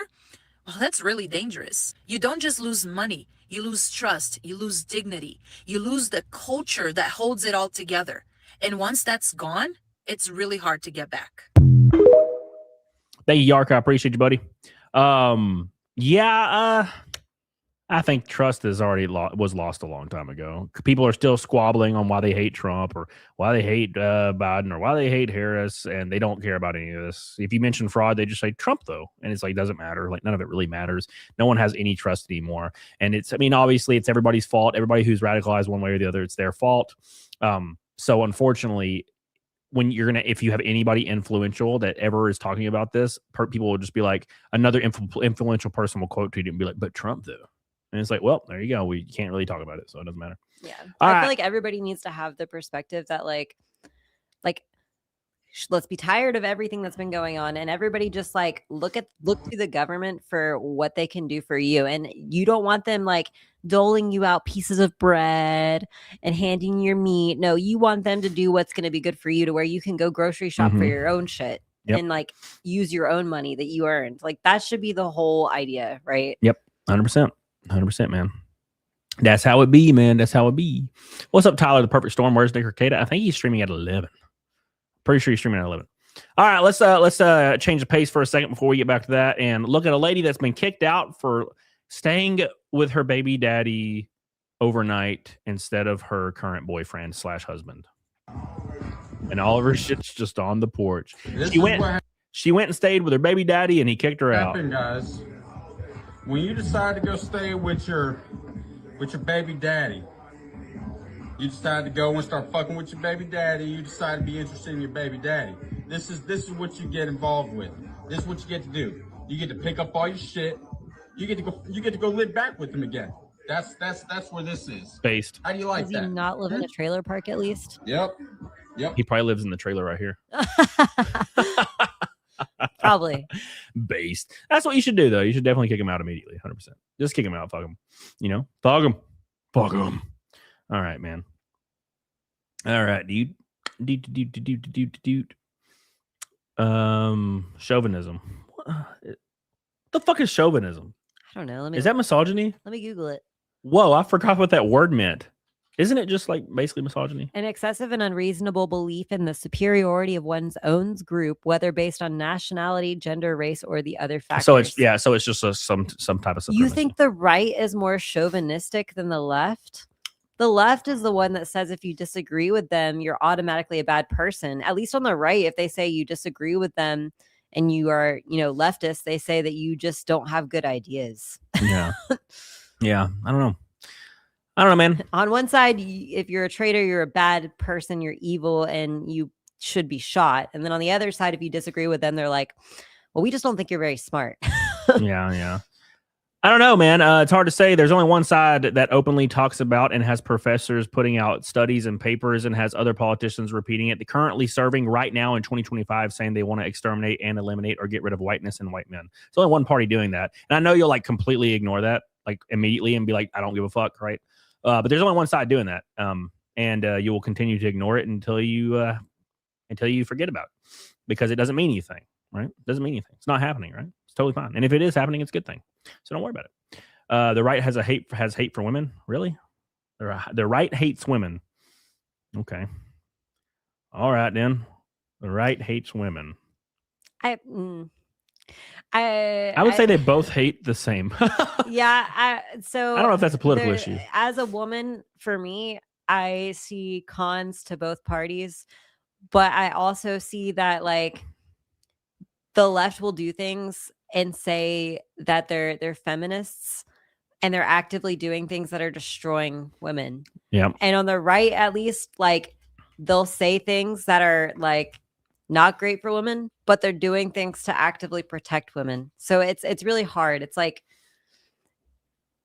Well, that's really dangerous. You don't just lose money, you lose trust, you lose dignity, you lose the culture that holds it all together. And once that's gone, it's really hard to get back. Thank you, Yark. I appreciate you, buddy. I think trust is already was lost a long time ago. People are still squabbling on why they hate Trump or why they hate Biden or why they hate Harris, and they don't care about any of this. If you mention fraud, they just say Trump, though, and it's like, doesn't matter. Like, none of it really matters. No one has any trust anymore. And it's, I mean, obviously, it's everybody's fault. Everybody who's radicalized one way or the other, it's their fault. So unfortunately, when you're gonna, if you have anybody influential that ever is talking about this, people will just be like, another influential person will quote tweet it and be like, but Trump, though. And it's like, well, there you go. We can't really talk about it, so it doesn't matter. Yeah. All I right. feel like everybody needs to have the perspective that like let's be tired of everything that's been going on, and everybody just like look to the government for what they can do for you. And you don't want them like doling you out pieces of bread and handing you your meat. No, you want them to do what's going to be good for you, to where you can go grocery shop for your own shit. Yep. And like use your own money that you earned. Like that should be the whole idea, right? Yep. 100%, man. That's how it be, man. That's how it be. What's up, Tyler? The Perfect Storm. Where's Nick Arcada? I think he's streaming at 11. Pretty sure he's streaming at 11. All right, let's change the pace for a second before we get back to that and look at a lady that's been kicked out for staying with her baby daddy overnight instead of her current boyfriend / husband. And all of her shit's just on the porch. She went and stayed with her baby daddy, and he kicked her out. Guys, when you decide to go stay with your baby daddy, you decide to go and start fucking with your baby daddy. You decide to be interested in your baby daddy. This is what you get involved with. This is what you get to do. You get to pick up all your shit. You get to go live back with him again. That's where this is based. How do you like Does that? he not live in a trailer park at least? Yep. He probably lives in the trailer right here. Probably. Based. That's what you should do, though. You should definitely kick him out immediately. 100%. Just kick him out. Fuck him. Fuck him. Fuck him. All right, man. All right, dude. Chauvinism. What the fuck is chauvinism? I don't know. Is that misogyny? Let me Google it. Whoa, I forgot what that word meant. Isn't it just like basically misogyny? An excessive and unreasonable belief in the superiority of one's own group, whether based on nationality, gender, race, or the other factors. So it's just some type of supremacy. You think the right is more chauvinistic than the left? The left is the one that says if you disagree with them, you're automatically a bad person. At least on the right, if they say you disagree with them and you are, leftist, they say that you just don't have good ideas. Yeah. Yeah. I don't know, man. On one side, if you're a traitor, you're a bad person, you're evil, and you should be shot. And then on the other side, if you disagree with them, they're like, well, we just don't think you're very smart. Yeah. I don't know, man. It's hard to say. There's only one side that openly talks about and has professors putting out studies and papers and has other politicians repeating it. They're currently serving right now in 2025 saying they want to exterminate and eliminate or get rid of whiteness and white men. It's only one party doing that. And I know you'll like completely ignore that like immediately and be like, I don't give a fuck, right? But there's only one side doing that. And you will continue to ignore it until you forget about it because it doesn't mean anything, right? It doesn't mean anything. It's not happening, right? It's totally fine. And if it is happening, it's a good thing. So don't worry about it. The right has hate for women. Really? The right hates women. Okay. All right, then. The right hates women. I would say they both hate the same. Yeah. I don't know if that's a political issue. As a woman, for me, I see cons to both parties, but I also see that like the left will do things and say that they're feminists and they're actively doing things that are destroying women. Yeah. And on the right, at least, like they'll say things that are like not great for women, but they're doing things to actively protect women. So it's really hard. It's like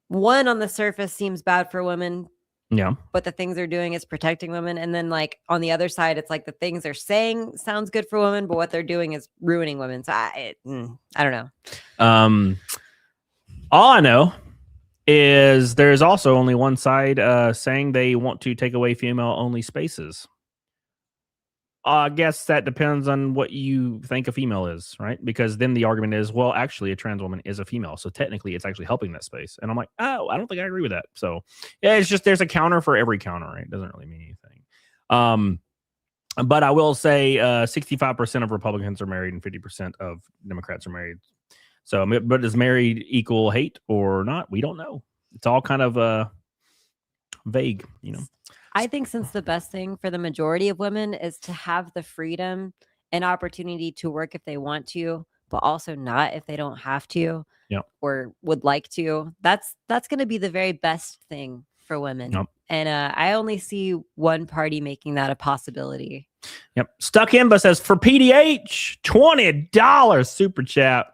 one on the surface seems bad for women. Yeah. But the things they're doing is protecting women. And then like on the other side, it's like the things they're saying sounds good for women, but what they're doing is ruining women. So I don't know. All I know is there's also only one side saying they want to take away female only spaces. I guess that depends on what you think a female is, right? Because then the argument is, well, actually, a trans woman is a female, so technically, it's actually helping that space. And I'm like, oh, I don't think I agree with that. So, yeah, it's just there's a counter for every counter, right? It doesn't really mean anything. But I will say, 65% of Republicans are married and 50% of Democrats are married. So, but does married equal hate or not? We don't know. It's all kind of vague, you know. I think since the best thing for the majority of women is to have the freedom and opportunity to work if they want to, but also not if they don't have to or would like to. That's going to be the very best thing for women. Yep. And I only see one party making that a possibility. Yep. Stuck Imba says for PDH, $20 super chat.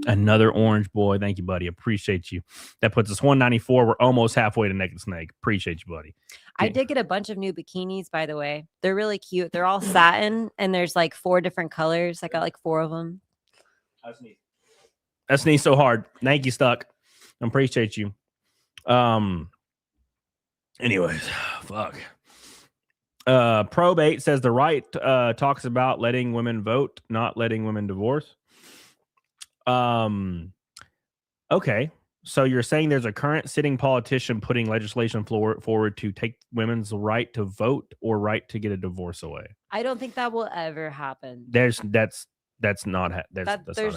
Another orange boy. Thank you, buddy. Appreciate you. That puts us 194. We're almost halfway to Naked Snake. Appreciate you, buddy. I did get a bunch of new bikinis, by the way. They're really cute. They're all satin, and there's like 4 different colors. I got like 4 of them. That's neat so hard. Thank you, Stuck. I appreciate you. Anyways, fuck. Probate says the right talks about letting women vote, not letting women divorce. Okay. So you're saying there's a current sitting politician putting legislation forward to take women's right to vote or right to get a divorce away? I don't think that will ever happen. There's not There's not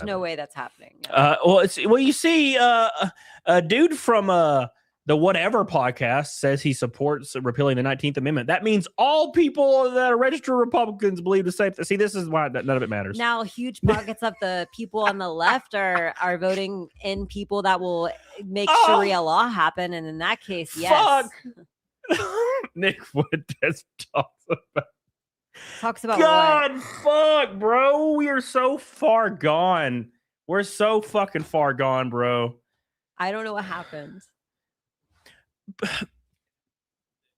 no way that's happening. Well, you see, a dude from the Whatever podcast says he supports repealing the 19th Amendment. That means all people that are registered Republicans believe the same thing. See, this is why none of it matters. Now, huge pockets of the people on the left are voting in people that will make Sharia law happen. And in that case, yes. Fuck. Nick Fuentes talks about God, what? fuck, bro. We are so far gone. We're so fucking far gone, bro. I don't know what happened.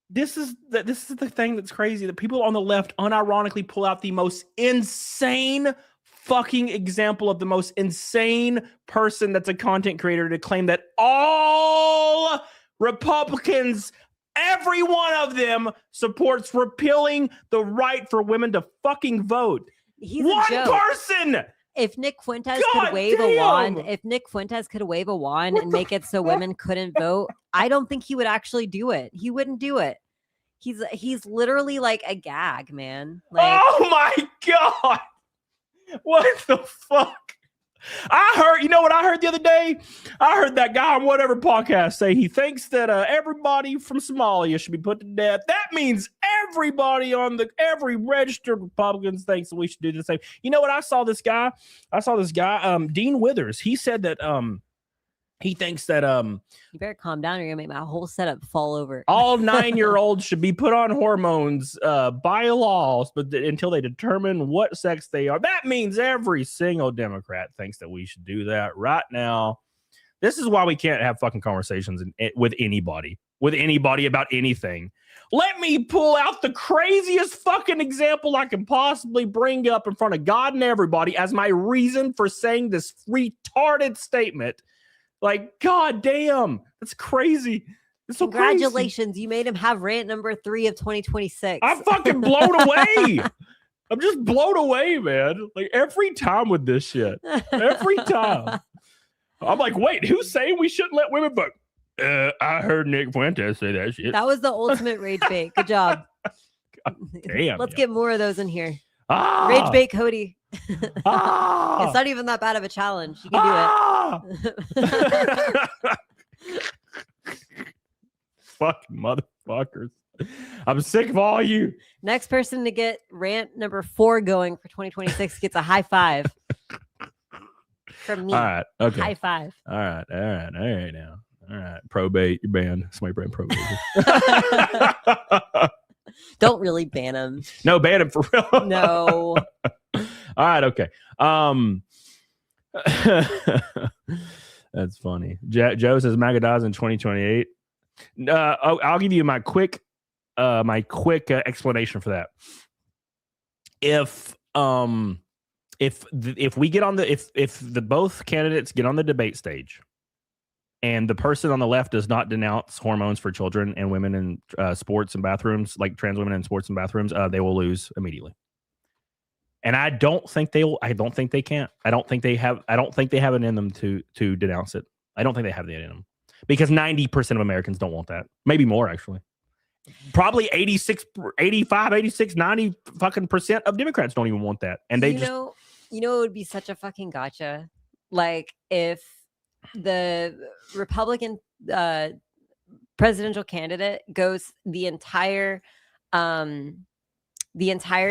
This is the thing that's crazy. That people on the left unironically pull out the most insane fucking example of the most insane person that's a content creator to claim that all Republicans, every one of them, supports repealing the right for women to fucking vote. He's one a joke. person. If Nick Fuentes could wave a wand, and make it so women couldn't vote, I don't think he would actually do it. He wouldn't do it. He's literally like a gag, man. Like, oh my God. What the fuck? I heard, you know what I heard the other day? I heard that guy on Whatever podcast say he thinks that everybody from Somalia should be put to death. That means every registered Republican thinks that we should do the same. You know what? I saw this guy, Dean Withers. He said that he thinks that you better calm down or you're gonna make my whole setup fall over. All 9-year-olds should be put on hormones by laws, but until they determine what sex they are. That means every single Democrat thinks that we should do that right now. This is why we can't have fucking conversations with anybody about anything. Let me pull out the craziest fucking example I can possibly bring up in front of God and everybody as my reason for saying this retarded statement. Like, God damn, that's crazy. It's so Congratulations, crazy. You made him have rant number 3 of 2026. I'm fucking blown away. I'm just blown away, man. Like every time with this shit. Every time. I'm like, wait, who's saying we shouldn't let women vote? I heard Nick Fuentes say that shit. That was the ultimate rage bait. Good job. Damn. Let's get more of those in here. Rage bait Cody. It's not even that bad of a challenge. You can do it. Fucking motherfuckers. I'm sick of all you. Next person to get rant number 4 going for 2026 gets a high five from me. All right. Okay. High five. All right now. All right. Probate. You're banned. Somebody brand probate. Don't really ban him. No, ban him for real. No. All right. Okay. That's funny. Joe says Magadies in 2028. I'll give you my quick explanation for that. If we get on if the both candidates get on the debate stage and the person on the left does not denounce hormones for children and women in sports and bathrooms, like trans women in sports and bathrooms, they will lose immediately. And I don't think they'll. I don't think they can't. I don't think they have. I don't think they have it in them to denounce it. I don't think they have it in them because 90% of Americans don't want that. Maybe more actually. Probably 86, 85, 86, 90 fucking percent of Democrats don't even want that. And they it would be such a fucking gotcha. Like if the Republican presidential candidate goes the entire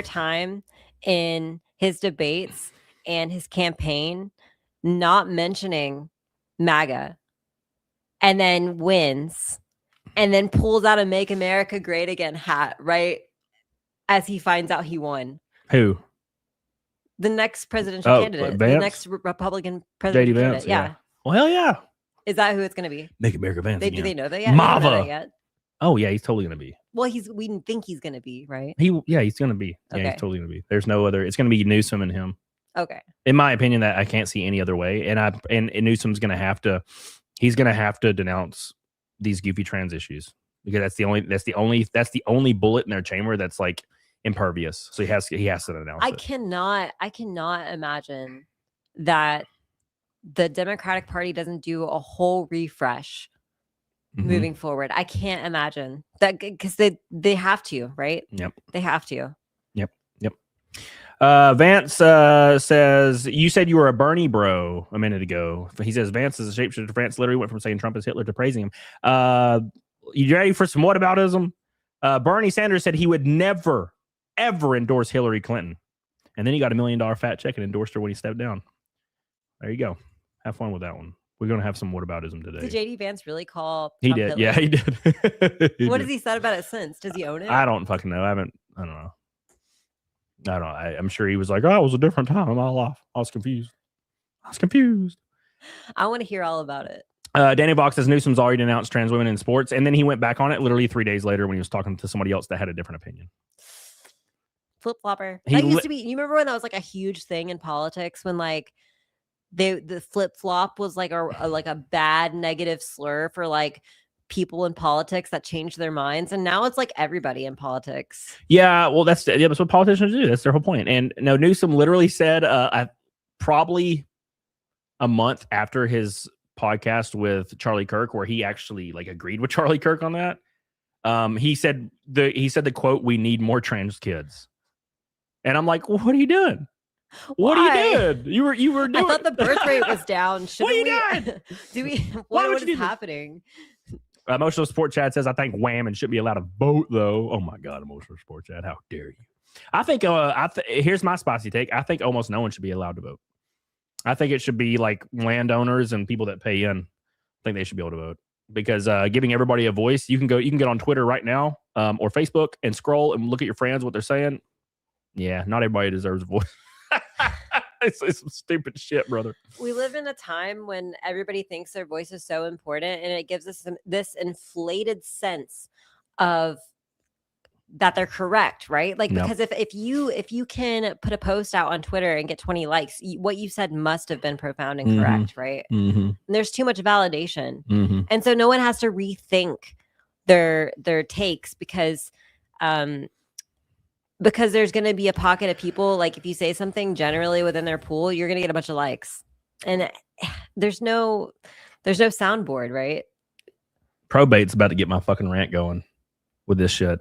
time in his debates and his campaign not mentioning MAGA and then wins and then pulls out a Make America Great Again hat right as he finds out he won. Who? The next presidential candidate. Vance? The next Republican presidential JD candidate. Vance, yeah. Well, hell yeah. Is that who it's going to be? Make America Vance Do again. they know that yet? Mava. They don't know that yet? Oh yeah, he's totally going to be. Well, we think he's going to be, right? He's going to be. Yeah, Okay. he's totally going to be. There's no other. It's going to be Newsom and him. Okay. In my opinion, that I can't see any other way. And Newsom's going to have to. He's going to have to denounce these goofy trans issues because that's the only bullet in their chamber that's like impervious. So he has to denounce it. I cannot imagine that the Democratic Party doesn't do a whole refresh moving forward. I can't imagine that because they have to, right? Yep. They have to. Yep. Vance says, you said you were a Bernie bro a minute ago. He says, Vance is a shapeshifter. Vance literally went from saying Trump is Hitler to praising him. You ready for some whataboutism? Bernie Sanders said he would never, ever endorse Hillary Clinton. And then he got $1 million fat check and endorsed her when he stepped down. There you go. Have fun with that one. We're going to have some whataboutism today. Did JD Vance really call He Trump did. Hitler? Yeah, he did. What has he said about it since? Does he own it? I don't fucking know. I don't know. I'm sure he was like, oh, it was a different time in my life. I was confused. I want to hear all about it. Danny Box says Newsom's already announced trans women in sports. And then he went back on it literally 3 days later when he was talking to somebody else that had a different opinion. Flip flopper. That used to be. You remember when that was like a huge thing in politics when like the flip flop was like a bad negative slur for like people in politics that changed their minds, and now it's like everybody in politics. Yeah, well, that's what politicians do. That's their whole point. And no, Newsom literally said, probably a month after his podcast with Charlie Kirk, where he actually like agreed with Charlie Kirk on that. He said the quote, "We need more trans kids." And I'm like, well, what are you doing? What are you doing? You were doing. I thought the birth rate was down. What are you doing? Do we? Why would what you is do this? happening? Emotional Sport Chat says, I think Whammon should be allowed to vote, though. Oh, my God, Emotional Sport Chat. How dare you? I think, here's my spicy take. I think almost no one should be allowed to vote. I think it should be like landowners and people that pay in. I think they should be able to vote because giving everybody a voice, you can get on Twitter right now or Facebook and scroll and look at your friends, what they're saying. Yeah, not everybody deserves a voice. It's some stupid shit, brother. We live in a time when everybody thinks their voice is so important, and it gives us this inflated sense of that they're correct, right? Like, because if you can put a post out on Twitter and get 20 likes, what you said must have been profound and correct, right? And there's too much validation, and so no one has to rethink their takes because there's going to be a pocket of people, like if you say something generally within their pool, you're going to get a bunch of likes. And there's no soundboard, right? Probate's about to get my fucking rant going with this shit.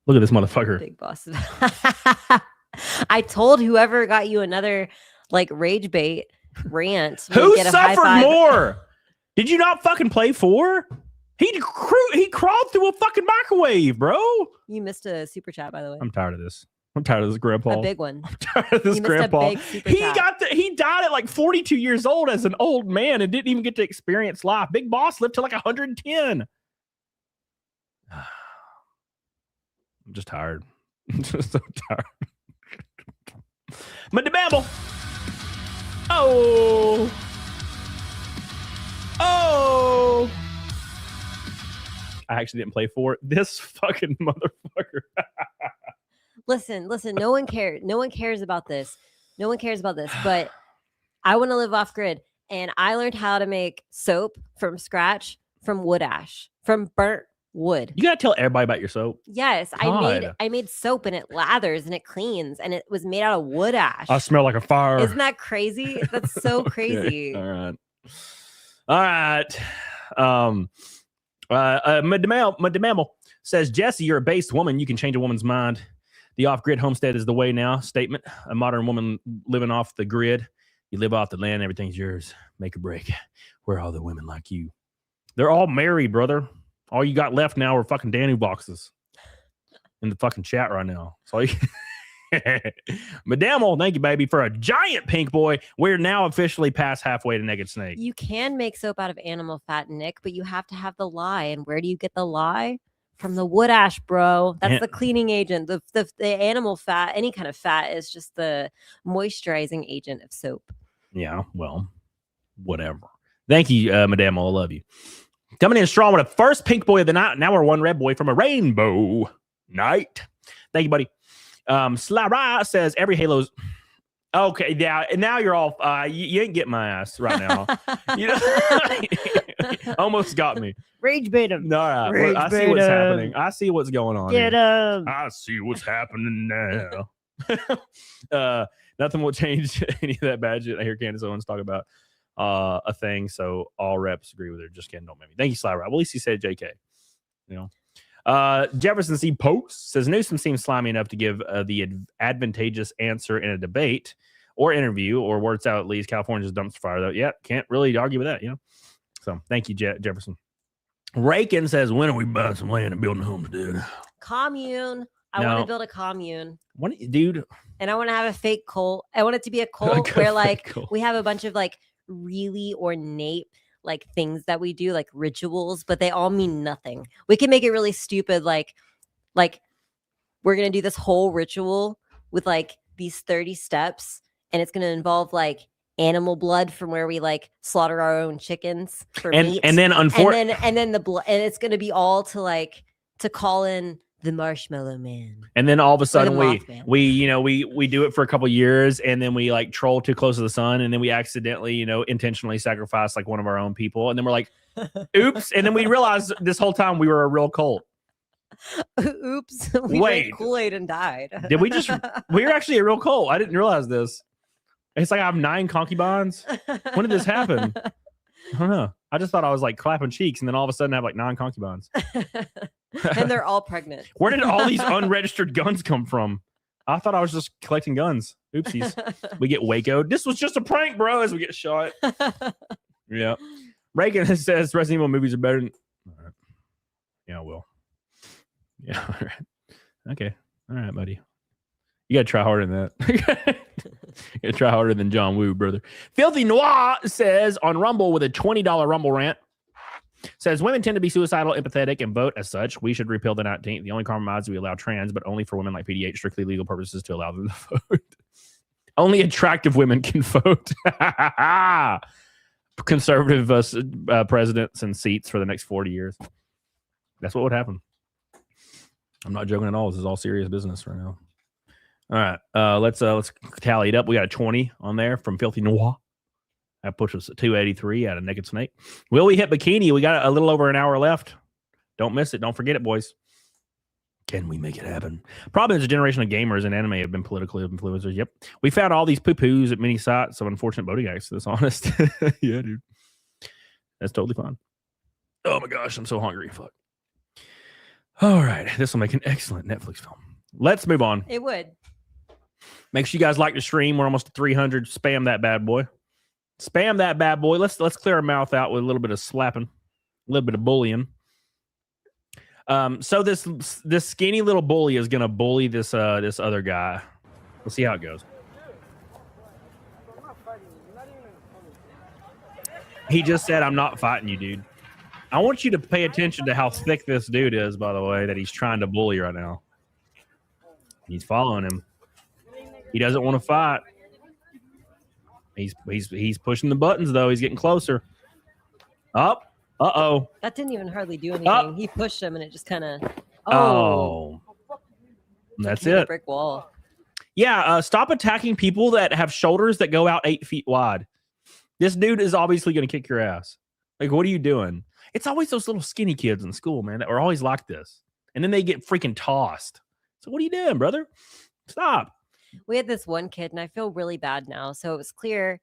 Look at this motherfucker. Big boss. I told whoever got you another like rage bait rant. Who suffered more? Did you not fucking play 4? He crawled through a fucking microwave, bro. You missed a super chat, by the way. I'm tired of this. I'm tired of this grandpa. A big one. I'm tired of this grandpa. He died at like 42 years old as an old man and didn't even get to experience life. Big Boss lived to like 110. I'm just tired. I'm just so tired. But the babble. Oh. I actually didn't play 4. This fucking motherfucker. Listen, no one cares. No one cares about this. But I want to live off grid. And I learned how to make soap from scratch from wood ash, from burnt Wood. You gotta tell everybody about your soap. Yes, God. I made soap and it lathers and it cleans and it was made out of wood ash. I smell like a fire. Isn't that crazy? That's so Okay, crazy. All right. Madamel says, Jesse, you're a based woman. You can change a woman's mind. The off-grid homestead is the way now. Statement. A modern woman living off the grid. You live off the land. Everything's yours. Make or break. Where are all the women like you? They're all married, brother. All you got left now are fucking Danu boxes in the fucking chat right now. So Madame, thank you, baby, for a giant pink boy. We're now officially past halfway to Naked Snake. You can make soap out of animal fat, Nick, but you have to have the lye. And where do you get the lye? From the wood ash, bro. That's the cleaning agent. The animal fat, any kind of fat, is just the moisturizing agent of soap. Yeah, well, whatever. Thank you, Madame. I love you. Coming in strong with a first pink boy of the night. Now we're one red boy from a rainbow night. Thank you, buddy. Slara says every Halo's okay. Yeah, and now you're all you ain't getting my ass right now. You know, almost got me. Rage bait him. No, all right. I see what's happening. I see what's going on. Get him. I see what's happening now. Nothing will change any of that bad shit. I hear Candace Owens talk about a thing, so all reps agree with her. Just kidding, don't make me. Thank you, Sly. Well, at least he said JK. You know, Jefferson C. Post says Newsom seems slimy enough to give the advantageous answer in a debate or interview, or words out at least. California's dumpster fire, though. Yeah, can't really argue with that, you know. So thank you, Jefferson. Rakin says, when are we buying some land and building homes, dude? Commune. I want to build a commune. What, dude? And I want to have a fake cult. I want it to be a cult where like we have a bunch of like really ornate like things that we do, like rituals, but they all mean nothing. We can make it really stupid, like we're gonna do this whole ritual with like these 30 steps, and it's gonna involve like animal blood from where we like slaughter our own chickens for meat, and then and then the blood, and it's gonna be all to like to call in the Marshmallow Man. And then all of a sudden we do it for a couple years, and then we like troll too close to the sun, and then we accidentally, intentionally sacrifice like one of our own people, and then we're like, oops, and then we realize this whole time we were a real cult. Oops. We drank Kool-Aid and died. Did we we're actually a real cult. I didn't realize this. It's like I have 9 concubines. When did this happen? I don't know. I just thought I was like clapping cheeks, and then all of a sudden I have like 9 concubines. And they're all pregnant. Where did all these unregistered guns come from? I thought I was just collecting guns. Oopsies. We get Waco'd. This was just a prank, bro, as we get shot. Yeah. Reagan says Resident Evil movies are better than... All right. Yeah, I will. Yeah, all right. Okay. All right, buddy. You got to try harder than that. You got to try harder than John Woo, brother. Filthy Noir says on Rumble with a $20 Rumble rant, says women tend to be suicidal, empathetic, and vote as such. We should repeal the 19th. The only compromise is we allow trans, but only for women like PDH, strictly legal purposes to allow them to vote. Only attractive women can vote. Conservative presidents and seats for the next 40 years. That's what would happen. I'm not joking at all. This is all serious business right now. All right, let's tally it up. We got a 20 on there from Filthy Noir. That puts us at 283 out of Naked Snake. Will we hit bikini? We got a little over an hour left. Don't miss it. Don't forget it, boys. Can we make it happen? Probably there's a generation of gamers in anime have been political influencers. Yep. We found all these poo-poos at many sites of unfortunate voting acts. That's honest. Yeah, dude. That's totally fine. Oh my gosh, I'm so hungry. Fuck. All right. This will make an excellent Netflix film. Let's move on. It would. Make sure you guys like the stream. We're almost at 300. Spam that bad boy. Spam that bad boy. Let's clear our mouth out with a little bit of slapping, a little bit of bullying. So this skinny little bully is gonna bully this other guy. We'll see how it goes. He just said, "I'm not fighting you, dude." I want you to pay attention to how thick this dude is, by the way, that he's trying to bully right now. He's following him. He doesn't want to fight. He's pushing the buttons, though. He's getting closer. Up. Uh-oh. That didn't even hardly do anything. He pushed him, and it just kind of... Oh. That's it. Brick wall. Yeah, stop attacking people that have shoulders that go out 8 feet wide. This dude is obviously going to kick your ass. Like, what are you doing? It's always those little skinny kids in school, man, that are always like this. And then they get freaking tossed. So what are you doing, brother? Stop. We had this one kid, and I feel really bad now. So it was clear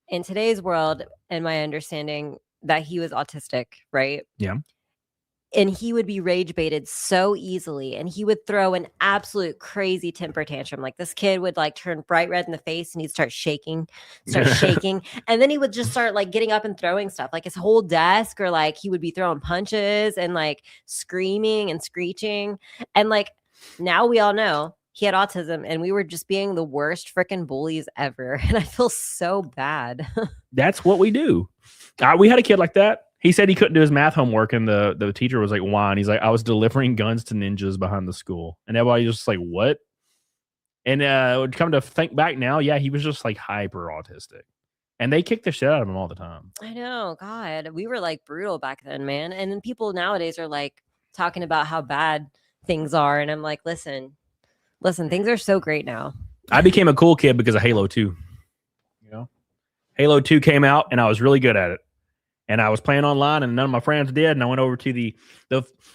in today's world, and my understanding, that he was autistic, right? Yeah. And he would be rage baited so easily, and he would throw an absolute crazy temper tantrum. Like this kid would like turn bright red in the face, and he'd start shaking, and then he would just start like getting up and throwing stuff, like his whole desk, or like he would be throwing punches and like screaming and screeching. And like now we all know he had autism, and we were just being the worst freaking bullies ever. And I feel so bad. That's what we do. We had a kid like that. He said he couldn't do his math homework, and the teacher was like, why? And he's like, I was delivering guns to ninjas behind the school. And everybody was just like, what? And would come to think back now, yeah, he was just like hyper autistic. And they kicked the shit out of him all the time. I know, God, we were like brutal back then, man. And then people nowadays are like talking about how bad things are. And I'm like, listen, things are so great now. I became a cool kid because of Halo 2. You know, Halo 2 came out, and I was really good at it. And I was playing online, and none of my friends did. And I went over to the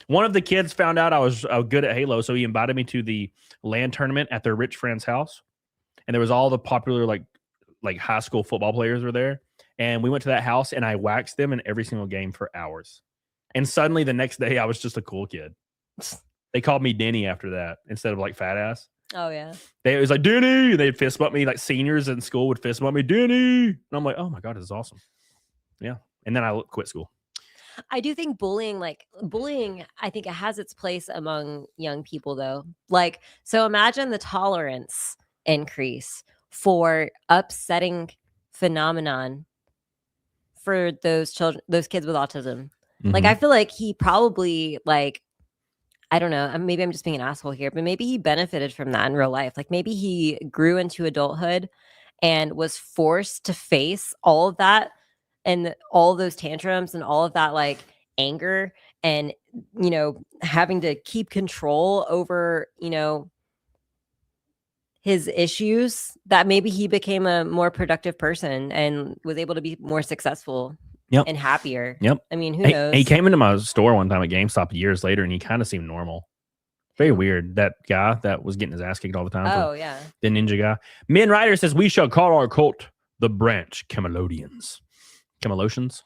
one of the kids found out I was good at Halo, so he invited me to the LAN tournament at their rich friend's house. And there was all the popular like high school football players were there. And we went to that house, and I waxed them in every single game for hours. And suddenly the next day, I was just a cool kid. They called me Denny after that instead of like fat ass. Oh yeah. It was like Denny. They'd fist bump me, like seniors in school would fist bump me, Denny. And I'm like, oh my God, this is awesome. Yeah. And then I quit school. I do think bullying, I think it has its place among young people though. Like, so imagine the tolerance increase for upsetting phenomenon for those children, those kids with autism. Like, I feel like he probably like, I don't know, maybe I'm just being an asshole here, but maybe he benefited from that in real life. Like maybe he grew into adulthood and was forced to face all of that and all those tantrums and all of that like anger and, you know, having to keep control over, you know, his issues, that maybe he became a more productive person and was able to be more successful and happier. I mean, who knows? He came into my store one time at GameStop years later, and he kind of seemed normal. Very weird. That guy that was getting his ass kicked all the time. Oh, yeah. The ninja guy. Min Rider says, we shall call our cult the Branch Camelodians. Lotions.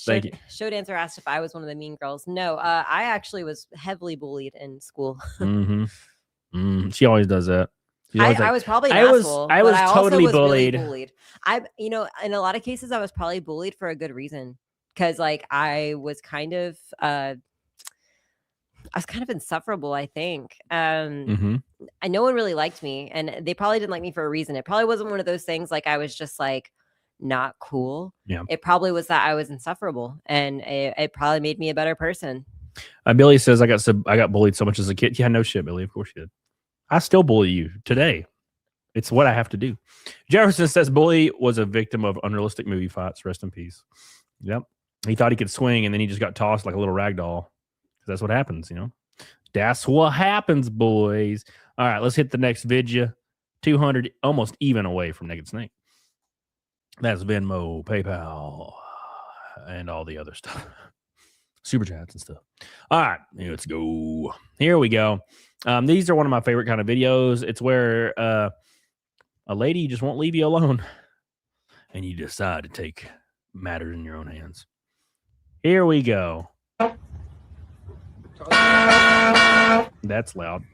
Thank you. Show Dancer asked if I was one of the mean girls. No, I actually was heavily bullied in school. She always does that. I was probably an asshole. I was totally also was bullied. Really bullied. You know, in a lot of cases, I was probably bullied for a good reason. Because like I was kind of insufferable, I think. No one really liked me, and they probably didn't like me for a reason. It probably wasn't one of those things like I was just like not cool. Yeah. It probably was that I was insufferable, and it probably made me a better person. Billy says I got bullied so much as a kid. Yeah, no shit, Billy. Of course you did. I still bully you today. It's what I have to do. Jefferson says Bully was a victim of unrealistic movie fights. Rest in peace. Yep. He thought he could swing, and then he just got tossed like a little rag doll. That's what happens, you know. That's what happens, boys. All right, let's hit the next vidya. 200, almost even away from Naked Snake. That's Venmo, PayPal, and all the other stuff. Super chats and stuff. All right, let's go. Here we go. These are one of my favorite kind of videos. It's where a lady just won't leave you alone, and you decide to take matters in your own hands. Here we go. That's loud.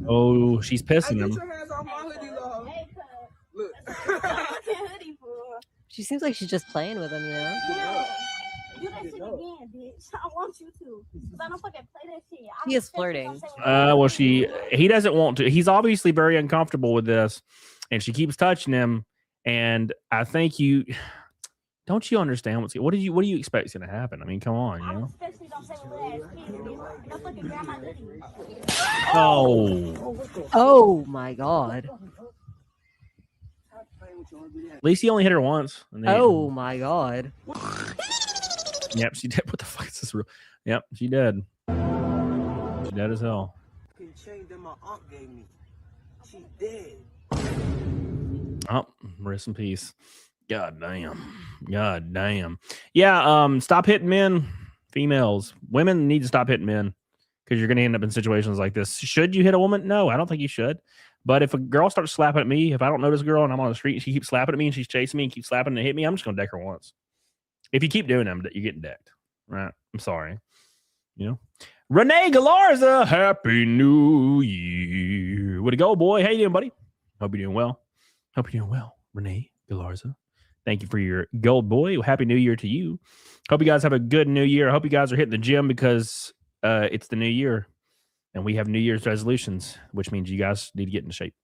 Oh, she's pissing him. She seems like she's just playing with him, you know? Do that shit again, bitch. I want you to. Because I don't fucking play that shit. He is flirting. Well, he doesn't want to. He's obviously very uncomfortable with this, and she keeps touching him. And I think don't you understand what do you expect is going to happen? I mean, come on, you know. Especially don't play with little ass kids. Don't fucking grab my nitty. Oh my God. At least he only hit her once. Oh my God. Yep, she did. What the fuck is this real? Yep, she did. She dead as hell. Chain that my aunt gave me. She dead. Oh, rest in peace. God damn. Yeah. Stop hitting men, females, women need to stop hitting men because you're going to end up in situations like this. Should you hit a woman? No, I don't think you should. But if a girl starts slapping at me, if I don't know this girl and I'm on the street, she keeps slapping at me and she's chasing me and keeps slapping and hit me, I'm just going to deck her once. If you keep doing them, you're getting decked. Right? I'm sorry. You know? Renee Galarza, Happy New Year. Way to go, boy. How you doing, buddy? Hope you're doing well. Renee Galarza. Thank you for your gold, boy. Happy New Year to you. Hope you guys have a good New Year. I hope you guys are hitting the gym because it's the new year. And we have New Year's resolutions, which means you guys need to get in shape.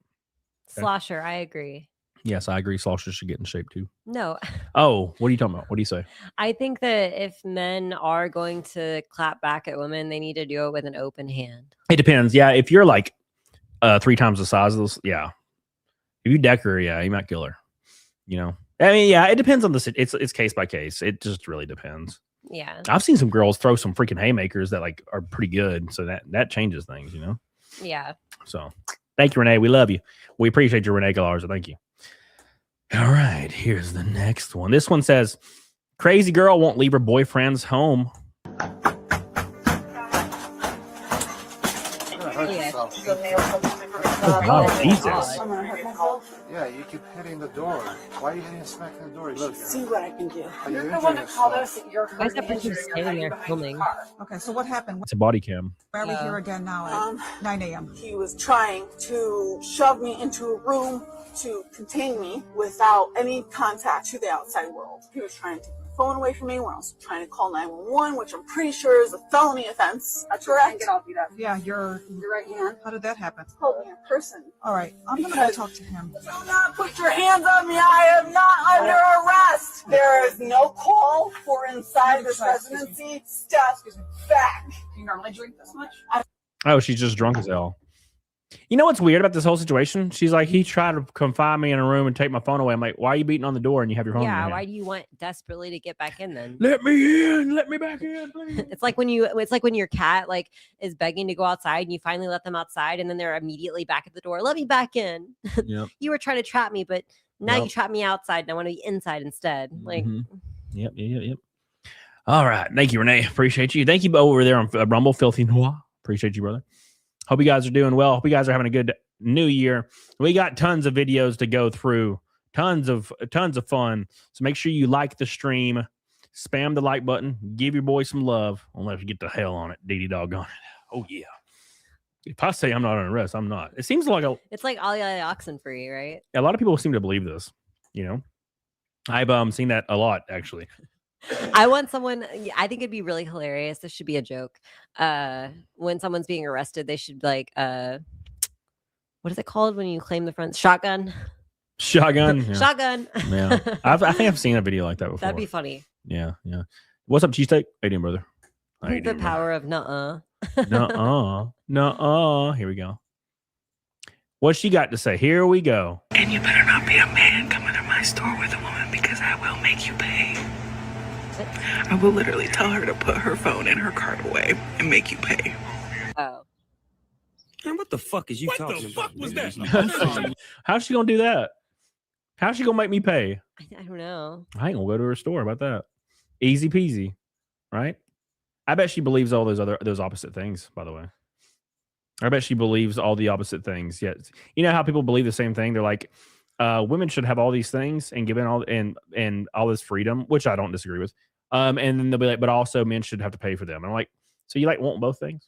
Okay? Slosher, I agree. Yes, I agree. Slosher should get in shape too. No. Oh, what are you talking about? What do you say? I think that if men are going to clap back at women, they need to do it with an open hand. It depends. Yeah, if you're like 3 times the size of this, yeah. If you deck her, yeah, you might kill her. You know? I mean, yeah, it depends on the it's case by case. It just really depends. Yeah. I've seen some girls throw some freaking haymakers that like are pretty good. So that changes things, you know? Yeah. So thank you, Renee. We love you. We appreciate you, Renee Galarza. Thank you. All right. Here's the next one. This one says, crazy girl won't leave her boyfriend's home. Oh, Jesus. Yeah, you keep hitting the door. Why are you hitting smacking the door? Look. See what I can do. You're the one that called us. You're Why is that person standing there filming? Okay, so what happened? It's a body cam. Why are we here again now at 9 a.m.? He was trying to shove me into a room to contain me without any contact to the outside world. He was trying to take my phone away from me when I was trying to call 911, which I'm pretty sure is a felony offense. That's correct. Yeah, your right hand. How did that happen? Hold me in person. All right, I'm going to go talk to him. Do not put your hands on me. I am not under arrest. There is no call for inside this residency. Step back. Do you normally drink this much? Oh, she's just drunk as hell. You know what's weird about this whole situation? She's like, he tried to confine me in a room and take my phone away. I'm like, why are you beating on the door and you have your phone? Yeah, in your why hand? do you want desperately to get back in then? Let me in. Let me back in, please. It's like when your cat like is begging to go outside and you finally let them outside and then they're immediately back at the door. Let me back in. Yep. You were trying to trap me, but now you trap me outside and I want to be inside instead. Like, Yep. All right. Thank you, Renee. Appreciate you. Thank you over there on Rumble, Filthy Noir. Appreciate you, brother. Hope you guys are doing well. Hope you guys are having a good new year. We got tons of videos to go through. Tons of fun. So make sure you like the stream. Spam the like button. Give your boy some love. Unless you get the hell on it. DD doggone it. Oh, yeah. If I say I'm not under arrest, I'm not. It seems like it's like Ollie oxen free, right? a lot of people seem to believe this. You know, I've seen that a lot, actually. I want someone. I think it'd be really hilarious. This should be a joke. When someone's being arrested, they should like what is it called when you claim the front? Shotgun. Yeah. Shotgun. Yeah, I think I've seen a video like that before. That'd be funny. Yeah. What's up, cheesesteak? How you doing, brother? How you The doing, power of nuh-uh. Nuh-uh. Here we go. What she got to say? Here we go. And you better not be a man coming to my store with a woman because I will make you pay. I will literally tell her to put her phone and her card away and make you pay. Oh. And what the fuck is you talking about? What the fuck was that? How's she gonna do that? How's she gonna make me pay? I don't know. I ain't gonna go to her store about that. Easy peasy, right? I bet she believes all those opposite things. By the way, I bet she believes all the opposite things. Yet, you know how people believe the same thing? They're like, women should have all these things and given all and all this freedom, which I don't disagree with. And then they'll be like, but also men should have to pay for them. And I'm like, so you like want both things?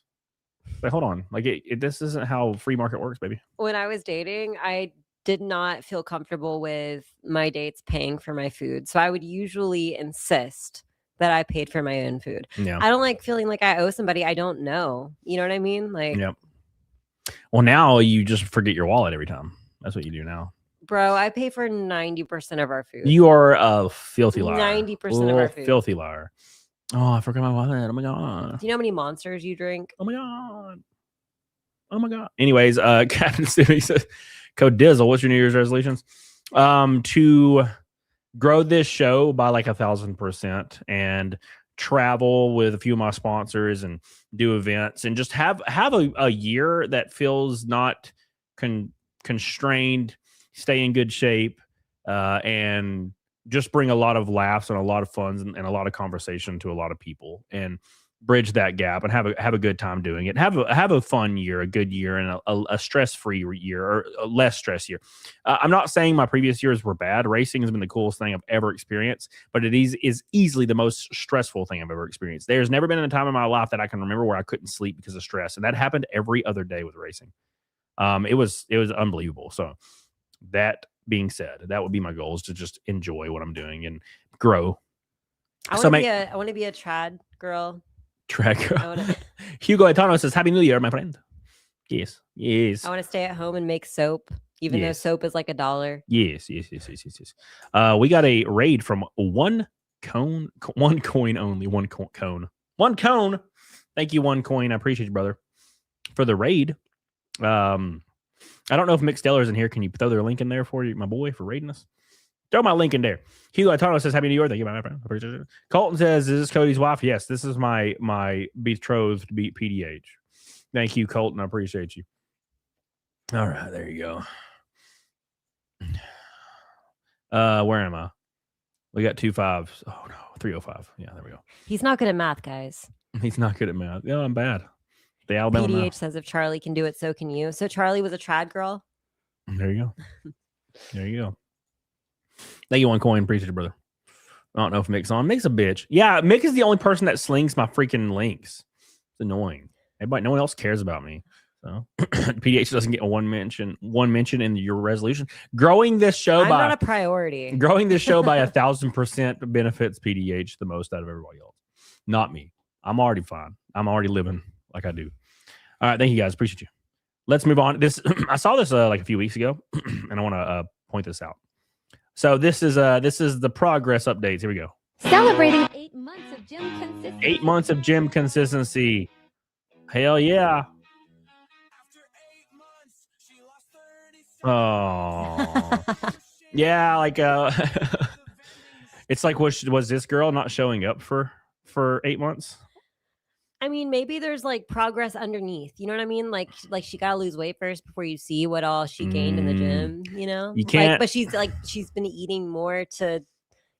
Like, hold on, like this isn't how free market works, baby. When I was dating, I did not feel comfortable with my dates paying for my food. So I would usually insist that I paid for my own food. Yeah. I don't like feeling like I owe somebody I don't know. You know what I mean? Like, Yep. Well, now you just forget your wallet every time. That's what you do now. bro, I pay for 90% of our food. You are a filthy liar. 90% of our food. Filthy liar. Oh, I forgot my wallet. Oh my god. Do you know how many monsters you drink? Oh my god. Oh my god. Anyways, Captain Stewie says, Code Dizzle, what's your New Year's resolutions? To grow this show by like 1,000% and travel with a few of my sponsors and do events and just have a year that feels not constrained, stay in good shape, and just bring a lot of laughs and a lot of fun and a lot of conversation to a lot of people and bridge that gap and have a good time doing it. Have a fun year, a good year, and a stress-free year or a less stress year. I'm not saying my previous years were bad. Racing has been the coolest thing I've ever experienced, but it is easily the most stressful thing I've ever experienced. There's never been a time in my life that I can remember where I couldn't sleep because of stress, and that happened every other day with racing. It was unbelievable. So that being said, that would be my goal, is to just enjoy what I'm doing and grow. I want to be a trad girl. Trad. Hugo Etano says, Happy New Year, my friend. Yes. I want to stay at home and make soap, even though soap is like $1. Yes. We got a raid from one coin only. One cone. Thank you, One Coin. I appreciate you, brother, for the raid. I don't know if Mick Stellar's in here. Can you throw their link in there for you, my boy, for raiding us? Throw my link in there. Hugo Atano says, Happy New Year. Thank you, my friend. Colton says, is this Cody's wife? Yes, this is my betrothed PDH. Thank you, Colton. I appreciate you. All right, there you go. Where am I? We got 2 5s. Oh, no, 305. Yeah, there we go. He's not good at math, guys. He's not good at math. No, I'm bad. The Alabama PDH math. says, if Charlie can do it, so can you. So Charlie was a trad girl? There you go. There you go. Thank you, One Coin. Appreciate it, brother. I don't know if Mick's on. Mick's a bitch. Yeah, Mick is the only person that slings my freaking links. It's annoying. Everybody, no one else cares about me. So PDH doesn't get one mention in your resolution. Growing this show I'm not a priority. Growing this show by 1,000% benefits PDH the most out of everybody else. Not me. I'm already fine. I'm already living like I do. All right, thank you guys. Appreciate you. Let's move on. I saw this like a few weeks ago, and I want to point this out. So this is the progress updates. Here we go. Celebrating 8 months of gym consistency. 8 months of gym consistency. Hell yeah. Oh. Yeah, like it's like was this girl not showing up for 8 months? I mean, maybe there's like progress underneath. You know what I mean? Like she gotta lose weight first before you see what all she gained in the gym. You know, you can't. But she's been eating more to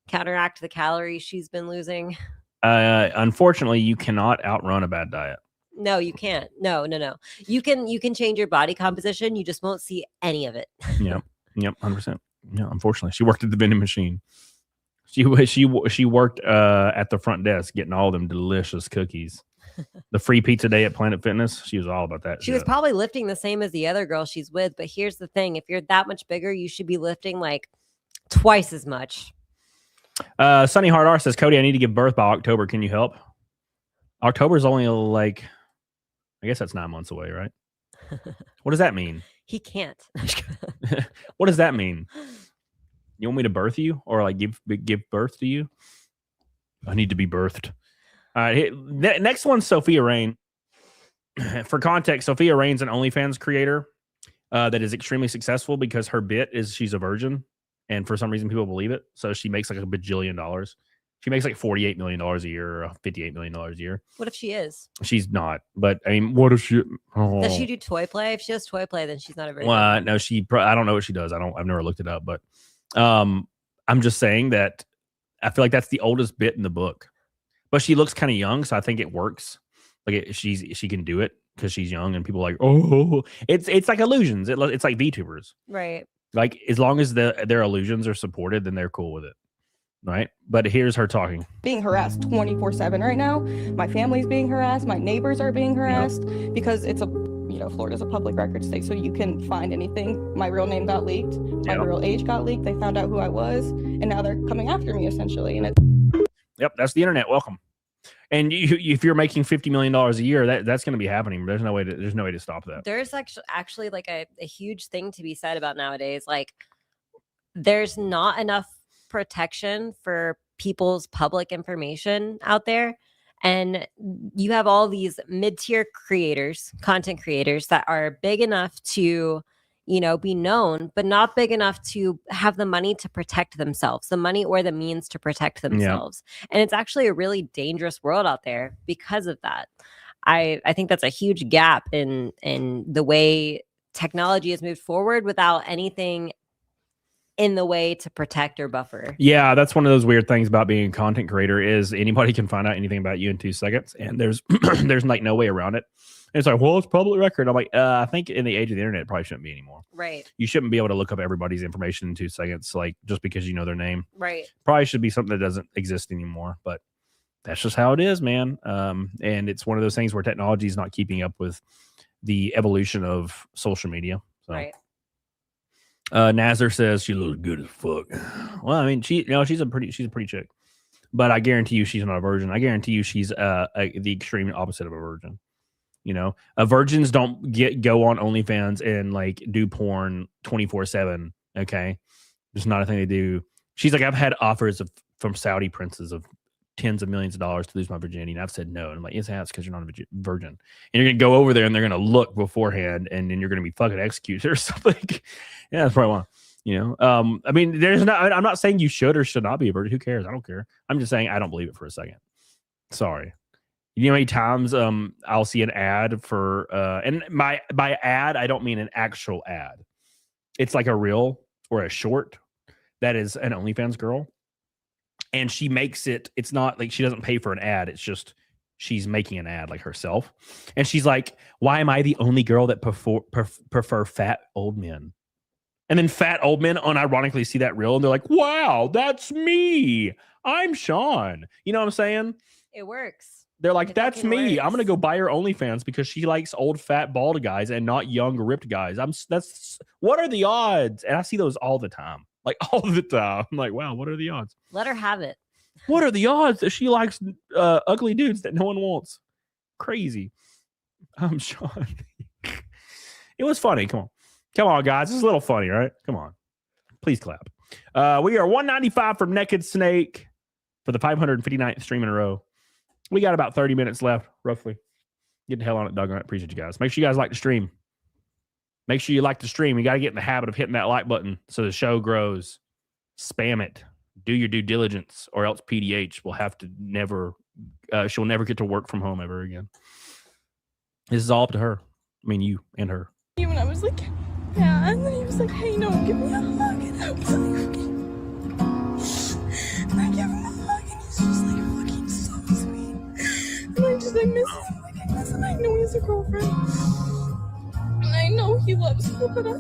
counteract the calories she's been losing. Unfortunately, you cannot outrun a bad diet. No, you can't. No. You can change your body composition. You just won't see any of it. Yep, 100%. Yeah, unfortunately, she worked at the vending machine. She worked at the front desk getting all them delicious cookies. The free pizza day at Planet Fitness. She was all about that. She was probably lifting the same as the other girl she's with. But here's the thing: if you're that much bigger, you should be lifting like twice as much. Sunny Hard R says, Cody, I need to give birth by October. Can you help? October's only like, I guess that's 9 months away, right? What does that mean? He can't. What does that mean? You want me to birth you or like give birth to you? I need to be birthed. All right. Next one's Sophia Rain. For context, Sophia Rain's an OnlyFans creator that is extremely successful because her bit is she's a virgin. And for some reason, people believe it. So she makes like $1 bajillion. She makes like $48 million a year or $58 million a year. What if she is? She's not. But I mean, what if she? Oh. Does she do toy play? If she does toy play, then she's not a virgin. Well, no, I don't know what she does. I've never looked it up. But I'm just saying that I feel like that's the oldest bit in the book. But she looks kind of young, so I think it works. Like she can do it because she's young, and people are like, oh, it's like illusions. It's like VTubers, right? Like as long as their illusions are supported, then they're cool with it, right? But here's her talking. Being harassed 24/7 right now. My family's being harassed. My neighbors are being harassed because it's Florida's a public record state, so you can find anything. My real name got leaked. My real age got leaked. They found out who I was, and now they're coming after me essentially. And Yep, that's the internet. Welcome. And if you're making $50 million a year, that's going to be happening. There's no way to stop that. There's actually like a huge thing to be said about nowadays. Like, there's not enough protection for people's public information out there. And you have all these mid-tier content creators that are big enough to, be known, but not big enough to have the money to protect themselves, the money or the means to protect themselves. Yeah. And it's actually a really dangerous world out there because of that. I think that's a huge gap in the way technology has moved forward without anything in the way to protect or buffer. Yeah, that's one of those weird things about being a content creator is anybody can find out anything about you in 2 seconds, and there's there's like no way around it. And it's like, well, it's public record. I'm like, I think in the age of the internet, it probably shouldn't be anymore. Right. You shouldn't be able to look up everybody's information in 2 seconds, like just because you know their name. Right. Probably should be something that doesn't exist anymore, but that's just how it is, man. And it's one of those things where technology is not keeping up with the evolution of social media. So. Right. Nazar says she looks good as fuck. Well, I mean, she's a pretty chick, but I guarantee you she's not a virgin. I guarantee you she's the extreme opposite of a virgin. You know, virgins don't go on OnlyFans and like do porn 24/7. Okay, it's not a thing they do. She's like, I've had offers from Saudi princes of tens of millions of dollars to lose my virginity, and I've said no. And I'm like, yes, that's because you're not a virgin. And you're gonna go over there, and they're gonna look beforehand, and then you're gonna be fucking executed or something. Yeah, that's probably one. You know, I mean, I'm not saying you should or should not be a virgin. Who cares? I don't care. I'm just saying I don't believe it for a second. Sorry. You know how many times I'll see an ad for and by ad I don't mean an actual ad. It's like a reel or a short that is an OnlyFans girl, and she makes it. It's not like she doesn't pay for an ad. It's just she's making an ad like herself, and she's like, "Why am I the only girl that prefer fat old men?" And then fat old men unironically see that reel and they're like, "Wow, that's me. I'm Sean." You know what I'm saying? It works. They're like, that's me. I'm gonna go buy her OnlyFans because she likes old, fat, bald guys and not young, ripped guys. That's what are the odds? And I see those all the time, like all the time. I'm like, wow, what are the odds? Let her have it. What are the odds that she likes ugly dudes that no one wants? Crazy. I'm Sean. It was funny. Come on, guys. This is a little funny, right? Come on, please clap. We are 195 from Naked Snake for the 559th stream in a row. We got about 30 minutes left, roughly. Get the hell on it, doggone it. Appreciate you guys. Make sure you guys like the stream. Make sure you like the stream. You got to get in the habit of hitting that like button so the show grows. Spam it. Do your due diligence, or else PDH will have to she'll never get to work from home ever again. This is all up to her. I mean, you and her. Even I was like, yeah, and then he was like, hey, no, give me a hug. And I was like, and I give him a hug, and he's just like, fucking so sweet. And I just, I miss him, like, I miss him. I know he's a girlfriend. And I know he loves her, but I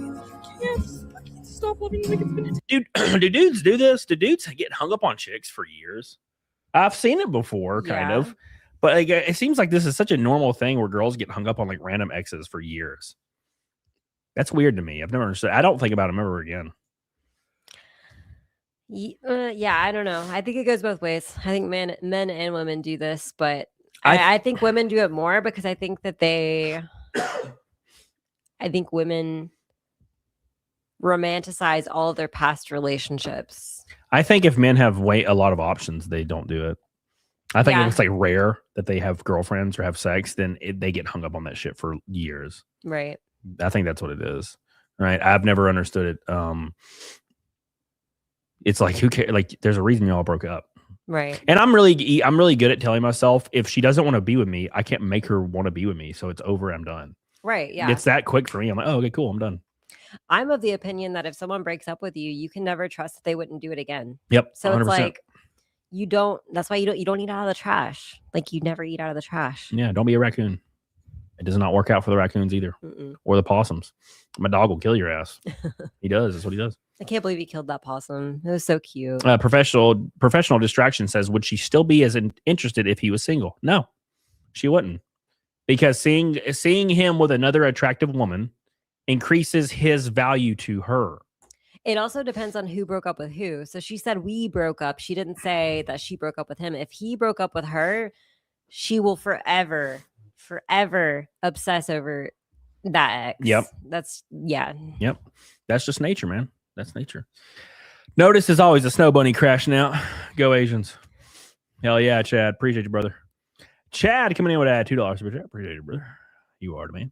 can't fucking stop loving him like it's been Dude, do dudes do this? Do dudes get hung up on chicks for years? I've seen it before, kind of. But like, it seems like this is such a normal thing where girls get hung up on like random exes for years. That's weird to me. I've never understood. I don't think about them ever again. Yeah, I don't know. I think it goes both ways. I think men and women do this, but I think women do it more because I think that I think women romanticize all of their past relationships. I think if men have a lot of options, they don't do it. I think if it's like rare that they have girlfriends or have sex, then they get hung up on that shit for years. Right. I think that's what it is. Right. I've never understood it. It's like, who cares? Like, there's a reason y'all broke up. Right. And I'm really good at telling myself if she doesn't want to be with me, I can't make her want to be with me. So it's over. I'm done. Right. Yeah. It's that quick for me. I'm like, oh, okay, cool. I'm done. I'm of the opinion that if someone breaks up with you, you can never trust that they wouldn't do it again. Yep. So 100%. it's like, that's why you don't eat out of the trash. Like, you never eat out of the trash. Yeah. Don't be a raccoon. It does not work out for the raccoons either. Or the possums. My dog will kill your ass. He does. That's what he does. I can't believe he killed that possum. It was so cute. Professional distraction says, would she still be as interested if he was single? No, she wouldn't. Because seeing him with another attractive woman increases his value to her. It also depends on who broke up with who. So she said we broke up. She didn't say that she broke up with him. If he broke up with her, she will forever obsess over that ex. Yep. Yep. That's just nature, man. That's nature. Notice is always a snow bunny crashing out. Go Asians. Hell yeah, Chad. Appreciate you, brother. Chad coming in with $2. Appreciate you, brother. You are the man.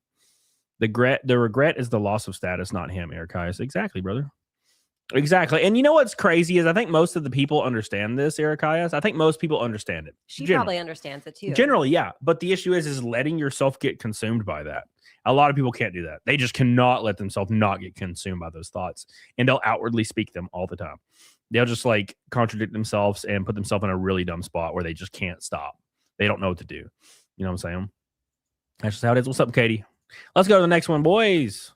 The regret is the loss of status, not him, Eric. Exactly, brother. Exactly. And you know what's crazy is I think most of the people understand this, Eric. I think most people understand it. She probably understands it too. Generally, yeah. But the issue is letting yourself get consumed by that. A lot of people can't do that. They just cannot let themselves not get consumed by those thoughts, and they'll outwardly speak them all the time. They'll just like contradict themselves and put themselves in a really dumb spot where they just can't stop. They don't know what to do. You know what I'm saying? That's just how it is. What's up, Katie? Let's go to the next one, boys.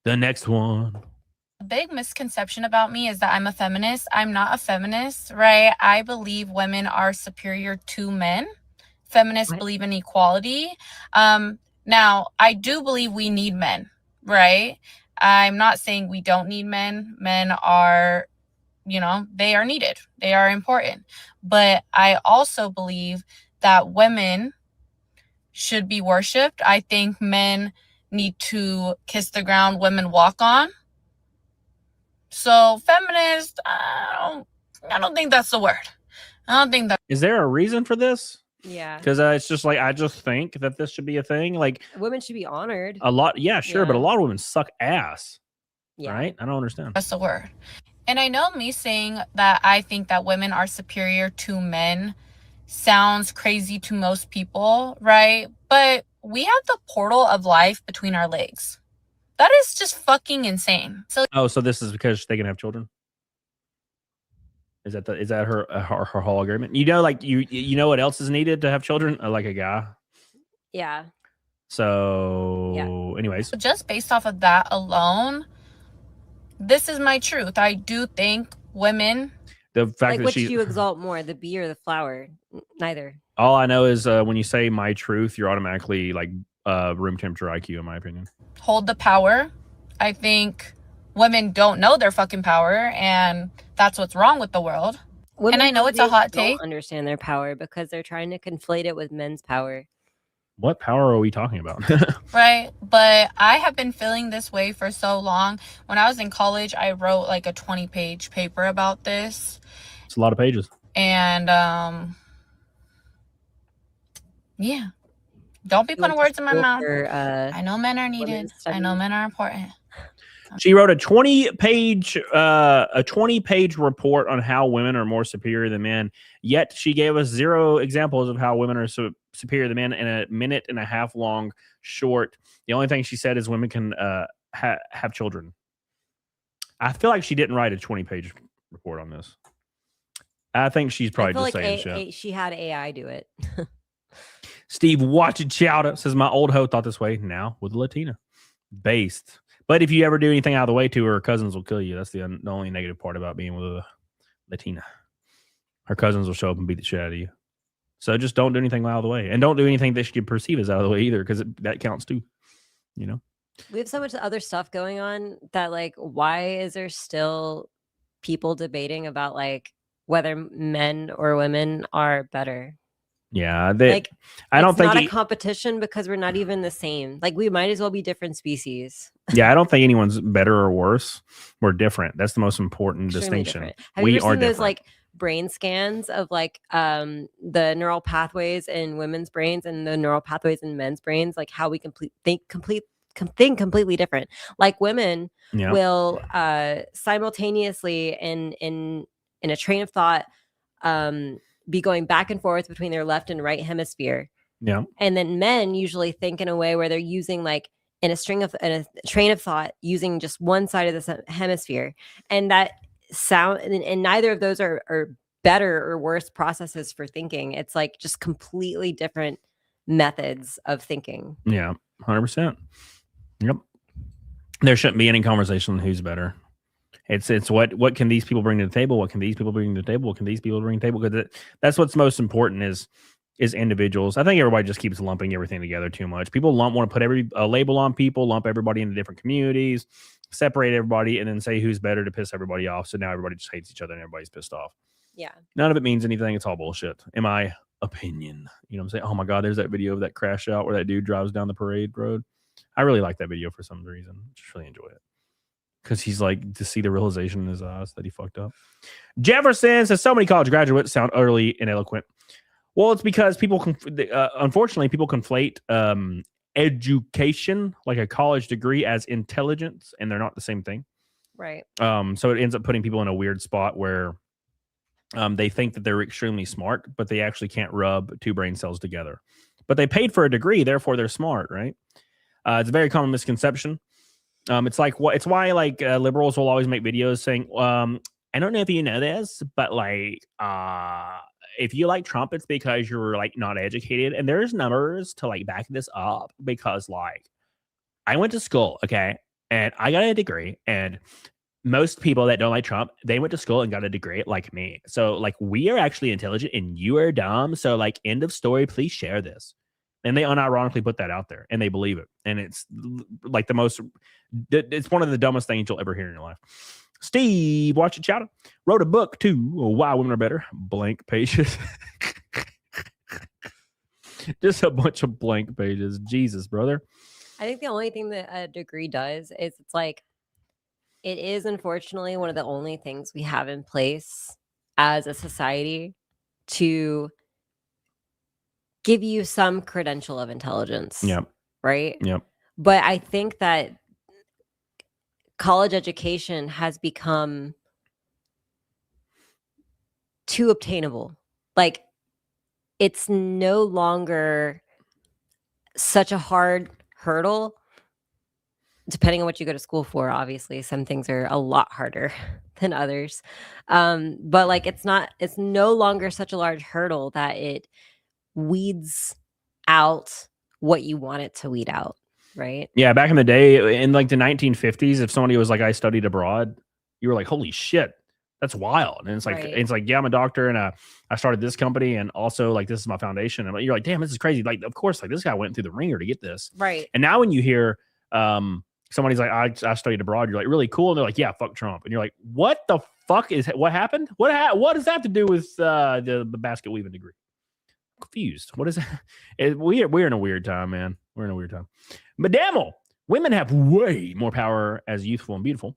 The next one. A big misconception about me is that I'm a feminist. I'm not a feminist, right? I believe women are superior to men. Feminists believe in equality. Now, I do believe we need men, right? I'm not saying we don't need men. Men are, they are needed. They are important. But I also believe that women should be worshipped. I think men need to kiss the ground women walk on. So feminist, I don't think that's the word. I don't think that. Is there a reason for this? Yeah. Because it's just like, I just think that this should be a thing. Like, women should be honored. a lot. Yeah, sure. But a lot of women suck ass. Yeah. Right? I don't understand. That's the word. And I know me saying that I think that women are superior to men sounds crazy to most people, right? But we have the portal of life between our legs. That is just fucking insane. So So this is because they can have children? Is that her whole agreement? Like you know what else is needed to have children? Like a guy. Yeah. So, anyways, just based off of that alone, this is my truth. I do think women. The fact like, that which do you exalt more, the bee or the flower? Neither. All I know is when you say my truth, you're automatically like room temperature IQ, in my opinion. Hold the power. I think women don't know their fucking power, and that's what's wrong with the world. Women and I know it's a hot don't take. Understand their power because they're trying to conflate it with men's power. What power are we talking about? Right. But I have been feeling this way for so long. When I was in college, I wrote like a 20-page paper about this. It's a lot of pages. And yeah. Don't be putting words in my mouth. I know men are needed. I know men are important. She wrote a 20-page report on how women are more superior than men. Yet she gave us 0 examples of how women are superior than men in a 1.5-minute long short. The only thing she said is women can have children. I feel like she didn't write a 20-page report on this. I think she's probably just saying shit. She had AI do it. Steve Watch It Chowder says, my old hoe thought this way, now with Latina. Based. But if you ever do anything out of the way to her, her cousins will kill you. That's the only negative part about being with a Latina. Her cousins will show up and beat the shit out of you. So just don't do anything out of the way. And don't do anything that she could perceive as out of the way either, because that counts too. You know? We have so much other stuff going on that, like, why is there still people debating about, like, whether men or women are better? Yeah, I don't think it's not a competition because we're not even the same. Like, we might as well be different species. Yeah, I don't think anyone's better or worse. We're different. That's the most important Extremely distinction. Different. Have you ever seen those like brain scans of like the neural pathways in women's brains and the neural pathways in men's brains? Like how we think completely different. Like women will simultaneously in a train of thought be going back and forth between their left and right hemisphere. Yeah. And then men usually think in a way where they're using like in a train of thought using just one side of the hemisphere. And that sound and neither of those are better or worse processes for thinking. It's like just completely different methods of thinking. Yeah, 100%. Yep. There shouldn't be any conversation on who's better. It's what can these people bring to the table? What can these people bring to the table? What can these people bring to the table? Because that's what's most important is individuals. I think everybody just keeps lumping everything together too much. People want to put a label on people, lump everybody into different communities, separate everybody, and then say who's better to piss everybody off. So now everybody just hates each other and everybody's pissed off. Yeah. None of it means anything. It's all bullshit, in my opinion. You know what I'm saying? Oh my God, there's that video of that crash out where that dude drives down the parade road. I really like that video for some reason. Just really enjoy it. Because he's like, to see the realization in his eyes that he fucked up. Jefferson says, so many college graduates sound utterly ineloquent. Well, it's because unfortunately, people conflate education, like a college degree, as intelligence, and they're not the same thing. Right. So it ends up putting people in a weird spot where they think that they're extremely smart, but they actually can't rub two brain cells together. But they paid for a degree, therefore they're smart, right? It's a very common misconception. It's like it's why like liberals will always make videos saying, I don't know if you know this, but like if you like Trump, it's because you're like not educated. And there's numbers to like back this up because like I went to school, okay, and I got a degree, and most people that don't like Trump, they went to school and got a degree like me. So like we are actually intelligent and you are dumb. So like end of story, please share this. And they unironically put that out there and they believe it. And it's like it's one of the dumbest things you'll ever hear in your life. Steve, watch it, shout out, wrote a book too. Why Women Are Better. Blank pages. Just a bunch of blank pages. Jesus, brother. I think the only thing that a degree does is it's like, it is unfortunately one of the only things we have in place as a society to give you some credential of intelligence. Yep. Right? Yep. But I think that college education has become too obtainable. Like, it's no longer such a hard hurdle. Depending on what you go to school for, obviously, some things are a lot harder than others. But like, it's no longer such a large hurdle that it weeds out what you want it to weed out. Right. Yeah. Back in the day, in like the 1950s, if somebody was like, I studied abroad, you were like, holy shit, that's wild. And it's like, yeah, I'm a doctor and I started this company and also like, this is my foundation. And you're like, damn, this is crazy. Like, of course, like this guy went through the ringer to get this. Right. And now when you hear, somebody's like, I studied abroad. You're like, really cool. And they're like, yeah, fuck Trump. And you're like, what the fuck what happened? What does that have to do with the basket weaving degree? Confused. What is that? We're in a weird time, man. We're in a weird time. Madamel, women have way more power as youthful and beautiful.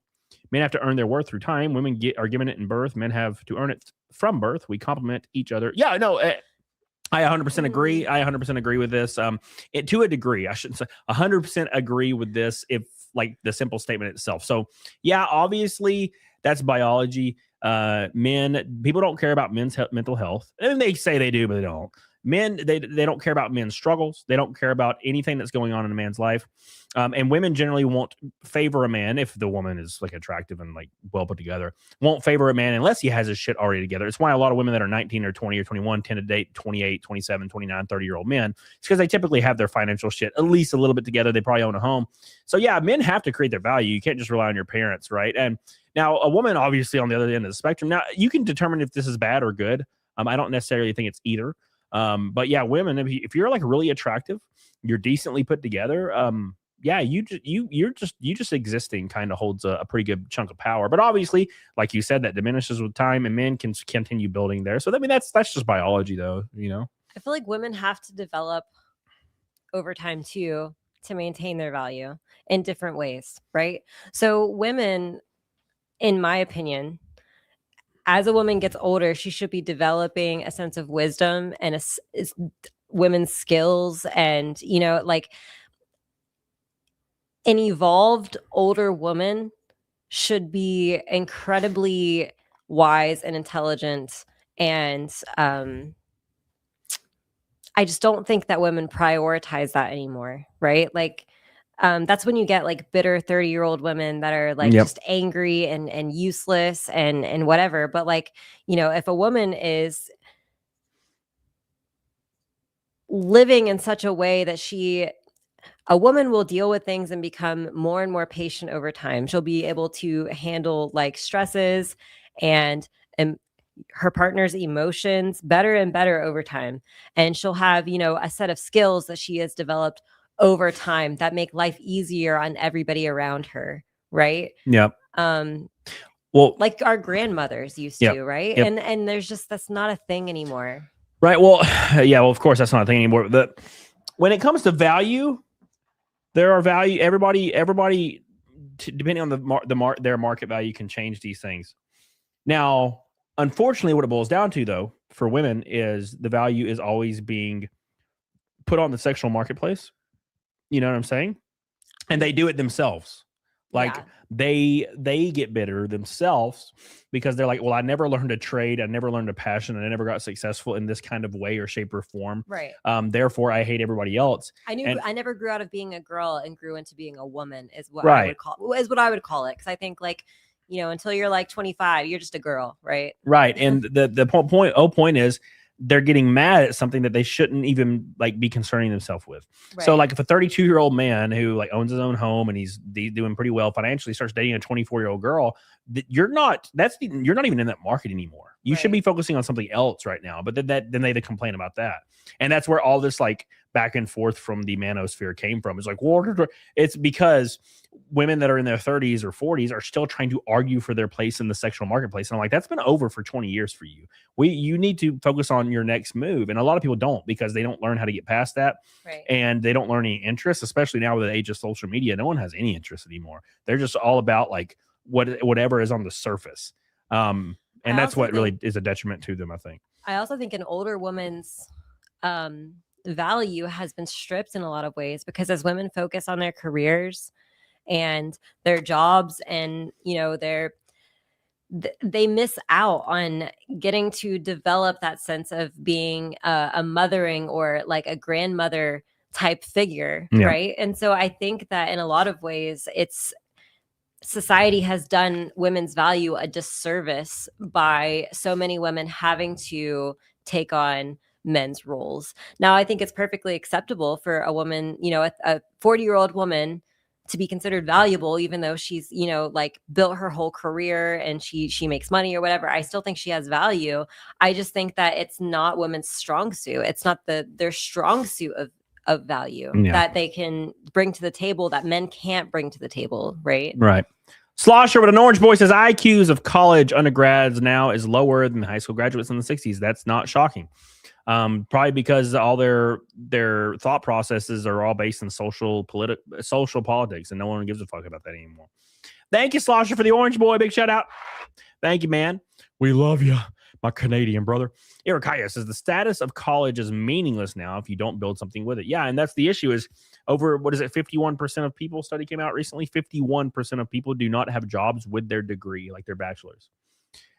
Men have to earn their worth through time. Women are given it in birth. Men have to earn it from birth. We complement each other. Yeah, no, I 100% agree. I 100% agree with this. To a degree, I shouldn't say 100% agree with this. If like the simple statement itself. So yeah, obviously that's biology. People don't care about men's mental health. And they say they do, but they don't. Men, they don't care about men's struggles. They don't care about anything that's going on in a man's life. And women generally won't favor a man if the woman is like attractive and like well put together. Won't favor a man unless he has his shit already together. It's why a lot of women that are 19 or 20 or 21 tend to date 28, 27, 29, 30-year-old men. It's because they typically have their financial shit at least a little bit together. They probably own a home. So yeah, men have to create their value. You can't just rely on your parents, right? And now a woman, obviously on the other end of the spectrum. Now you can determine if this is bad or good. I don't necessarily think it's either. But yeah, women, if you're like really attractive, you're decently put together. Yeah, you just existing kind of holds a pretty good chunk of power. But obviously, like you said, that diminishes with time, and men can continue building there. So I mean, that's just biology, though. You know, I feel like women have to develop over time too to maintain their value in different ways, right? So women, in my opinion, as a woman gets older, she should be developing a sense of wisdom and women's skills. And, you know, like an evolved older woman should be incredibly wise and intelligent. And I just don't think that women prioritize that anymore, right? Like, that's when you get like bitter 30-year-old women that are like just angry and useless and whatever. But like, you know, if a woman is living in such a way that a woman will deal with things and become more and more patient over time. She'll be able to handle like stresses and her partner's emotions better and better over time. And she'll have, you know, a set of skills that she has developed over time that make life easier on everybody around her, right? Yep. Well, like our grandmothers used to, right? Yep. And there's just, that's not a thing anymore. Right. Well, yeah, well, of course that's not a thing anymore. But when it comes to value, there are value. Everybody, depending on their market value, can change these things. Now, unfortunately, what it boils down to, though, for women is the value is always being put on the sexual marketplace. You know what I'm saying? And they do it themselves. Like they get bitter themselves because they're like, well, I never learned a trade, I never learned a passion, and I never got successful in this kind of way or shape or form. Right. Therefore, I hate everybody else. I never grew out of being a girl and grew into being a woman is what Right. I would call it. Because I think like, you know, until you're like 25, you're just a girl, right? Right. And the point is they're getting mad at something that they shouldn't even like be concerning themselves with. So Right. like if a 32-year-old man who like owns his own home and he's doing pretty well financially starts dating a 24-year-old girl, you're not even in that market anymore. You should be focusing on something else right now. But then they complain about that. And that's where all this like back and forth from the manosphere came from. It's like, well, it's because women that are in their 30s or 40s are still trying to argue for their place in the sexual marketplace. And I'm like, that's been over for 20 years for you. You need to focus on your next move. And a lot of people don't because they don't learn how to get past that. Right. And they don't learn any interest, especially now with the age of social media. No one has any interest anymore. They're just all about like whatever is on the surface. And that's what really is a detriment to them, I think. I also think an older woman's value has been stripped in a lot of ways because as women focus on their careers and their jobs and, you know, they miss out on getting to develop that sense of being a mothering or like a grandmother type figure. Yeah. Right. And so I think that in a lot of ways, society has done women's value a disservice by so many women having to take on men's roles. Now, I think it's perfectly acceptable for a woman, you know, a 40-year-old woman to be considered valuable, even though she's, you know, like built her whole career and she makes money or whatever. I still think she has value. I just think that it's not women's strong suit. It's not their strong suit of value that they can bring to the table that men can't bring to the table. Right. Right. Slosher with an orange boy says IQs of college undergrads now is lower than high school graduates in the 60s. That's not shocking. Probably because all their thought processes are all based in social politics, and no one gives a fuck about that anymore. Thank you, Slosher, for the orange boy. Big shout out. Thank you, man. We love you, my Canadian brother. Erikaya says the status of college is meaningless now if you don't build something with it. Yeah, and that's the issue is over, 51% of people, study came out recently, 51% of people do not have jobs with their degree, like their bachelor's.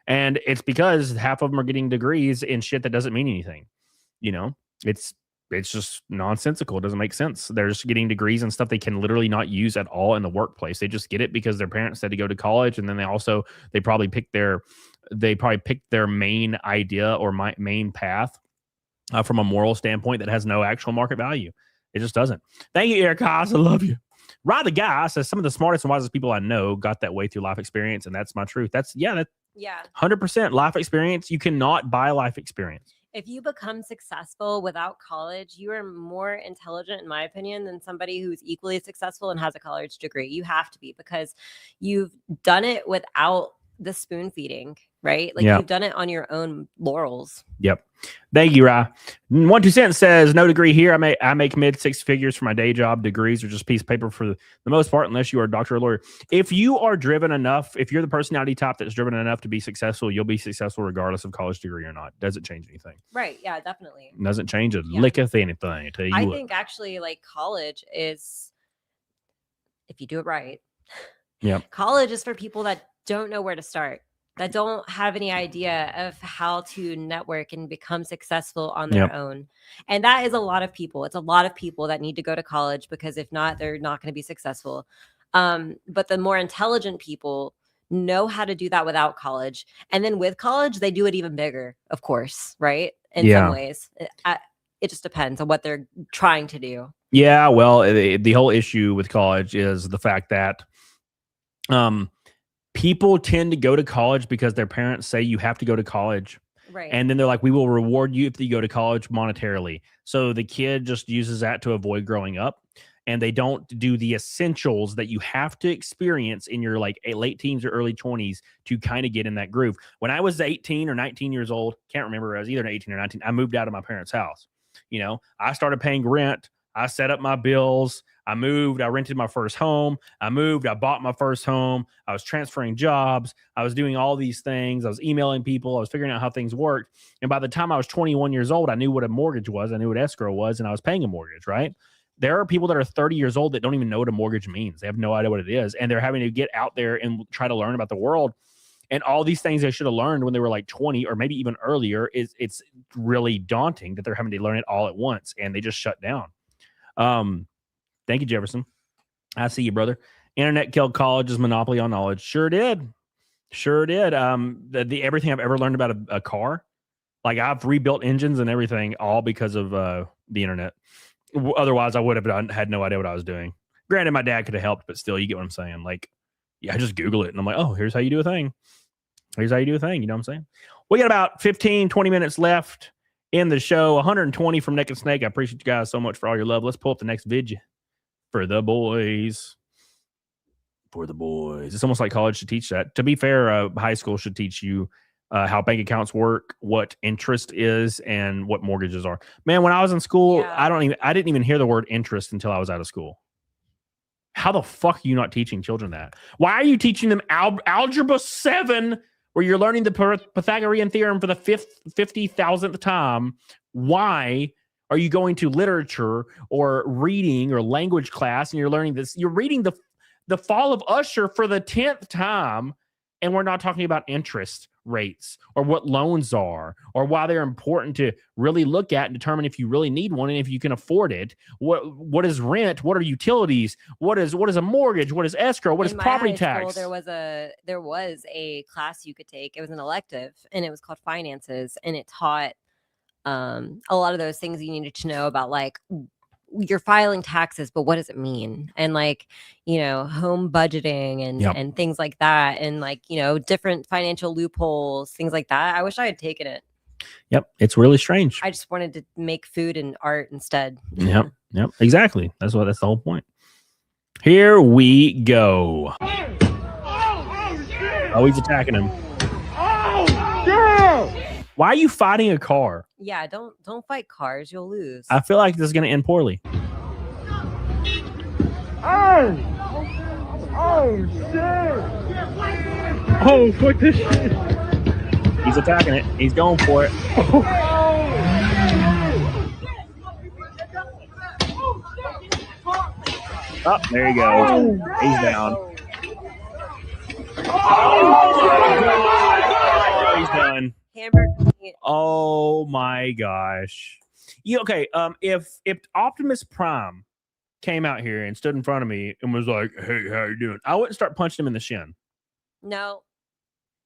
And it's because half of them are getting degrees in shit that doesn't mean anything. You know, it's just nonsensical. It doesn't make sense. They're just getting degrees and stuff they can literally not use at all in the workplace. They just get it because their parents said to go to college, and then they probably picked their main idea or main path from a moral standpoint that has no actual market value. It just doesn't. Thank you, Eric Haas. I love you. Rod the Guy says some of the smartest and wisest people I know got that way through life experience, and that's my truth. That's 100% life experience. You cannot buy life experience. If you become successful without college, you are more intelligent, in my opinion, than somebody who's equally successful and has a college degree. You have to be, because you've done it without the spoon feeding, right? Like you've done it on your own laurels. Yep. Thank you, Rye. 1-2 says no degree here. I make mid six figures for my day job. Degrees are just a piece of paper for the most part, unless you are a doctor or lawyer. If you are driven enough, if you're the personality type that's driven enough to be successful, you'll be successful regardless of college degree or not. Doesn't change anything. Right. Yeah, definitely. Doesn't change a licketh anything. I tell you I what. think actually like college is, if you do it right, college is for people that don't know where to start, that don't have any idea of how to network and become successful on their own. And that is a lot of people. It's a lot of people that need to go to college, because if not, they're not going to be successful. But the more intelligent people know how to do that without college. And then with college, they do it even bigger, of course, right? In some ways. It just depends on what they're trying to do. Yeah, well, the whole issue with college is the fact that people tend to go to college because their parents say you have to go to college. Right. And then they're like, we will reward you if you go to college monetarily. So the kid just uses that to avoid growing up. And they don't do the essentials that you have to experience in your like late teens or early 20s to kind of get in that groove. When I was 18 or 19 years old, can't remember, I was either 18 or 19, I moved out of my parents' house. You know, I started paying rent. I set up my bills. I moved. I rented my first home. I moved. I bought my first home. I was transferring jobs. I was doing all these things. I was emailing people. I was figuring out how things worked. And by the time I was 21 years old, I knew what a mortgage was. I knew what escrow was, and I was paying a mortgage, right? There are people that are 30 years old that don't even know what a mortgage means. They have no idea what it is. And they're having to get out there and try to learn about the world. And all these things they should have learned when they were like 20 or maybe even earlier, it's really daunting that they're having to learn it all at once. And they just shut down. Thank you, Jefferson. I see you, brother. Internet killed college's monopoly on knowledge. Sure did. Sure did. Everything I've ever learned about a car, like I've rebuilt engines and everything, all because of the internet. Otherwise, I would have had no idea what I was doing. Granted, my dad could have helped, but still, you get what I'm saying. Like, yeah, I just Google it, and I'm like, oh, here's how you do a thing. Here's how you do a thing. You know what I'm saying? We got about 15, 20 minutes left in the show. 120 from Nick and Snake. I appreciate you guys so much for all your love. Let's pull up the next video for the boys. For the boys. It's almost like college should teach that. To be fair, high school should teach you how bank accounts work, what interest is, and what mortgages are. Man, when I was in school, I didn't even hear the word interest until I was out of school. How the fuck are you not teaching children that? Why are you teaching them algebra 7, where you're learning the Pythagorean theorem for the 50,000th time? Why are you going to literature or reading or language class and you're learning this? You're reading the Fall of Usher for the 10th time, and we're not talking about interest rates or what loans are or why they're important to really look at and determine if you really need one and if you can afford it. What is rent? What are utilities? What is a mortgage? What is escrow? What is property tax? There was a class you could take. It was an elective, and it was called finances, and it taught a lot of those things you needed to know about, like, you're filing taxes, but what does it mean? And like, home budgeting and things like that. And like, different financial loopholes, things like that. I wish I had taken it. Yep. It's really strange. I just wanted to make food and art instead. Yep. Exactly. That's the whole point. Here we go. Oh, he's attacking him. Why are you fighting a car? Yeah, don't fight cars. You'll lose. I feel like this is going to end poorly. Oh, shit. Oh, fuck this shit. He's attacking it. He's going for it. Oh, there he goes. He's down. He's done. Oh my gosh. Okay. If Optimus Prime came out here and stood in front of me and was like, "Hey, how you doing?" I wouldn't start punching him in the shin. No.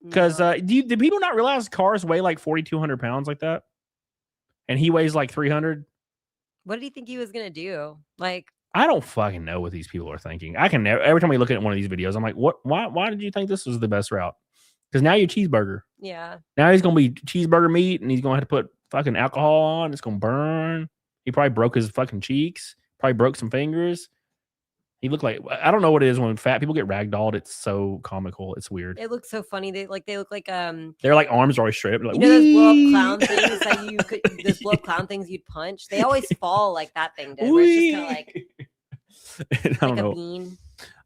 Because do people not realize cars weigh like 4,200 pounds like that? And he weighs like 300? What did he think he was gonna do? Like, I don't fucking know what these people are thinking. I can never, every time we look at one of these videos, I'm like, what? Why did you think this was the best route? Because now you're cheeseburger. Yeah. Now he's gonna be cheeseburger meat, and he's gonna have to put fucking alcohol on. It's gonna burn. He probably broke his fucking cheeks. Probably broke some fingers. He looked like, I don't know what it is when fat people get ragdolled. It's so comical. It's weird. it looks so funny. They look like Their like arms are always straight up. Like, those blow up clown things that you could those blow up clown things you'd punch. They always fall like that thing did. Where it's just kind of like I don't know. a bean.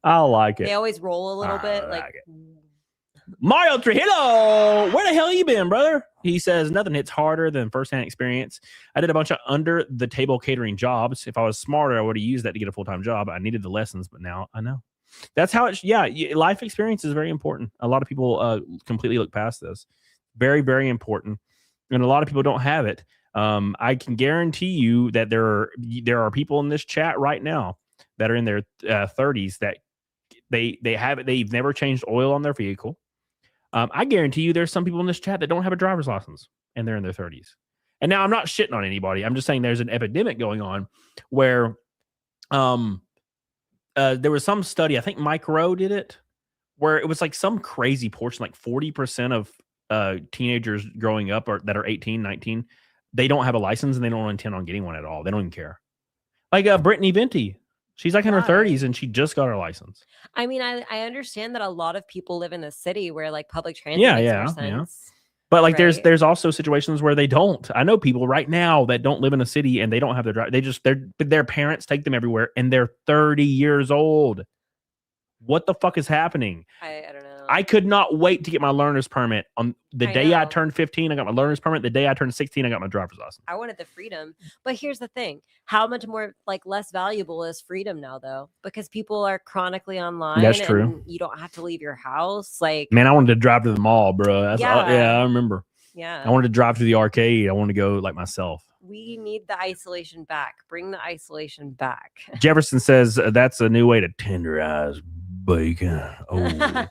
I like it. They always roll a little bit. Like Mario Trujillo, where the hell you been, brother? He says, nothing hits harder than firsthand experience. I did a bunch of under the table catering jobs. If I was smarter, I would have used that to get a full-time job. I needed the lessons, but now I know. That's how life experience is very important. A lot of people completely look past this. Very, very important. And a lot of people don't have it. I can guarantee you that there are people in this chat right now that are in their 30s that they've never changed oil on their vehicle. I guarantee you there's some people in this chat that don't have a driver's license and they're in their 30s. And now I'm not shitting on anybody. I'm just saying there's an epidemic going on where there was some study, I think Mike Rowe did it, where it was like some crazy portion, like 40% of teenagers growing up or that are 18, 19, they don't have a license and they don't intend on getting one at all. They don't even care. Like Brittany Venti. She's like in her 30s and she just got her license. I mean, I understand that a lot of people live in the city where like public transit makes more sense. Yeah. But like there's also situations where they don't. I know people right now that don't live in a city and they don't have their drive. Their parents take them everywhere and they're 30 years old. What the fuck is happening? I don't know. I could not wait to get my learner's permit. On the day I turned 15, I got my learner's permit. The day I turned 16, I got my driver's license. I wanted the freedom. But here's the thing. How much more less valuable is freedom now though? Because people are chronically online. That's true. And you don't have to leave your house. Like, man, I wanted to drive to the mall, bro. Yeah, I remember. Yeah. I wanted to drive to the arcade. I wanted to go like myself. We need the isolation back. Bring the isolation back. Jefferson says that's a new way to tenderize bacon. Oh,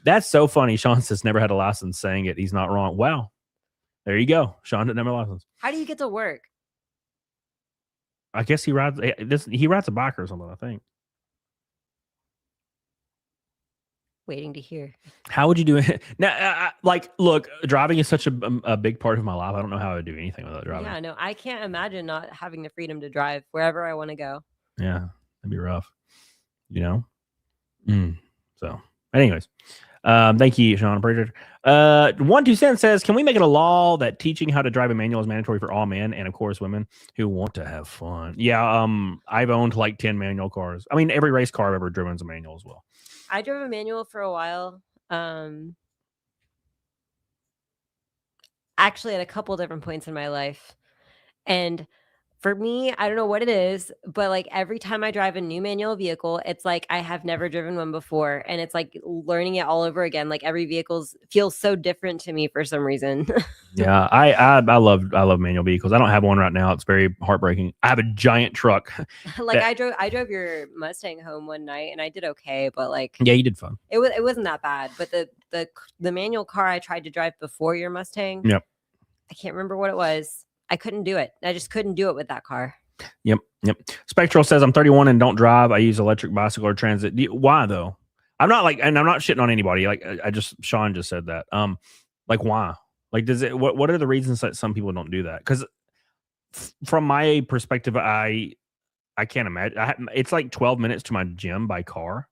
that's so funny. Sean says never had a license, saying it. He's not wrong. Wow. There you go. Sean didn't have a license. How do you get to work? I guess he rides he rides a bike or something, I think. Waiting to hear. How would you do it? Now, look, driving is such a big part of my life. I don't know how I would do anything without driving. Yeah, no, I can't imagine not having the freedom to drive wherever I want to go. Yeah, that'd be rough. You know? So, anyways, thank you, Sean. Appreciate it. 1-2 Cents says, can we make it a law that teaching how to drive a manual is mandatory for all men and, of course, women who want to have fun? Yeah, I've owned like 10 manual cars. I mean, every race car I've ever driven is a manual as well. I drove a manual for a while. Actually, at a couple different points in my life. And for me, I don't know what it is, but like every time I drive a new manual vehicle, it's like I have never driven one before. And it's like learning it all over again. Like every vehicle feels so different to me for some reason. Yeah, I love manual vehicles. I don't have one right now. It's very heartbreaking. I have a giant truck. Like I drove your Mustang home one night and I did okay, but like yeah, you did fun. It wasn't that bad. But the manual car I tried to drive before your Mustang, yep. I can't remember what it was. I couldn't do it. I just couldn't do it with that car. Yep. Spectral says I'm 31 and don't drive. I use electric bicycle or transit. Why though? I'm not and I'm not shitting on anybody. Like Sean just said that. Like why? Like does it? What are the reasons that some people don't do that? Because from my perspective, I can't imagine. It's like 12 minutes to my gym by car.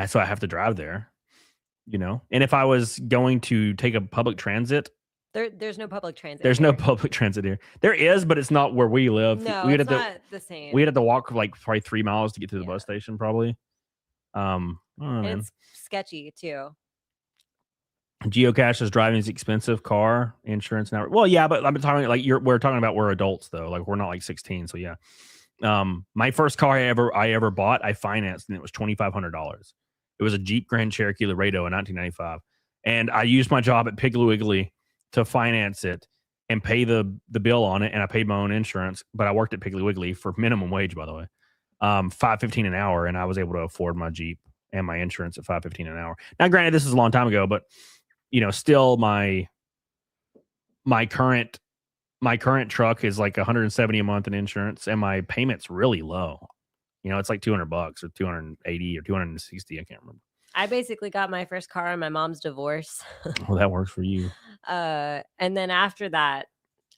So I have to drive there. You know, and if I was going to take a public transit. There's no public transit. There's no public transit here. There is, but it's not where we live. No, we it's not the same. We had to walk like probably 3 miles to get to the bus station, probably. I don't know, man. It's sketchy too. Geocache is driving is expensive. Car insurance now. Well, yeah, but I'm talking like we're talking about we're adults though. Like we're not like 16. So yeah. My first car I ever bought, I financed, and it was $2,500. It was a Jeep Grand Cherokee Laredo in 1995, and I used my job at Piggly Wiggly to finance it and pay the bill on it, and I paid my own insurance. But I worked at Piggly Wiggly for minimum wage, by the way, $5.15 an hour, and I was able to afford my Jeep and my insurance at $5.15 an hour. Now, granted, this is a long time ago, but still my current truck is like $170 a month in insurance, and my payment's really low. It's like $200 or $280 or $260. I can't remember. I basically got my first car on my mom's divorce. Well, that works for you. And then after that,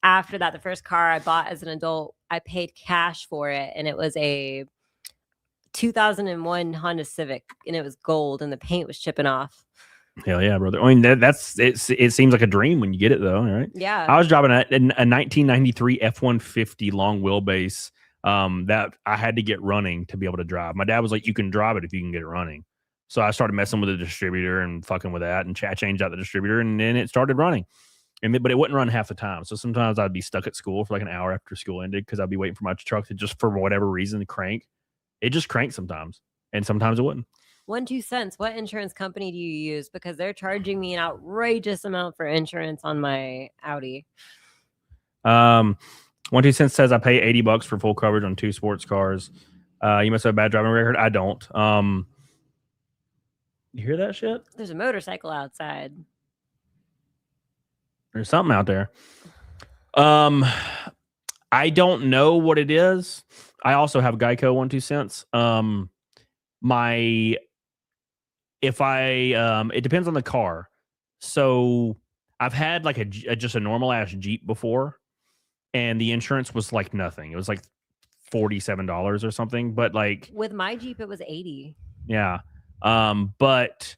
the first car I bought as an adult, I paid cash for it, and it was a 2001 Honda Civic, and it was gold, and the paint was chipping off. Hell yeah, brother. I mean, that's it. It seems like a dream when you get it, though, right? Yeah. I was driving a 1993 F-150 long wheelbase that I had to get running to be able to drive. My dad was like, "You can drive it if you can get it running." So I started messing with the distributor and fucking with that, and I changed out the distributor, and then it started running. But it wouldn't run half the time. So sometimes I'd be stuck at school for like an hour after school ended because I'd be waiting for my truck to just, for whatever reason, crank. It just cranked sometimes, and sometimes it wouldn't. 1-2 Cents. What insurance company do you use? Because they're charging me an outrageous amount for insurance on my Audi. 1-2 Cents says I pay $80 for full coverage on 2 sports cars. You must have a bad driving record. I don't. You hear that shit? There's a motorcycle outside. There's something out there. I don't know what it is. I also have Geico 1-2 Cents. It depends on the car. So I've had like just a normal ass Jeep before, and the insurance was like nothing. It was like $47 or something. But like with my Jeep, it was $80. Yeah. But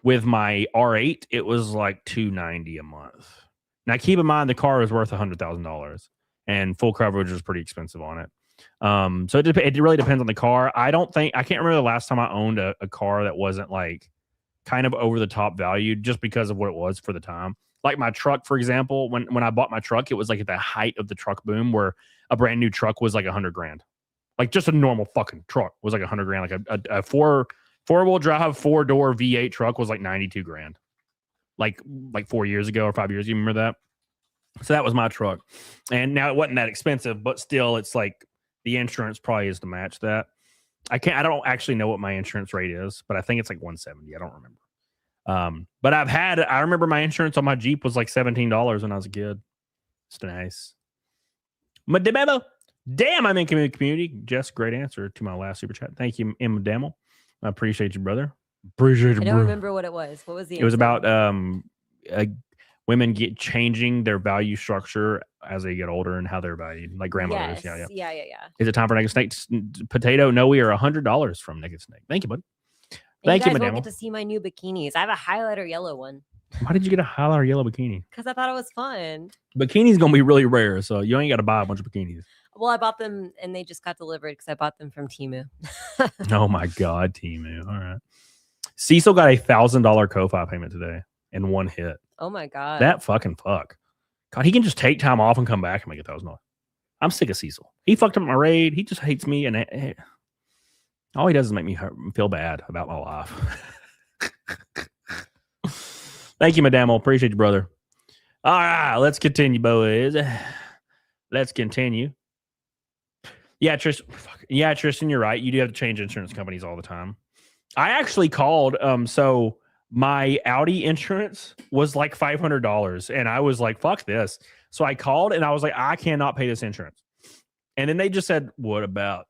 with my R8, it was like $290 a month. Now keep in mind the car is worth $100,000, and full coverage is pretty expensive on it. So it really depends on the car. I can't remember the last time I owned a car that wasn't like kind of over the top valued just because of what it was for the time. Like my truck, for example, when I bought my truck, it was like at the height of the truck boom where a brand new truck was like $100,000. Like just a normal fucking truck was like $100,000. Like a four-wheel drive, 4-door V8 truck was like $92,000. Like 4 years ago or 5 years. You remember that? So that was my truck. And now it wasn't that expensive, but still it's like the insurance probably is to match that. I don't actually know what my insurance rate is, but I think it's like $170. I don't remember. But I remember my insurance on my Jeep was like $17 when I was a kid. It's nice. Damn, I'm in community. Jess, great answer to my last super chat. Thank you, M. Damel. I appreciate you, brother. Appreciate you, I don't remember what it was. What was the It was answer? about women changing their value structure as they get older and how they're valued, like grandmothers. Yes. Yeah. Yeah. Is it time for Naked Snake? Potato, no, we are $100 from Naked Snake. Thank you, bud. Thank you, guys madam. won't get to see my new bikinis. I have a highlighter yellow one Why did you get a highlighter yellow bikini? because I thought it was fun. Bikini's gonna be really rare, so you ain't got to buy a bunch of bikinis. Well, I bought them and they just got delivered because I bought them from Temu. Oh my god, Timu. All right. Cecil got a $1,000 Ko-Fi payment today in one hit. Oh my god. That fucking fuck. God, he can just take time off and come back and make $1,000. I'm sick of Cecil. He fucked up my raid. He just hates me, and all he does is make me feel bad about my life. Thank you, Madamo. Appreciate you, brother. All right, let's continue, boys. Let's continue. Yeah, Tristan, you're right. You do have to change insurance companies all the time. I actually called. So my Audi insurance was like $500, and I was like, "Fuck this!" So I called, and I was like, "I cannot pay this insurance." And then they just said, "What about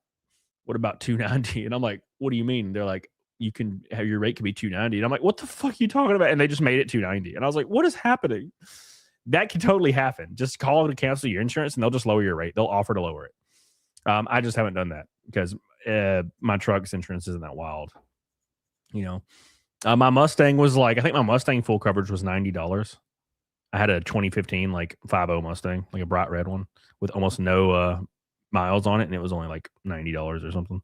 $290?" And I'm like, "What do you mean?" They're like, "You can have your rate can be $290." And I'm like, "What the fuck are you talking about?" And they just made it $290. And I was like, "What is happening?" That can totally happen. Just call to cancel your insurance, and they'll just lower your rate. They'll offer to lower it. I just haven't done that because my truck's insurance isn't that wild. You know, my Mustang was like, I think my Mustang full coverage was $90. I had a 2015 like 5.0 Mustang, like a bright red one with almost no miles on it, and it was only like $90 or something.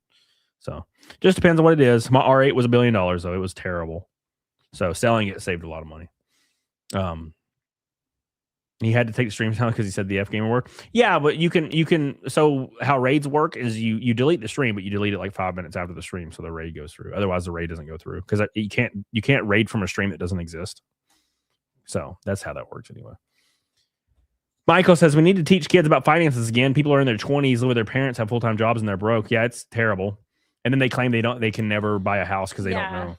So just depends on what it is. My R8 was $1 billion though. It was terrible. So selling it saved a lot of money. He had to take the streams down because he said the F game work. Yeah, but you can. So how raids work is you delete the stream, but you delete it like 5 minutes after the stream, so the raid goes through. Otherwise, the raid doesn't go through because you can't raid from a stream that doesn't exist. So that's how that works anyway. Michael says we need to teach kids about finances again. People are in their 20s, live with their parents, have full-time jobs, and they're broke. Yeah, it's terrible. And then they claim they can never buy a house because they don't know.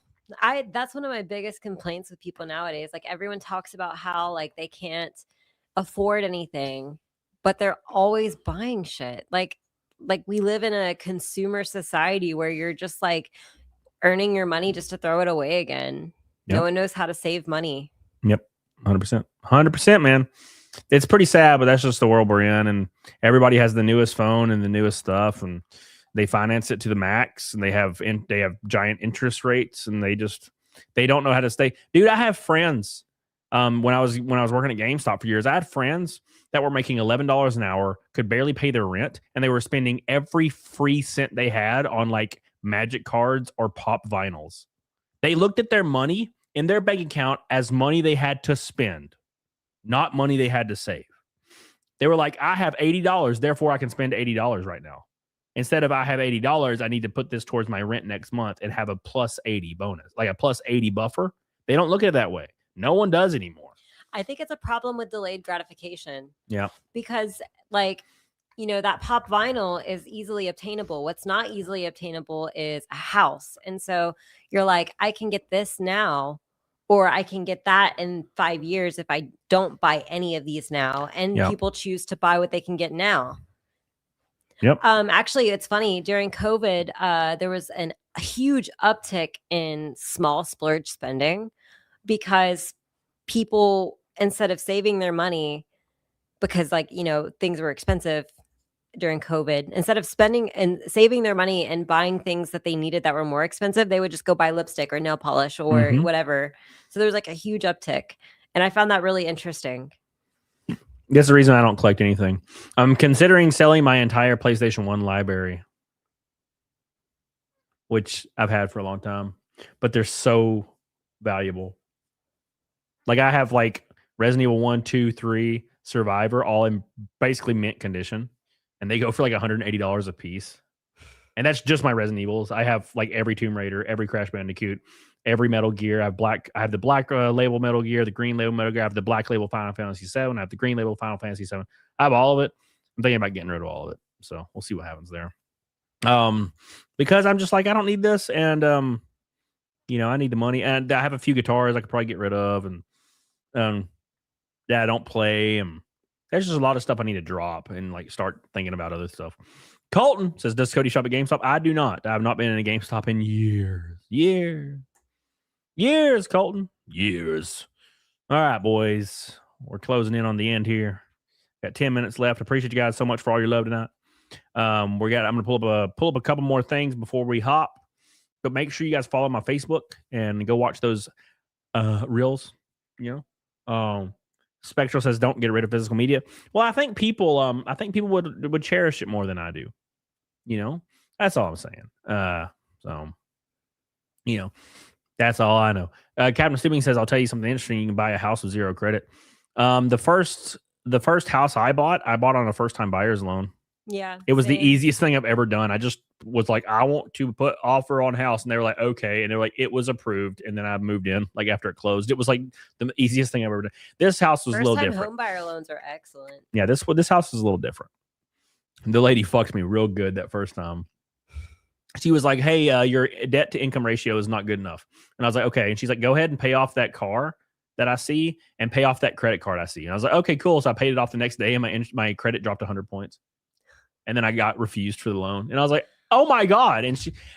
That's one of my biggest complaints with people nowadays. Like everyone talks about how like they can't afford anything, but they're always buying shit. Like we live in a consumer society where you're just like earning your money just to throw it away again. Yep. No one knows how to save money. Yep. 100%, man. It's pretty sad, but that's just the world we're in. And everybody has the newest phone and the newest stuff, and they finance it to the max, and they have giant interest rates, and they don't know how to stay. Dude, I have friends. When I was working at GameStop for years, I had friends that were making $11 an hour, could barely pay their rent, and they were spending every free cent they had on like magic cards or pop vinyls. They looked at their money in their bank account as money they had to spend, not money they had to save. They were like, I have $80, therefore I can spend $80 right now. Instead of I have $80, I need to put this towards my rent next month and have a plus 80 bonus, like a plus 80 buffer. They don't look at it that way. No one does anymore. I think it's a problem with delayed gratification. Yeah. Because like, you know, that pop vinyl is easily obtainable. What's not easily obtainable is a house. And so you're like, I can get this now, or I can get that in 5 years if I don't buy any of these now. And people choose to buy what they can get now. Yep. Actually, it's funny. During COVID, there was a huge uptick in small splurge spending because people, instead of saving their money, because like, you know, things were expensive during COVID, instead of spending and saving their money and buying things that they needed that were more expensive, they would just go buy lipstick or nail polish or whatever. So there was like a huge uptick. And I found that really interesting. That's the reason I don't collect anything. I'm considering selling my entire PlayStation 1 library, which I've had for a long time, but they're so valuable. Like I have like Resident Evil 1, 2, 3, Survivor, all in basically mint condition, and they go for like $180 a piece. And that's just my Resident Evils. I have like every Tomb Raider, every Crash Bandicoot, every Metal Gear. I have the black label Metal Gear, the green label Metal Gear. I have the black label Final Fantasy 7. I have the green label Final Fantasy 7. I have all of it. I'm thinking about getting rid of all of it. So we'll see what happens there. Because I'm just like, I don't need this, and I need the money, and I have a few guitars I could probably get rid of, and I don't play, and there's just a lot of stuff I need to drop and like start thinking about other stuff. Colton says, does Cody shop at GameStop? I do not. I have not been in a GameStop in years, Colton. Years. All right, boys. We're closing in on the end here. Got 10 minutes left. Appreciate you guys so much for all your love tonight. I'm gonna pull up a couple more things before we hop. But make sure you guys follow my Facebook and go watch those reels. Spectral says, don't get rid of physical media. Well, I think people would cherish it more than I do. That's all I'm saying. That's all I know. Captain Stebbing says, I'll tell you something interesting. You can buy a house with zero credit. The first house I bought on a first time buyer's loan. Yeah. It was the easiest thing I've ever done. I just was like, I want to put offer on house. And they were like, okay. And they're like, it was approved. And then I moved in like after it closed. It was like the easiest thing I've ever done. This house was a little different. Home buyer loans are excellent. Yeah. This house was a little different. The lady fucked me real good that first time. She was like, hey, your debt to income ratio is not good enough. And I was like, okay. And she's like, go ahead and pay off that car that I see and pay off that credit card I see. And I was like, okay, cool. So I paid it off the next day and my credit dropped 100 points. And then I got refused for the loan. And I was like, oh my God.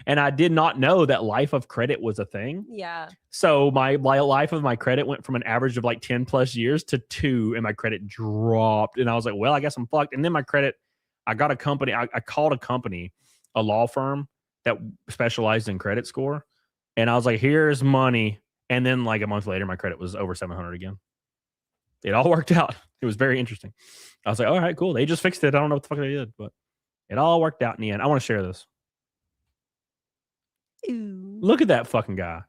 And I did not know that life of credit was a thing. Yeah. So my life of my credit went from an average of like 10 plus years to 2, and my credit dropped. And I was like, well, I guess I'm fucked. And then my credit, I got a company. I called a company, a law firm that specialized in credit score. And I was like, here's money. And then like a month later, my credit was over 700 again. It all worked out. It was very interesting. I was like, all right, cool. They just fixed it. I don't know what the fuck they did, but it all worked out in the end. I want to share this. Ooh. Look at that fucking guy.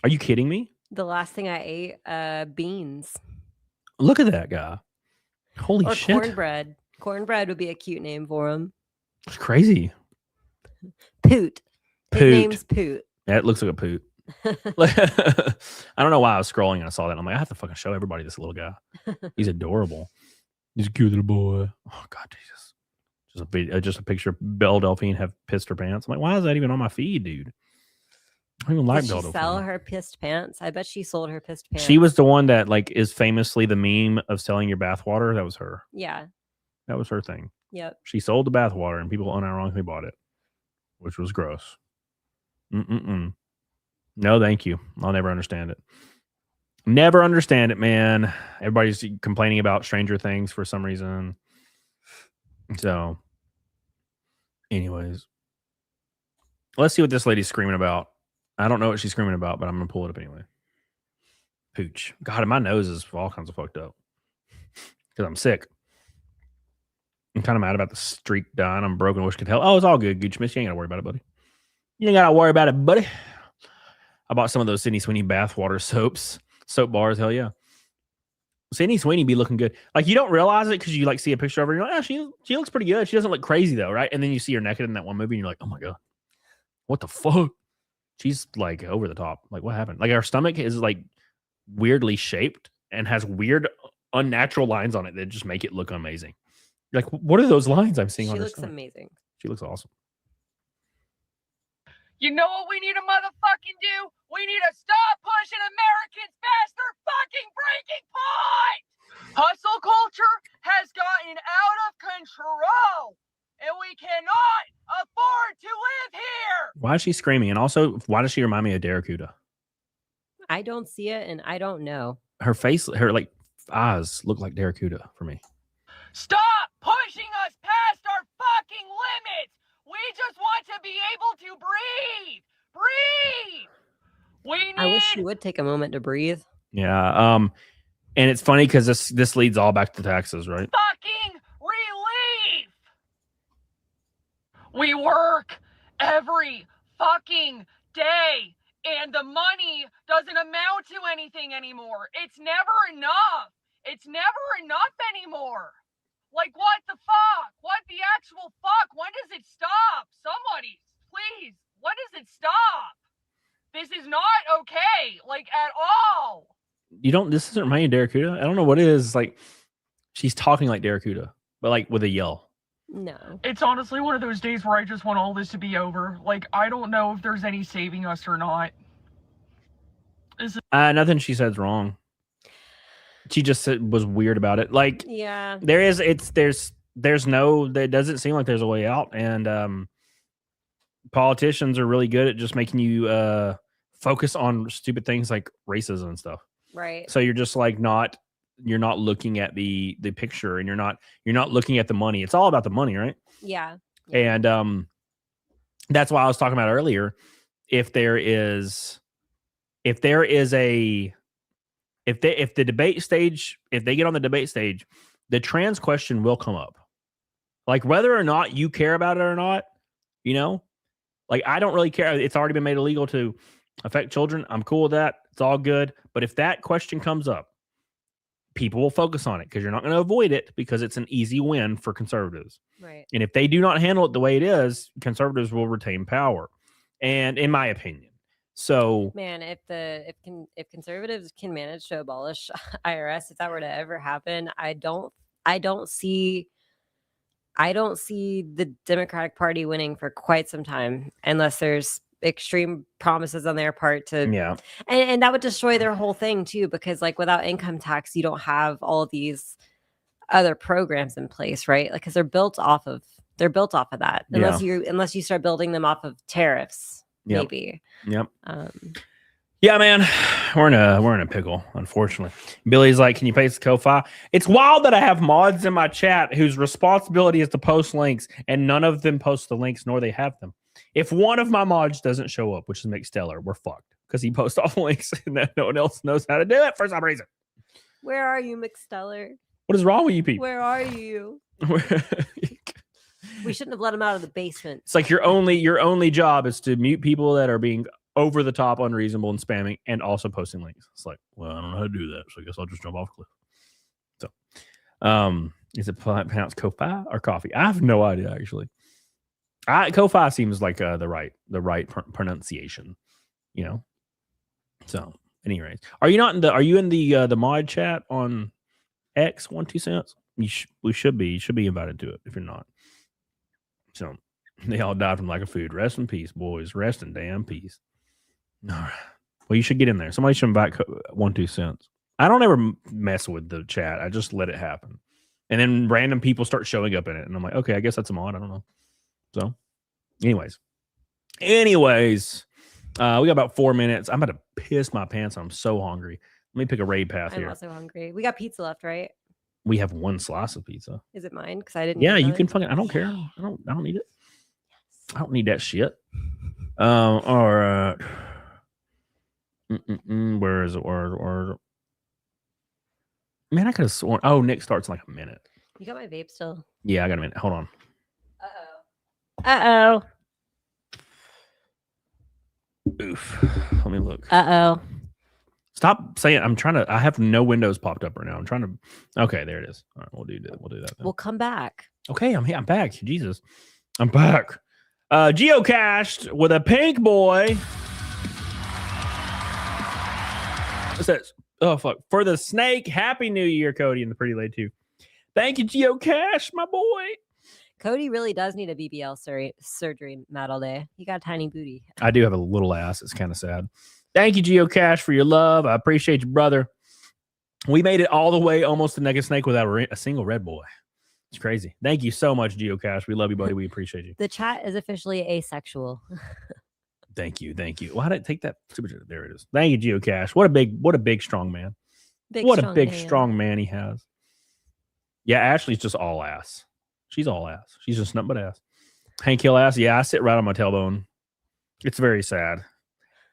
Are you kidding me? The last thing I ate, beans. Look at that guy. Holy or shit. Cornbread. Cornbread would be a cute name for him. It's crazy. Poot. His name's Poot. Yeah, it looks like a poot. I don't know why I was scrolling and I saw that. I'm like, I have to fucking show everybody this little guy. He's adorable. He's a cute little boy. Oh God, Jesus! Just a picture of Belle Delphine have pissed her pants. I'm like, why is that even on my feed, dude? I don't even like Belle Delphine. Sell her pissed pants. I bet she sold her pissed pants. She was the one that like is famously the meme of selling your bathwater. That was her. Yeah. That was her thing. Yep. She sold the bathwater and people unironically bought it, which was gross. No, thank you. I'll never understand it. Never understand it, man. Everybody's complaining about Stranger Things for some reason. So, anyways, let's see what this lady's screaming about. I don't know what she's screaming about, but I'm going to pull it up anyway. Pooch. God, my nose is all kinds of fucked up because I'm sick. I'm kind of mad about the streak dying. I'm broken. Wish could help. Oh, it's all good, Gooch Miss. You ain't got to worry about it, buddy. You ain't got to worry about it, buddy. I bought some of those Sydney Sweeney bathwater soap bars. Hell yeah. Sydney Sweeney be looking good. Like you don't realize it because you like see a picture of her and you're like, oh, she looks pretty good. She doesn't look crazy though, right? And then you see her naked in that one movie and you're like, oh my God, what the fuck? She's like over the top. Like what happened? Like her stomach is like weirdly shaped and has weird unnatural lines on it that just make it look amazing. You're like, what are those lines I'm seeing on her stomach? She looks amazing. She looks awesome. You know what we need to motherfucking do? We need to stop pushing Americans past their fucking breaking point! Hustle culture has gotten out of control, and we cannot afford to live here! Why is she screaming? And also, why does she remind me of Daracuda? I don't see it, and I don't know. Her face, her like eyes look like Daracuda for me. Stop pushing us past our fucking limits! We just want to be able to breathe! Breathe! I wish she would take a moment to breathe. Yeah. And it's funny because this leads all back to taxes, right? Fucking relief! We work every fucking day and the money doesn't amount to anything anymore. It's never enough. It's never enough anymore. Like, what the fuck? What the actual fuck? When does it stop? Somebody, please, when does it stop? This is not okay, like, at all. This isn't reminding Daracuda. I don't know what it is. Like, she's talking like Daracuda, but like with a yell. No. It's honestly one of those days where I just want all this to be over. Like, I don't know if there's any saving us or not. Nothing she said's wrong. She just was weird about it. Like, yeah, it doesn't seem like there's a way out. And politicians are really good at just making you focus on stupid things like racism and stuff. Right. So you're just like you're not looking at the picture, and you're not looking at the money. It's all about the money, right? Yeah. And that's why I was talking about earlier. If the debate stage, if they get on the debate stage, the trans question will come up. Like, whether or not you care about it or not, like, I don't really care. It's already been made illegal to affect children. I'm cool with that. It's all good. But if that question comes up, people will focus on it because you're not going to avoid it, because it's an easy win for conservatives. Right. And if they do not handle it the way it is, conservatives will retain power. And in my opinion. So, man, if conservatives can manage to abolish IRS, if that were to ever happen, I don't see the Democratic Party winning for quite some time, unless there's extreme promises on their part to. Yeah. And that would destroy their whole thing too, because like without income tax, you don't have all of these other programs in place, right? Like, because they're built off of that. Unless you start building them off of tariffs. Yep. Maybe. Yep. Yeah, man, we're in a pickle, unfortunately. Billy's like, can you paste the Ko-Fi? It's wild that I have mods in my chat whose responsibility is to post links, and none of them post the links, nor they have them. If one of my mods doesn't show up, which is McSteller, we're fucked, because he posts all the links and no one else knows how to do it for some reason. Where are you, McSteller? What is wrong with you people? Where are you? We shouldn't have let him out of the basement. It's like your only job is to mute people that are being over the top, unreasonable, and spamming, and also posting links. It's like, well, I don't know how to do that, so I guess I'll just jump off a cliff. So, is it pronounced Ko-Fi or coffee? I have no idea, actually. Ko-Fi seems like the right pronunciation, So, anyways, are you in the mod chat on X 1-2 cents? You should be invited to it if you're not. So they all died from lack of food. Rest in peace, boys. Rest in damn peace. All right. Well, you should get in there. Somebody should invite 1-2 cents. I don't ever mess with the chat. I just let it happen. And then random people start showing up in it. And I'm like, okay, I guess that's a mod. I don't know. So anyways, we got about 4 minutes. I'm about to piss my pants. I'm so hungry. Let me pick a raid path here. I'm also hungry. We got pizza left, right? We have one slice of pizza. Is it mine? Because I didn't. Yeah, you can fucking. I don't care. I don't need it. I don't need that shit. All right. Where is it? Where? Man, I could have sworn. Oh, Nick starts in like a minute. You got my vape still? Yeah, I got a minute. Hold on. Uh-oh. Oof. Let me look. Uh-oh. Stop saying. I have no windows popped up right now. I'm trying to. Okay, there it is. All right, we'll do that. We'll do that then. We'll come back. Okay, I'm here. I'm back. Jesus, I'm back. Geocached with a pink boy. It says, "Oh fuck for the snake." Happy New Year, Cody, and the pretty lady too. Thank you, Geocache, my boy. Cody really does need a BBL surgery, Matt, all day. He got a tiny booty. I do have a little ass. It's kind of sad. Thank you, Geocache, for your love. I appreciate you, brother. We made it all the way almost to Naked Snake without a single red boy. It's crazy. Thank you so much, Geocache. We love you, buddy. We appreciate you. The chat is officially asexual. Thank you. Why did I take that? There it is. Thank you, Geocache. What a big, strong man. What a big, strong man he has. Yeah, Ashley's just all ass. She's all ass. She's just nothing but ass. Hank Hill ass. Yeah, I sit right on my tailbone. It's very sad.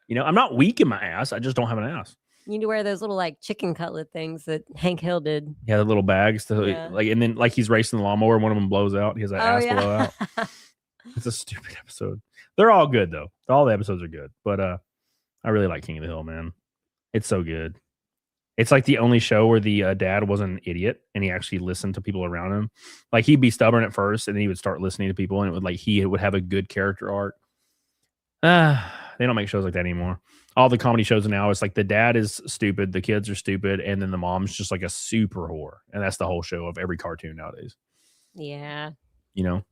I'm not weak in my ass. I just don't have an ass. You need to wear those little like chicken cutlet things that Hank Hill did. Yeah, the little bags and then like he's racing the lawnmower and one of them blows out. He has that ass blow out. It's a stupid episode. They're all good though. All the episodes are good. But I really like King of the Hill, man. It's so good. It's like the only show where the dad wasn't an idiot and he actually listened to people around him. Like he'd be stubborn at first and then he would start listening to people and it would like he would have a good character arc. They don't make shows like that anymore. All the comedy shows now, it's like the dad is stupid, the kids are stupid, and then the mom's just like a super whore. And that's the whole show of every cartoon nowadays. Yeah. You know?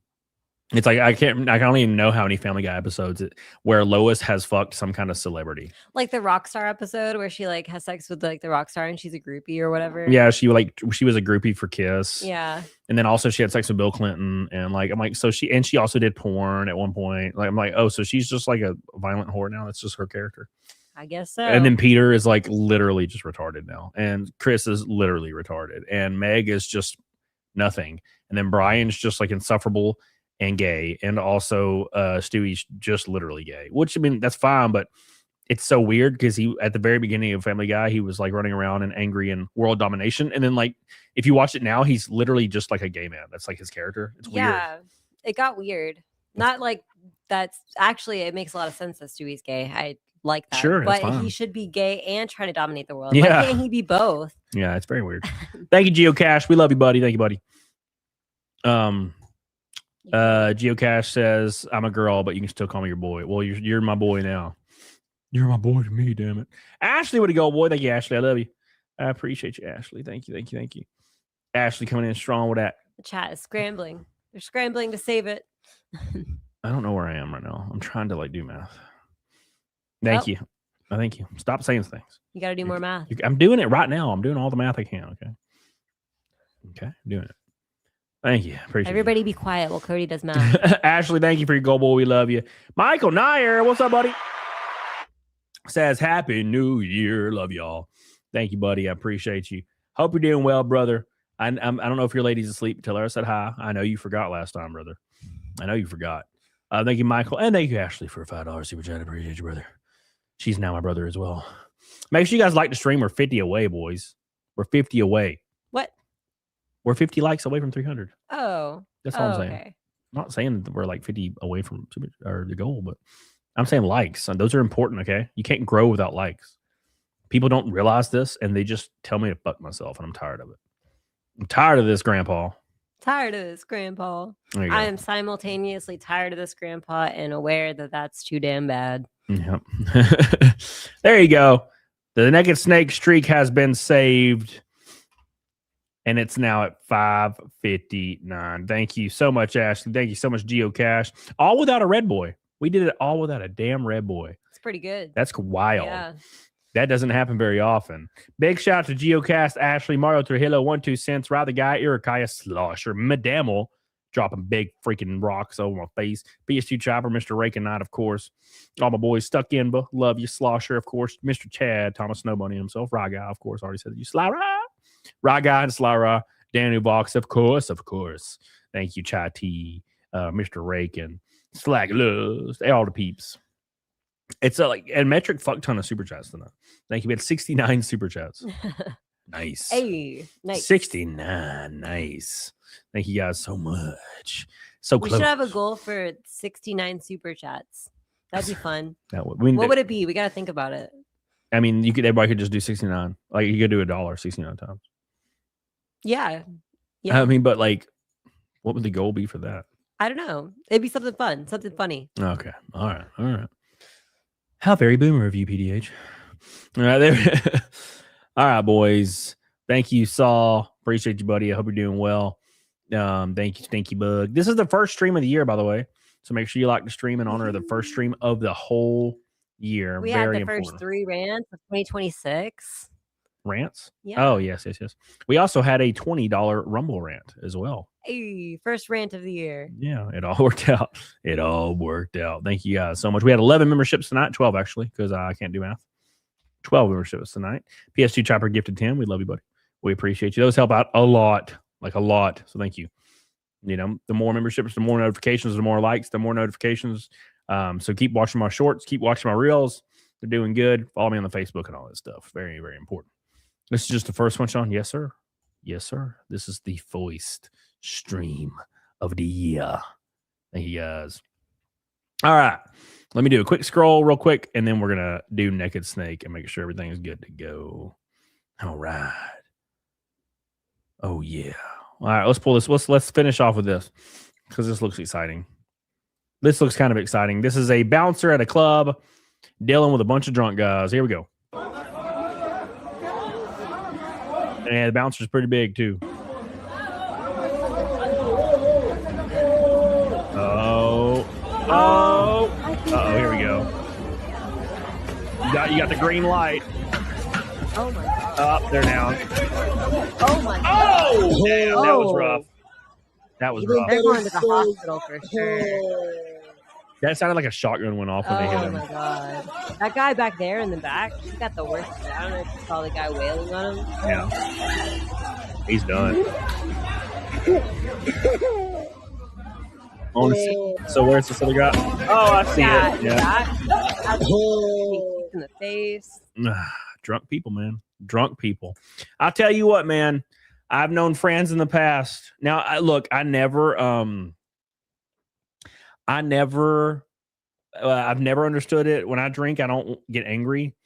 It's like I don't even know how many Family Guy episodes where Lois has fucked some kind of celebrity. Like the Rockstar episode where she like has sex with like the rock star and she's a groupie or whatever. Yeah, she was a groupie for Kiss. Yeah. And then also she had sex with Bill Clinton and like I'm like, so she also did porn at one point. Like I'm like, oh, so she's just like a violent whore now. That's just her character. I guess so. And then Peter is like literally just retarded now. And Chris is literally retarded. And Meg is just nothing. And then Brian's just like insufferable and gay. And also Stewie's just literally gay. Which I mean, that's fine, but it's so weird because he at the very beginning of Family Guy, he was like running around and angry and world domination. And then like if you watch it now, he's literally just like a gay man. That's like his character. It's weird. Yeah. It got weird. Not like that's actually it makes a lot of sense that Stewie's gay. I like that. Sure, but fine. he should be gay and trying to dominate the world. Yeah. Why can't he be both? Yeah, it's very weird. Thank you, Geocache. We love you, buddy. Thank you, buddy. Geocache says, I'm a girl, but you can still call me your boy. Well, you're my boy now. You're my boy to me, damn it. Ashley would go, boy. Thank you, Ashley. I love you. I appreciate you, Ashley. Thank you. Ashley coming in strong with that. The chat is scrambling. They're scrambling to save it. I don't know where I am right now. I'm trying to like do math. Thank you. Thank you. Stop saying things. You got to do more math. I'm doing it right now. I'm doing all the math I can. Okay. I'm doing it. Thank you. Appreciate Everybody be quiet while Cody does math. it. Ashley, thank you for your goal, boy. We love you. Michael Nair, what's up, buddy? Says, Happy New Year. Love y'all. Thank you, buddy. I appreciate you. Hope you're doing well, brother. I don't know if your lady's asleep. Tell her I said hi. I know you forgot last time, brother. I know you forgot. Thank you, Michael. And thank you, Ashley, for a $5 super chat. I appreciate you, brother. She's now my brother as well. Make sure you guys like the stream. We're 50 away, boys. We're 50 away. What? We're 50 likes away from 300. Oh. That's all I'm saying. Okay. I'm not saying that we're like 50 away from the goal, but I'm saying likes. And those are important, okay? You can't grow without likes. People don't realize this, and they just tell me to fuck myself, and I'm tired of it. I'm tired of this, Grandpa. Tired of this, Grandpa. There you go. I am simultaneously tired of this, Grandpa, and aware that that's too damn bad. Yep. There you go. The Naked Snake streak has been saved. And it's now at 5:59. Thank you so much, Ashley. Thank you so much, Geocache. All without a red boy. We did it all without a damn red boy. It's pretty good. That's wild. Yeah. That doesn't happen very often. Big shout out to Geocast, Ashley, Mario Trujillo, 12 cents, Ride the Guy, Irikaya, Slosher, Madamo, dropping big freaking rocks over my face. PS2 Chopper, Mr. Rake and Knight, of course. All my boys, Stuck In, but love you, Slosher, of course. Mr. Chad, Thomas Snowbunny himself, Rye Guy, of course, already said you, Sly Rye. Rye Guy and Sly Rye, Danny Vox, of course. Thank you, Chai T, Mr. Rake, and Slag Loves, all the peeps. It's like a metric fuck ton of super chats tonight. Thank you. We had 69 super chats. Nice. Hey, nice. 69. Nice. Thank you guys so much. So we close. should have a goal for 69 super chats. That'd be fun. What would it be? We got to think about it. I mean, everybody could just do 69. Like you could do $1 69 times. Yeah. I mean, but like, what would the goal be for that? I don't know. It'd be something fun, something funny. Okay. All right. How very boomer of you, PDH. All right, there. All right, boys. Thank you, Saul. Appreciate you, buddy. I hope you're doing well. Thank you, Stinky Bug. This is the first stream of the year, by the way. So make sure you like the stream in honor of the first stream of the whole year. We Very had the important. first 3 rants of 2026. Rants? Yeah. Oh, yes. We also had a $20 Rumble rant as well. Hey, first rant of the year. Yeah, it all worked out. Thank you guys so much. We had 11 memberships tonight, 12 actually, because I can't do math. 12 memberships tonight. PS2 Chopper gifted 10. We love you, buddy. We appreciate you. Those help out a lot, like a lot. So thank you. You know, the more memberships, the more notifications, the more likes, the more notifications. So keep watching my shorts, keep watching my reels. They're doing good. Follow me on the Facebook and all that stuff. Very, very important. This is just the first one, Sean. Yes, sir. Yes, sir. This is the first stream of the year. Thank you, guys. All right. Let me do a quick scroll real quick, and then we're going to do Naked Snake and make sure everything is good to go. All right. Oh, yeah. All right, let's pull this. Let's finish off with this because this looks exciting. This looks kind of exciting. This is a bouncer at a club dealing with a bunch of drunk guys. Here we go. And the bouncer's pretty big, too. Oh, here we go. You got the green light. Oh my god. Up, they're down. Oh my god. Oh, damn, that was rough. That was rough. They're going to the hospital for sure. That sounded like a shotgun went off when they hit Oh him. my god. That guy back there in the back, he got the worst. I don't know if you saw the guy wailing on him. Yeah. He's done. So where's this other guy? Oh, I see it. Yeah. In the face. Drunk people, man. Drunk people. I'll tell you what, man. I've known friends in the past. Now, I've never understood it. When I drink, I don't get angry.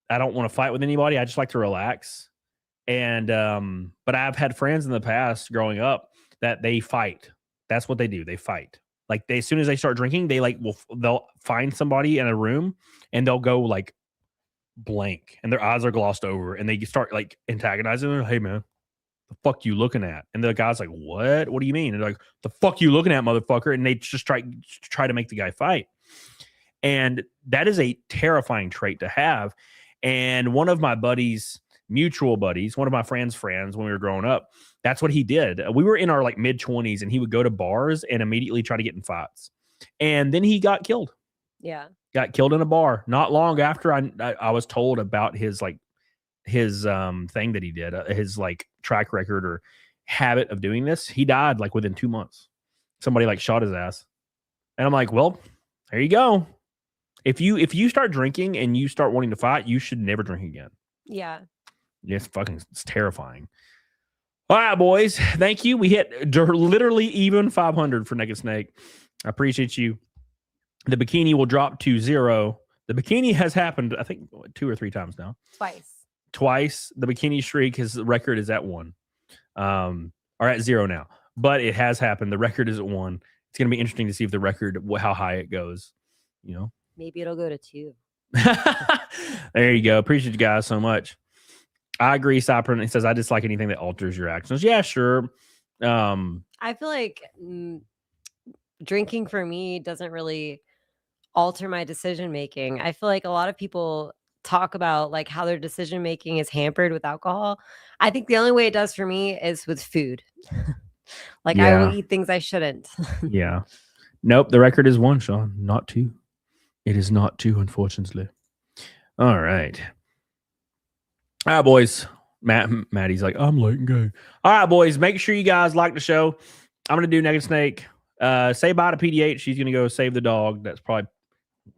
I don't want to fight with anybody. I just like to relax. And but I've had friends in the past growing up that they fight. That's what they do. They fight. Like as soon as they start drinking, they'll find somebody in a room and they'll go like blank and their eyes are glossed over and they start like antagonizing them. Hey man, the fuck you looking at? And the guy's like, what? What do you mean? And they're like, the fuck you looking at, motherfucker? And they just try to make the guy fight. And that is a terrifying trait to have. And one of my buddies, mutual buddies, one of my friends' friends when we were growing up, that's what he did. We were in our like mid-20s and he would go to bars and immediately try to get in fights. And then he got killed. Yeah. Got killed in a bar. Not long after I was told about his thing that he did, his like track record or habit of doing this. He died like within 2 months. Somebody like shot his ass. And I'm like, well, there you go. If you start drinking and you start wanting to fight, you should never drink again. Yeah. It's terrifying. All right, boys. Thank you. We hit literally even 500 for Naked Snake. I appreciate you. The bikini will drop to 0. The bikini has happened, I think, 2 or 3 times now. Twice. The bikini streak, his record is at 1. Or at 0 now. But it has happened. The record is at 1. It's going to be interesting to see if the record, how high it goes. You know? Maybe it'll go to 2. There you go. Appreciate you guys so much. I agree, Cypern. He says, I dislike anything that alters your actions. Yeah, sure. I feel like drinking for me doesn't really alter my decision making. I feel like a lot of people talk about like how their decision making is hampered with alcohol. I think the only way it does for me is with food. Like I will eat things I shouldn't. Yeah. Nope. The record is 1, Sean, not 2. It is not 2, unfortunately. All right. All right, boys. Maddie's like, I'm late and gay. All right, boys. Make sure you guys like the show. I'm going to do Naked Snake. Say bye to PDH. She's going to go save the dog. That's probably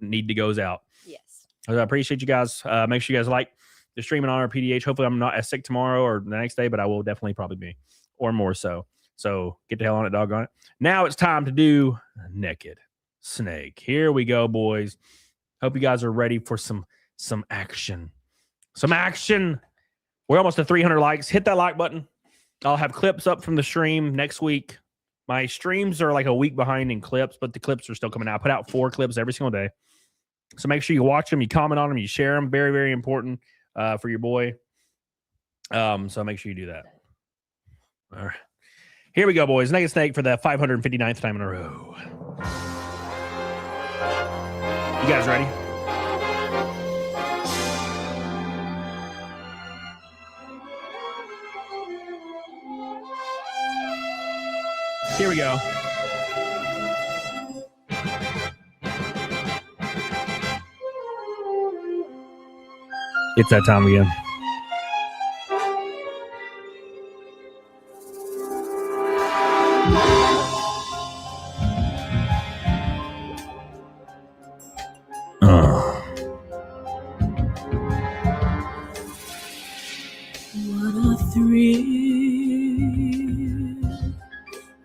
need to goes out. Yes. I appreciate you guys. Make sure you guys like the stream and honor PDH. Hopefully I'm not as sick tomorrow or the next day, but I will definitely probably be or more so. So get the hell on it, dog on it. Now it's time to do Naked Snake. Here we go, boys. Hope you guys are ready for some action. Some action. We're almost at 300 likes. Hit that like button. I'll have clips up from the stream next week. My streams are like a week behind in clips, but the clips are still coming out. I put out 4 clips every single day. So make sure you watch them, you comment on them, you share them. Very, very important for your boy. So make sure you do that. All right. Here we go, boys. Naked Snake for the 559th time in a row. You guys ready? Here we go. It's that time again. What a thrill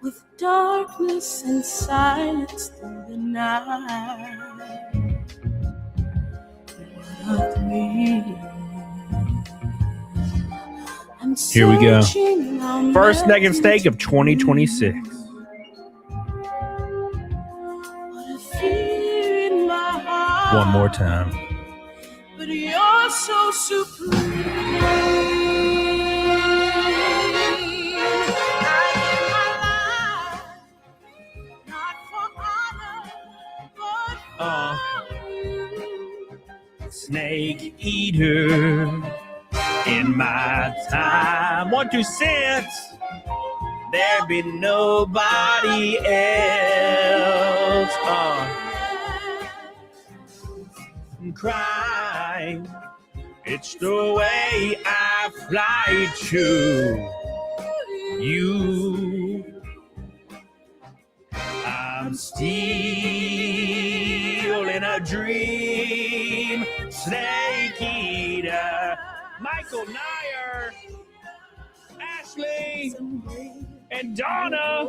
with darkness and silence through the night. night. What a thrill. I'm Here we go. searching on First my naked steak of 2026. fear in my heart. One more time. But you're so supreme. I give my life, not for honor, but Snake eater in my time. 1, 2 cents. There be nobody else. Cry. It's the way I fly to you. I'm still in a dream. Snake eater. Michael Nyer, Ashley, and Donna.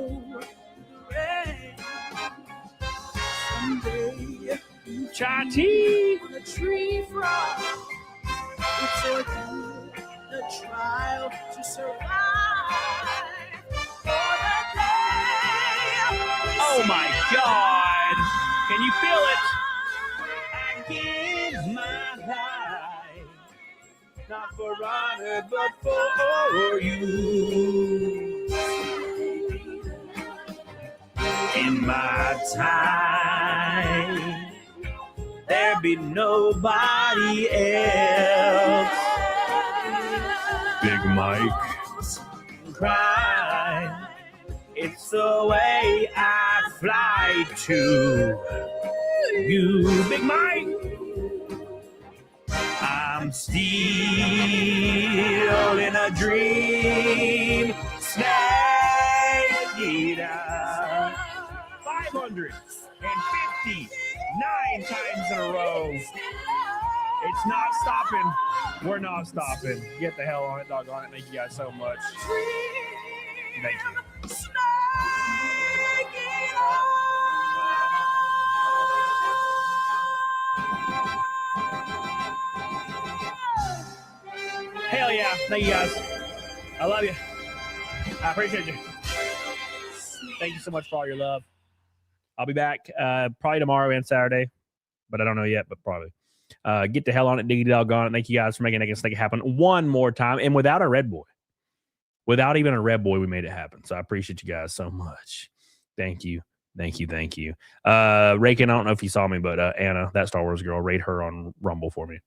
Chai tea. a tree frog. It's a trial to survive. For the day Oh my God. Can you feel it? I give my life, not for honor, but for you. In my time, there be nobody else. Big Mike. Cry. It's the way I fly to you. Big Mike. I'm still in a dream. Snake eater. 559 times in a row. It's not stopping. We're not stopping. Get the hell on it, doggone it. Thank you guys so much. Thank you. Hell yeah. Thank you guys. I love you. I appreciate you. Thank you so much for all your love. I'll be back probably tomorrow and Saturday, but I don't know yet, but probably. Get the hell on it, diggity doggone it. Thank you guys for making it happen one more time. And without a red boy. Without even a red boy, we made it happen. So I appreciate you guys so much. Thank you. Thank you. Thank you. Rakin, I don't know if you saw me, but Anna, that Star Wars girl, rate her on Rumble for me.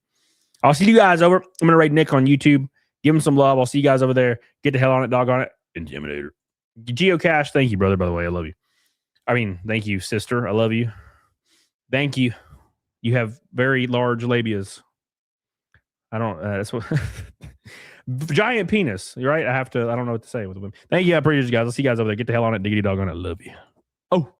I'll see you guys over. I'm going to rate Nick on YouTube. Give him some love. I'll see you guys over there. Get the hell on it, doggone it. Intimidator. Geocache, thank you, brother, by the way. I love you. I mean, thank you, sister. I love you. Thank you. You have very large labias. I don't, that's what, giant penis. You're right. I don't know what to say with women. Thank you. I appreciate you guys. I'll see you guys over there. Get the hell on it. Diggity dog on it. I love you. Oh.